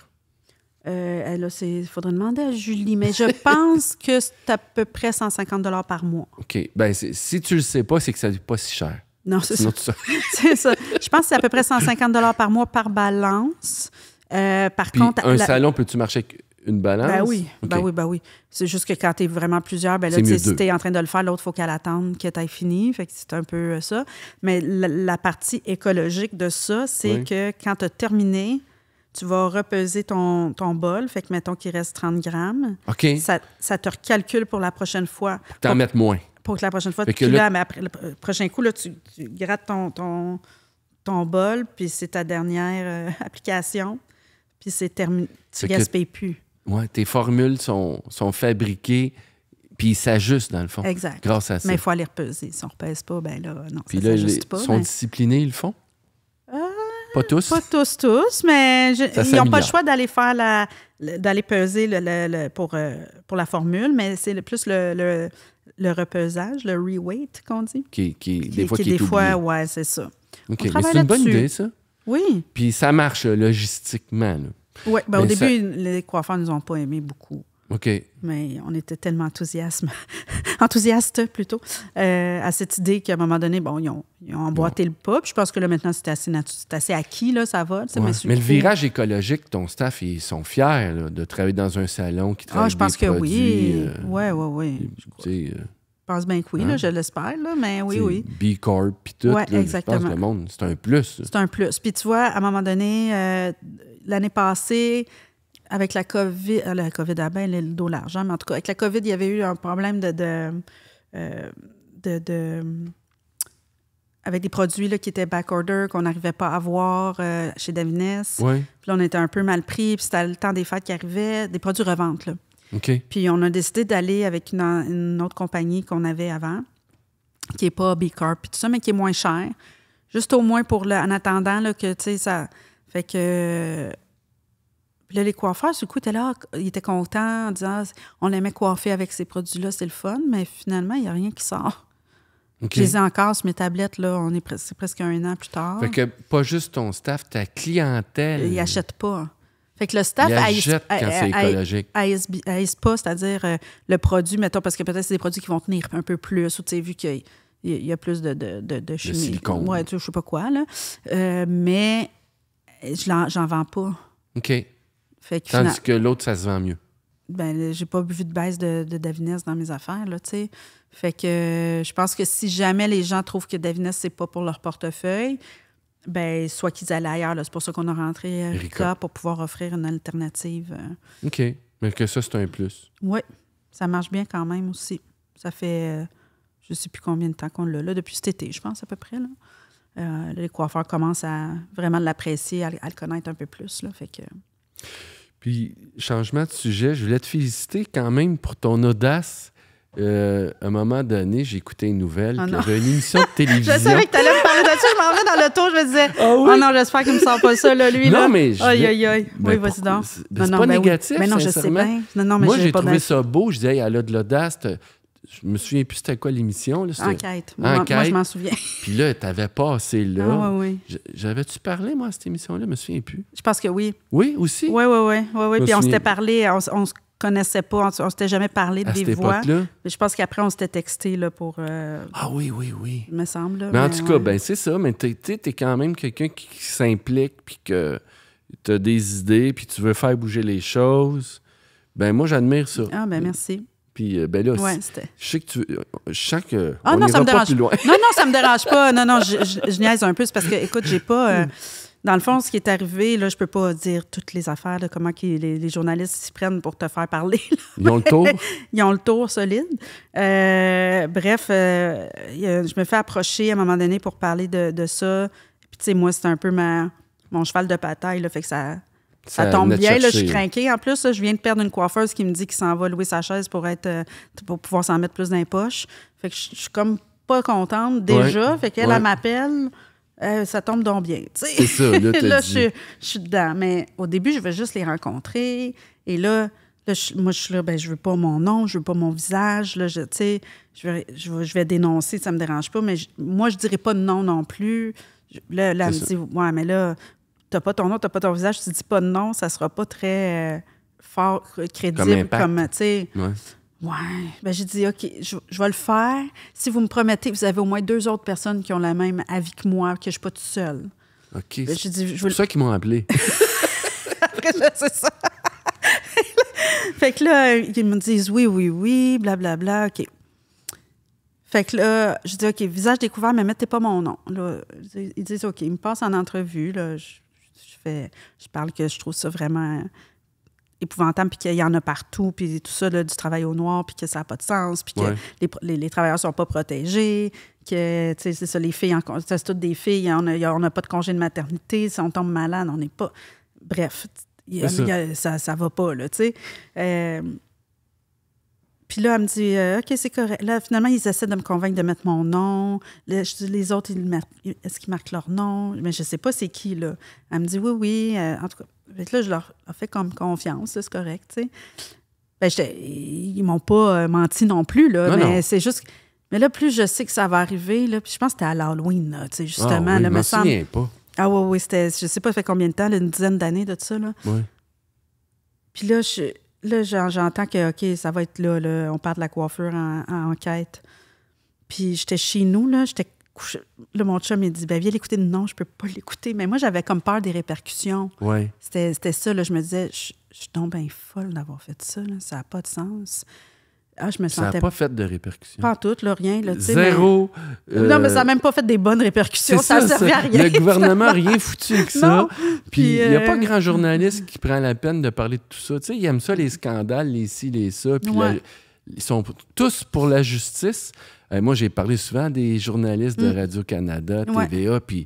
Là, il faudrait demander à Julie, mais je pense que c'est à peu près 150 $ par mois. OK. Bien, si tu le sais pas, c'est que ça n'est pas si cher. Non, c'est ça. C'est ça. Je pense que c'est à peu près 150 $ par mois par balance. Par contre... un salon, peux-tu marcher avec une balance? Ben oui, okay. Ben oui. C'est juste que quand tu es vraiment plusieurs, ben là, si tu es en train de le faire, l'autre, il faut qu'elle attende que tu aies fini. Fait que c'est un peu ça. Mais la partie écologique de ça, c'est que quand tu as terminé, tu vas repeser ton bol. Fait que, mettons qu'il reste 30 grammes. OK. Ça te recalcule pour la prochaine fois. Pour t'en mettre moins. Pour que la prochaine fois, tu là, mais après, le prochain coup, là, tu grattes ton bol, puis c'est ta dernière application. Puis c'est terminé. Tu ne gaspilles plus. Oui, tes formules sont fabriquées, puis ils s'ajustent, dans le fond. Exact. Grâce à ça. Mais il faut aller repeser. Si on ne repèse pas, bien là, non, puis ça là, s'ajuste pas. Ils sont disciplinés, ils le font? Pas tous? Pas tous, mais ils n'ont pas le choix d'aller faire d'aller peser pour la formule, mais c'est plus le repesage, le re-weight qu'on dit. Des fois, oui, c'est ça. OK, mais c'est une bonne idée, ça. Oui. Puis ça marche logistiquement, là. Oui, au début, les coiffeurs ne nous ont pas aimé beaucoup. OK. Mais on était tellement enthousiastes plutôt, à cette idée qu'à un moment donné, ils ont emboîté le pas. Puis je pense que là, maintenant, c'est assez acquis, là, ça va. Mais le virage écologique, ton staff, ils sont fiers là, de travailler dans un salon qui travaille je pense des que produits. Oui. Je pense bien que oui, là, je l'espère, là, mais oui. B Corp, puis tout. Oui, Je exactement. pense que le monde, c'est un plus. C'est un plus. Puis tu vois, à un moment donné, l'année passée, avec la COVID, le dos large, mais en tout cas, avec la COVID, il y avait eu un problème avec des produits là, qui étaient backorder, qu'on n'arrivait pas à avoir chez Davines. Oui. Puis là, on était un peu mal pris, puis c'était le temps des fêtes qui arrivait, des produits revente, là. OK. Puis on a décidé d'aller avec une autre compagnie qu'on avait avant, qui n'est pas B Corp, puis tout ça, mais qui est moins cher. Juste au moins en attendant là, que, tu sais, ça... Fait que... Puis là, les coiffeurs, du coup, ils étaient contents en disant on aimait coiffer avec ces produits-là, c'est le fun, mais finalement, il n'y a rien qui sort. OK. Je les ai encore sur mes tablettes, là, c'est presque 1 an plus tard. Fait que pas juste ton staff, ta clientèle. Ils n'achètent pas. Fait que le staff Ils achètent quand c'est écologique. haïsse pas, c'est-à-dire le produit, mettons, parce que peut-être c'est des produits qui vont tenir un peu plus, ou tu sais, vu qu'il y a plus de chimie. De silicone. Ouais, je sais pas quoi, là. Mais j'en vends pas. OK. Fait que Tandis que l'autre, ça se vend mieux. Ben, j'ai pas vu de baisse de Davines dans mes affaires, là, tu sais. Fait que je pense que si jamais les gens trouvent que Davines, c'est pas pour leur portefeuille, ben soit qu'ils allaient ailleurs, là. C'est pour ça qu'on a rentré Rika pour pouvoir offrir une alternative. OK. Mais que ça, c'est un plus. Oui, ça marche bien quand même aussi. Ça fait, je sais plus combien de temps qu'on l'a là, depuis cet été, je pense, à peu près, là. Les coiffeurs commencent à vraiment l'apprécier, à le connaître un peu plus, là. Fait que... Puis, changement de sujet, je voulais te féliciter quand même pour ton audace. À un moment donné, j'ai écouté une nouvelle, puis il y avait une émission de télévision. Je savais que tu allais me parler de ça. Je m'en vais dans le tour, je me disais, oui? non, j'espère qu'il me sort pas ça, là, lui. Non, là. mais... Aïe. Ben, Oui, vas-y donc. C'est pas négatif, mais non, je sais sincèrement. bien. Non, mais moi, j'ai pas trouvé bien. ça beau. Je disais, hey, elle a de l'audace. Je me souviens plus c'était quoi l'émission. Là. Enquête. Moi, je m'en souviens. Puis là, t'avais passé là. Ah, oui. J'avais-tu parlé, moi, à cette émission-là? Je me souviens plus. Je pense que oui. Oui, aussi? Oui. Puis on s'était parlé, on se connaissait pas, on s'était jamais parlé de à des cette voix. époque-là? Mais je pense qu'après, on s'était texté là, pour... Ah oui. Il me semble. Là, mais en tout cas, ben c'est ça. Mais t'es quand même quelqu'un qui s'implique, puis que t'as des idées, puis tu veux faire bouger les choses. Ben moi, j'admire ça. Ah, ben merci. Puis, ben là, Ouais, je sais que je sens que ah, on non, ça me pas dérange. plus loin. Non, ça me dérange pas. Non, je niaise un peu. C'est parce que, écoute, j'ai pas... dans le fond, ce qui est arrivé, là, je peux pas dire toutes les affaires, là, comment les journalistes s'y prennent pour te faire parler. Là. Ils ont le tour? Ils ont le tour solide. Bref, je me fais approcher à un moment donné pour parler de ça. Puis, tu sais, moi, c'est un peu mon cheval de bataille, là, fait que ça tombe bien. Là, je suis crinquée. En plus, là, je viens de perdre une coiffeuse qui me dit qu'il s'en va louer sa chaise pour pouvoir s'en mettre plus dans les poches. Fait que je suis comme pas contente déjà. Ouais. Fait qu'elle, elle m'appelle. Ça tombe donc bien. T'sais. C'est ça, là, là je suis dedans. Mais au début, je veux juste les rencontrer. Et là moi, je suis là, ben, je veux pas mon nom, je veux pas mon visage. Là, je vais dénoncer, ça me dérange pas. Mais moi, je dirais pas de nom non plus. Là elle me dit, ouais, mais là... T'as pas ton nom, t'as pas ton visage, tu dis pas de nom, ça sera pas très fort, crédible. Comme tu sais. Ouais. Ben, j'ai dit, OK, je vais le faire. Si vous me promettez, vous avez au moins 2 autres personnes qui ont le même avis que moi, que je suis pas toute seule. OK. Ben, c'est pour ça qu'ils m'ont appelé. Après, c'est ça. Fait que là, ils me disent oui, blablabla, OK. Fait que là, je dis, OK, visage découvert, mais mettez pas mon nom. Là, ils disent, OK, ils me passent en entrevue, là, je parle que je trouve ça vraiment épouvantable, puis qu'il y en a partout, puis tout ça, là, du travail au noir, puis que ça n'a pas de sens, puis que les travailleurs ne sont pas protégés, que, tu sais, c'est ça, les filles, c'est toutes des filles, on n'a pas de congé de maternité, si on tombe malade, on n'est pas... Bref, ça va pas, là, tu sais. Puis là, elle me dit, OK, c'est correct. Là, finalement, ils essaient de me convaincre de mettre mon nom. Là, je dis, les autres, est-ce qu'ils marquent leur nom? Mais je sais pas c'est qui, là. Elle me dit, oui. En tout cas, là, je leur fais comme confiance, là, c'est correct, tu sais. Ben, ils m'ont pas menti non plus, là. Mais c'est juste... Mais là, plus je sais que ça va arriver, là, puis je pense que c'était à l'Halloween, là, tu sais, justement. Ah oui, là, je m'en souviens pas. Ah oui, c'était... Je sais pas, ça fait combien de temps, là, une dizaine d'années de ça, là. Oui. Puis là, j'entends que, OK, ça va être là, on part de la coiffure en enquête. Puis j'étais chez nous, là, j'étais couché. Là, mon chum, il dit, ben viens l'écouter. Non, je peux pas l'écouter. Mais moi, j'avais comme peur des répercussions. Oui. C'était ça, là, je me disais, je suis donc bien folle d'avoir fait ça, là, ça n'a pas de sens. Ah, je me sentais... Ça n'a pas fait de répercussions. Pas en tout, là, rien. Là, zéro. Non, mais ça n'a même pas fait des bonnes répercussions. Ça ne servait à rien. Le gouvernement n'a rien foutu avec ça. Puis il n'y a pas grand journaliste qui prend la peine de parler de tout ça. Tu sais, ils aiment ça, les scandales, les ci, les ça. Puis ils sont tous pour la justice. Moi, j'ai parlé souvent des journalistes de Radio-Canada, TVA, puis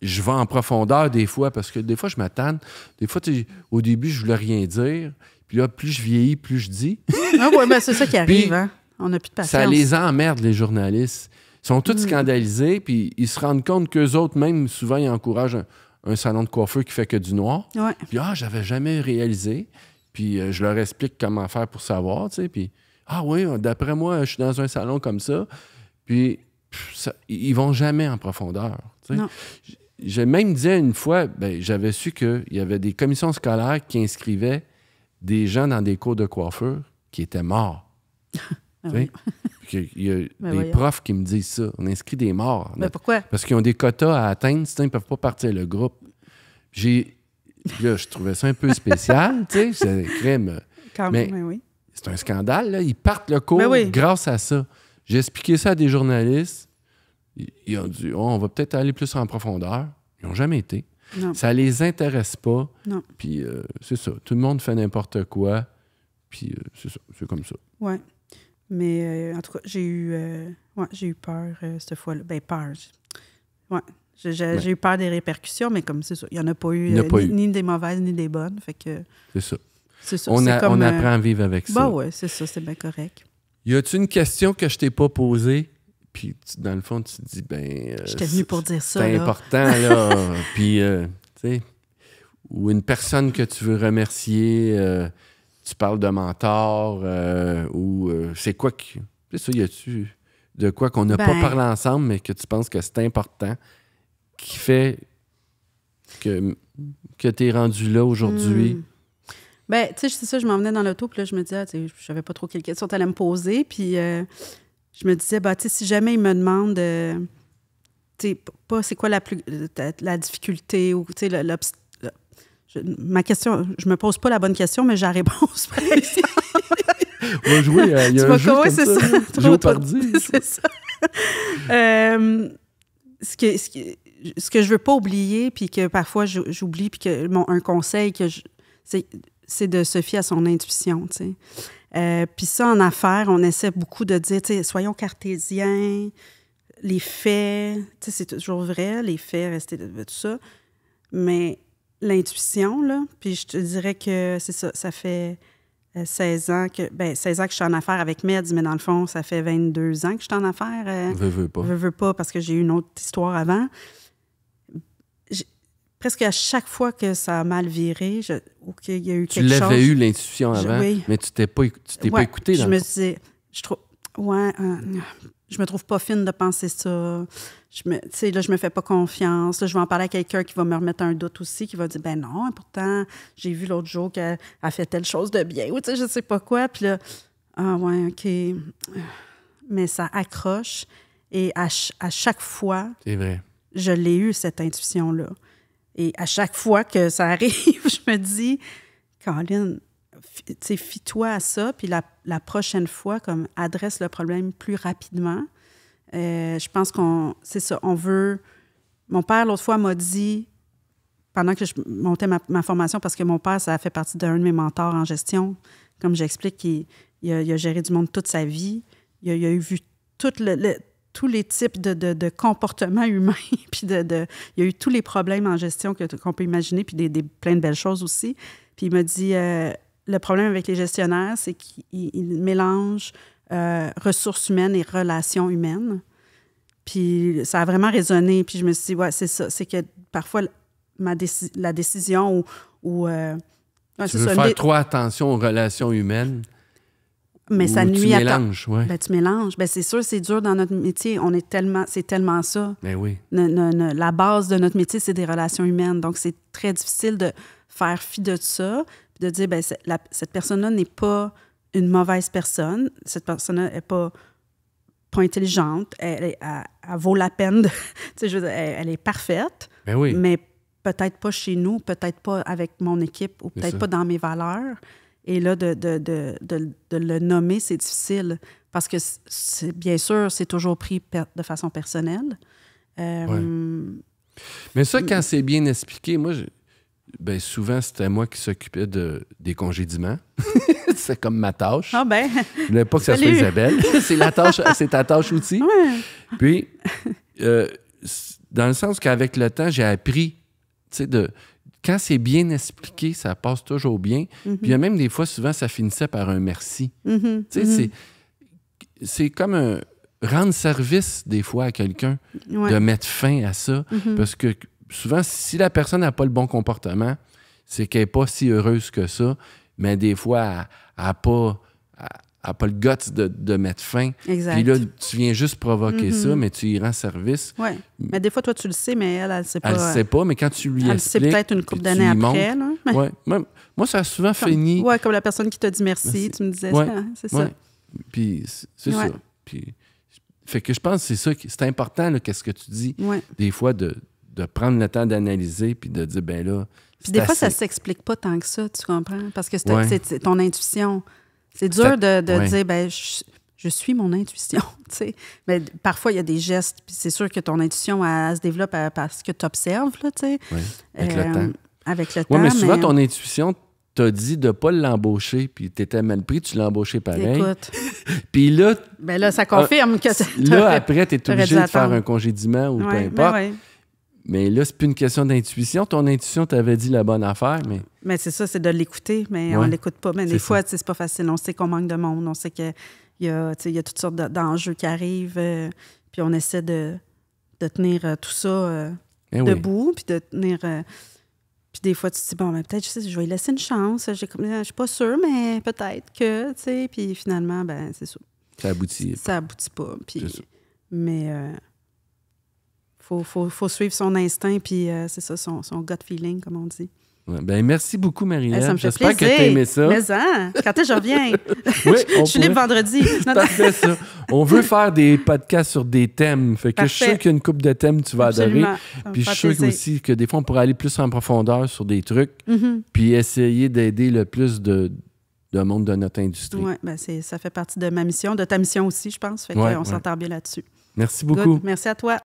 je vais en profondeur des fois, parce que des fois, je m'attends. Des fois, au début, je voulais rien dire. Puis là, plus je vieillis, plus je dis. Ah oui, ben c'est ça qui arrive, puis, hein? On n'a plus de patience. Ça les emmerde, les journalistes. Ils sont tous scandalisés, puis ils se rendent compte qu'eux autres, même, souvent, ils encouragent un salon de coiffeur qui fait que du noir. Ouais. Puis, j'avais jamais réalisé. Puis, je leur explique comment faire pour savoir, tu sais. Puis, oui, d'après moi, je suis dans un salon comme ça. Puis, ils vont jamais en profondeur, tu sais. Non. J'ai même dit une fois, j'avais su qu'il y avait des commissions scolaires qui inscrivaient des gens dans des cours de coiffure qui étaient morts. Oui. Il y a des profs qui me disent ça. On inscrit des morts. Mais pourquoi? Parce qu'ils ont des quotas à atteindre, sinon ils ne peuvent pas partir le groupe. Là, je trouvais ça un peu spécial, tu sais. Mais oui. c'est un scandale, là. Ils partent le cours grâce à ça. J'ai expliqué ça à des journalistes. Ils ont dit, on va peut-être aller plus en profondeur. Ils n'ont jamais été. Non. Ça les intéresse pas. Non. Puis c'est ça. Tout le monde fait n'importe quoi. Puis c'est ça. C'est comme ça. Oui. Mais en tout cas, j'ai eu peur cette fois-là. Ben, peur. J'ai eu peur des répercussions, mais comme c'est ça. Il n'y en a pas eu, ni des mauvaises ni des bonnes. Fait que, c'est ça. C'est ça. On apprend à vivre avec ça. Ben oui, c'est ça. C'est bien correct. Y a-tu une question que je t'ai pas posée? Puis, dans le fond, tu te dis, j'étais venu pour dire ça. C'est important, là. Puis, tu sais, ou une personne que tu veux remercier, tu parles de mentor, ou c'est quoi qui. C'est ça, y a-tu de quoi qu'on n'a pas parlé ensemble, mais que tu penses que c'est important, qui fait que tu es rendu là aujourd'hui? Ben, tu sais, c'est ça, je m'en venais dans l'auto, puis là, je me disais, tu sais, je savais pas trop quelle question tu allais me poser, puis je me disais, tu sais, si jamais il me demande, tu sais, pas c'est quoi la difficulté, ou, tu sais, ma question, je me pose pas la bonne question, mais j'ai la réponse, par exemple. On va jouer, il y a un jeu comme ça. Jeu au pardi. C'est ça. Ce que je veux pas oublier, puis que parfois j'oublie, puis que un conseil que c'est de se fier à son intuition, tu sais. Puis ça, en affaires, on essaie beaucoup de dire, tu sais, soyons cartésiens, les faits, tu sais, c'est toujours vrai, les faits, rester de tout ça. Mais l'intuition, là, puis je te dirais que c'est ça, ça fait 16 ans que je suis en affaires avec Meds, mais dans le fond, ça fait 22 ans que je suis en affaires. Veux pas, parce que j'ai eu une autre histoire avant. Presque à chaque fois que ça a mal viré, ou qu'il y a eu quelque chose... Tu l'avais eu, l'intuition, avant, oui. Mais tu t'es pas écouté. Je me disais, je me trouve pas fine de penser ça. Tu sais, là, je me fais pas confiance. Là, je vais en parler à quelqu'un qui va me remettre un doute aussi, qui va dire, ben non, pourtant, j'ai vu l'autre jour qu'elle a fait telle chose de bien, ou tu sais, je sais pas quoi. Puis là, OK. Mais ça accroche. Et à chaque fois, c'est vrai, je l'ai eu, cette intuition-là. Et à chaque fois que ça arrive, je me dis, Caroline, tu sais, fie-toi à ça, puis la prochaine fois, comme adresse le problème plus rapidement. Je pense c'est ça, on veut... Mon père, l'autre fois, m'a dit, pendant que je montais ma formation, parce que mon père, ça a fait partie d'un de mes mentors en gestion, comme j'explique, il a géré du monde toute sa vie, il a vu tous les types de comportements humains, puis il y a eu tous les problèmes en gestion qu'on peut imaginer, puis plein de belles choses aussi. Puis il m'a dit, le problème avec les gestionnaires, c'est qu'ils mélangent ressources humaines et relations humaines. Puis ça a vraiment résonné. Puis je me suis dit, ouais, c'est ça. C'est que parfois, la décision ou tu veux faire trop attention aux relations humaines. Mais ça nuit à... Tu mélanges, oui. Ben, tu mélanges. Ben, c'est sûr, c'est dur dans notre métier. C'est tellement ça. Ben oui. La base de notre métier, c'est des relations humaines. Donc, c'est très difficile de faire fi de ça, puis de dire, ben, cette personne-là n'est pas une mauvaise personne. Cette personne-là n'est pas intelligente. Elle vaut la peine de... Tu sais, elle est parfaite. Ben oui. Mais peut-être pas chez nous, peut-être pas avec mon équipe, ou peut-être pas dans mes valeurs. Et là, de le nommer, c'est difficile parce que, bien sûr, c'est toujours pris de façon personnelle. Ouais. Mais ça, quand c'est bien expliqué, moi, souvent, c'était moi qui s'occupais des congédiements. C'est comme ma tâche. Ah ben! Je voulais pas que ça soit Isabelle. C'est ta tâche aussi. Ouais. Puis, dans le sens qu'avec le temps, j'ai appris, tu sais, quand c'est bien expliqué, ça passe toujours bien. Mm-hmm. Puis il y a même des fois, souvent, ça finissait par un merci. Mm-hmm. Tu sais, c'est comme rendre service, des fois, à quelqu'un, de mettre fin à ça. Mm-hmm. Parce que souvent, si la personne n'a pas le bon comportement, c'est qu'elle n'est pas si heureuse que ça, mais des fois, elle n'a pas le guts de mettre fin. Exact. Puis là, tu viens juste provoquer ça, mais tu y rends service. Oui. Mais des fois, toi, tu le sais, mais elle ne sait pas. Elle ne sait pas, mais quand tu lui elle expliques... le sait peut-être une couple d'années après. Là. Ouais. Moi, ça a souvent fini... Oui, comme la personne qui t'a dit merci, tu me disais ça. C'est ça. Puis c'est ça. Puis, fait que je pense que c'est ça, c'est important, là, qu'est-ce que tu dis. Des fois, de prendre le temps d'analyser puis de dire, ben là... Puis des fois, ça ne s'explique pas tant que ça, tu comprends? Parce que c'est ton intuition. C'est dur de dire, ben je suis mon intuition, tu sais. Mais parfois, il y a des gestes, puis c'est sûr que ton intuition, elle se développe parce que tu observes, là, tu sais. Oui, avec le temps. Avec le temps, mais souvent, ton intuition t'a dit de ne pas l'embaucher, puis tu étais mal pris, tu l'as embauché pareil. Écoute. Puis là... Ben là, ça confirme que... Là, après, tu es obligé de faire un congédiement ou peu importe. Mais là, c'est plus une question d'intuition. Ton intuition t'avait dit la bonne affaire, mais... Mais c'est ça, c'est de l'écouter, mais on ne l'écoute pas. Mais des fois, c'est pas facile. On sait qu'on manque de monde. On sait qu'il y a toutes sortes d'enjeux qui arrivent. Puis on essaie de tenir tout ça debout, puis de tenir... puis des fois, tu te dis, bon, ben, peut-être, je vais lui laisser une chance. Je suis pas sûre, mais peut-être que, tu sais... Puis finalement, ben c'est ça. Ça aboutit. Ça aboutit pas. Puis, mais... Faut suivre son instinct, puis c'est ça, son gut feeling, comme on dit. Ouais, ben merci beaucoup, Marie-Ève. Ça me fait J'espère plaisir. que tu as aimé ça. Mais quand est-ce que je reviens? Oui, je suis libre vendredi. C'est parfait, ça. On veut faire des podcasts sur des thèmes. Fait que je suis sûr qu'il y a une couple de thèmes que tu vas adorer. Puis je suis sûr aussi que des fois, on pourrait aller plus en profondeur sur des trucs, puis essayer d'aider le plus de monde de notre industrie. Oui, ben ça fait partie de ma mission, de ta mission aussi, je pense. Fait qu'on s'entend bien là-dessus. Merci beaucoup. Good. Merci à toi.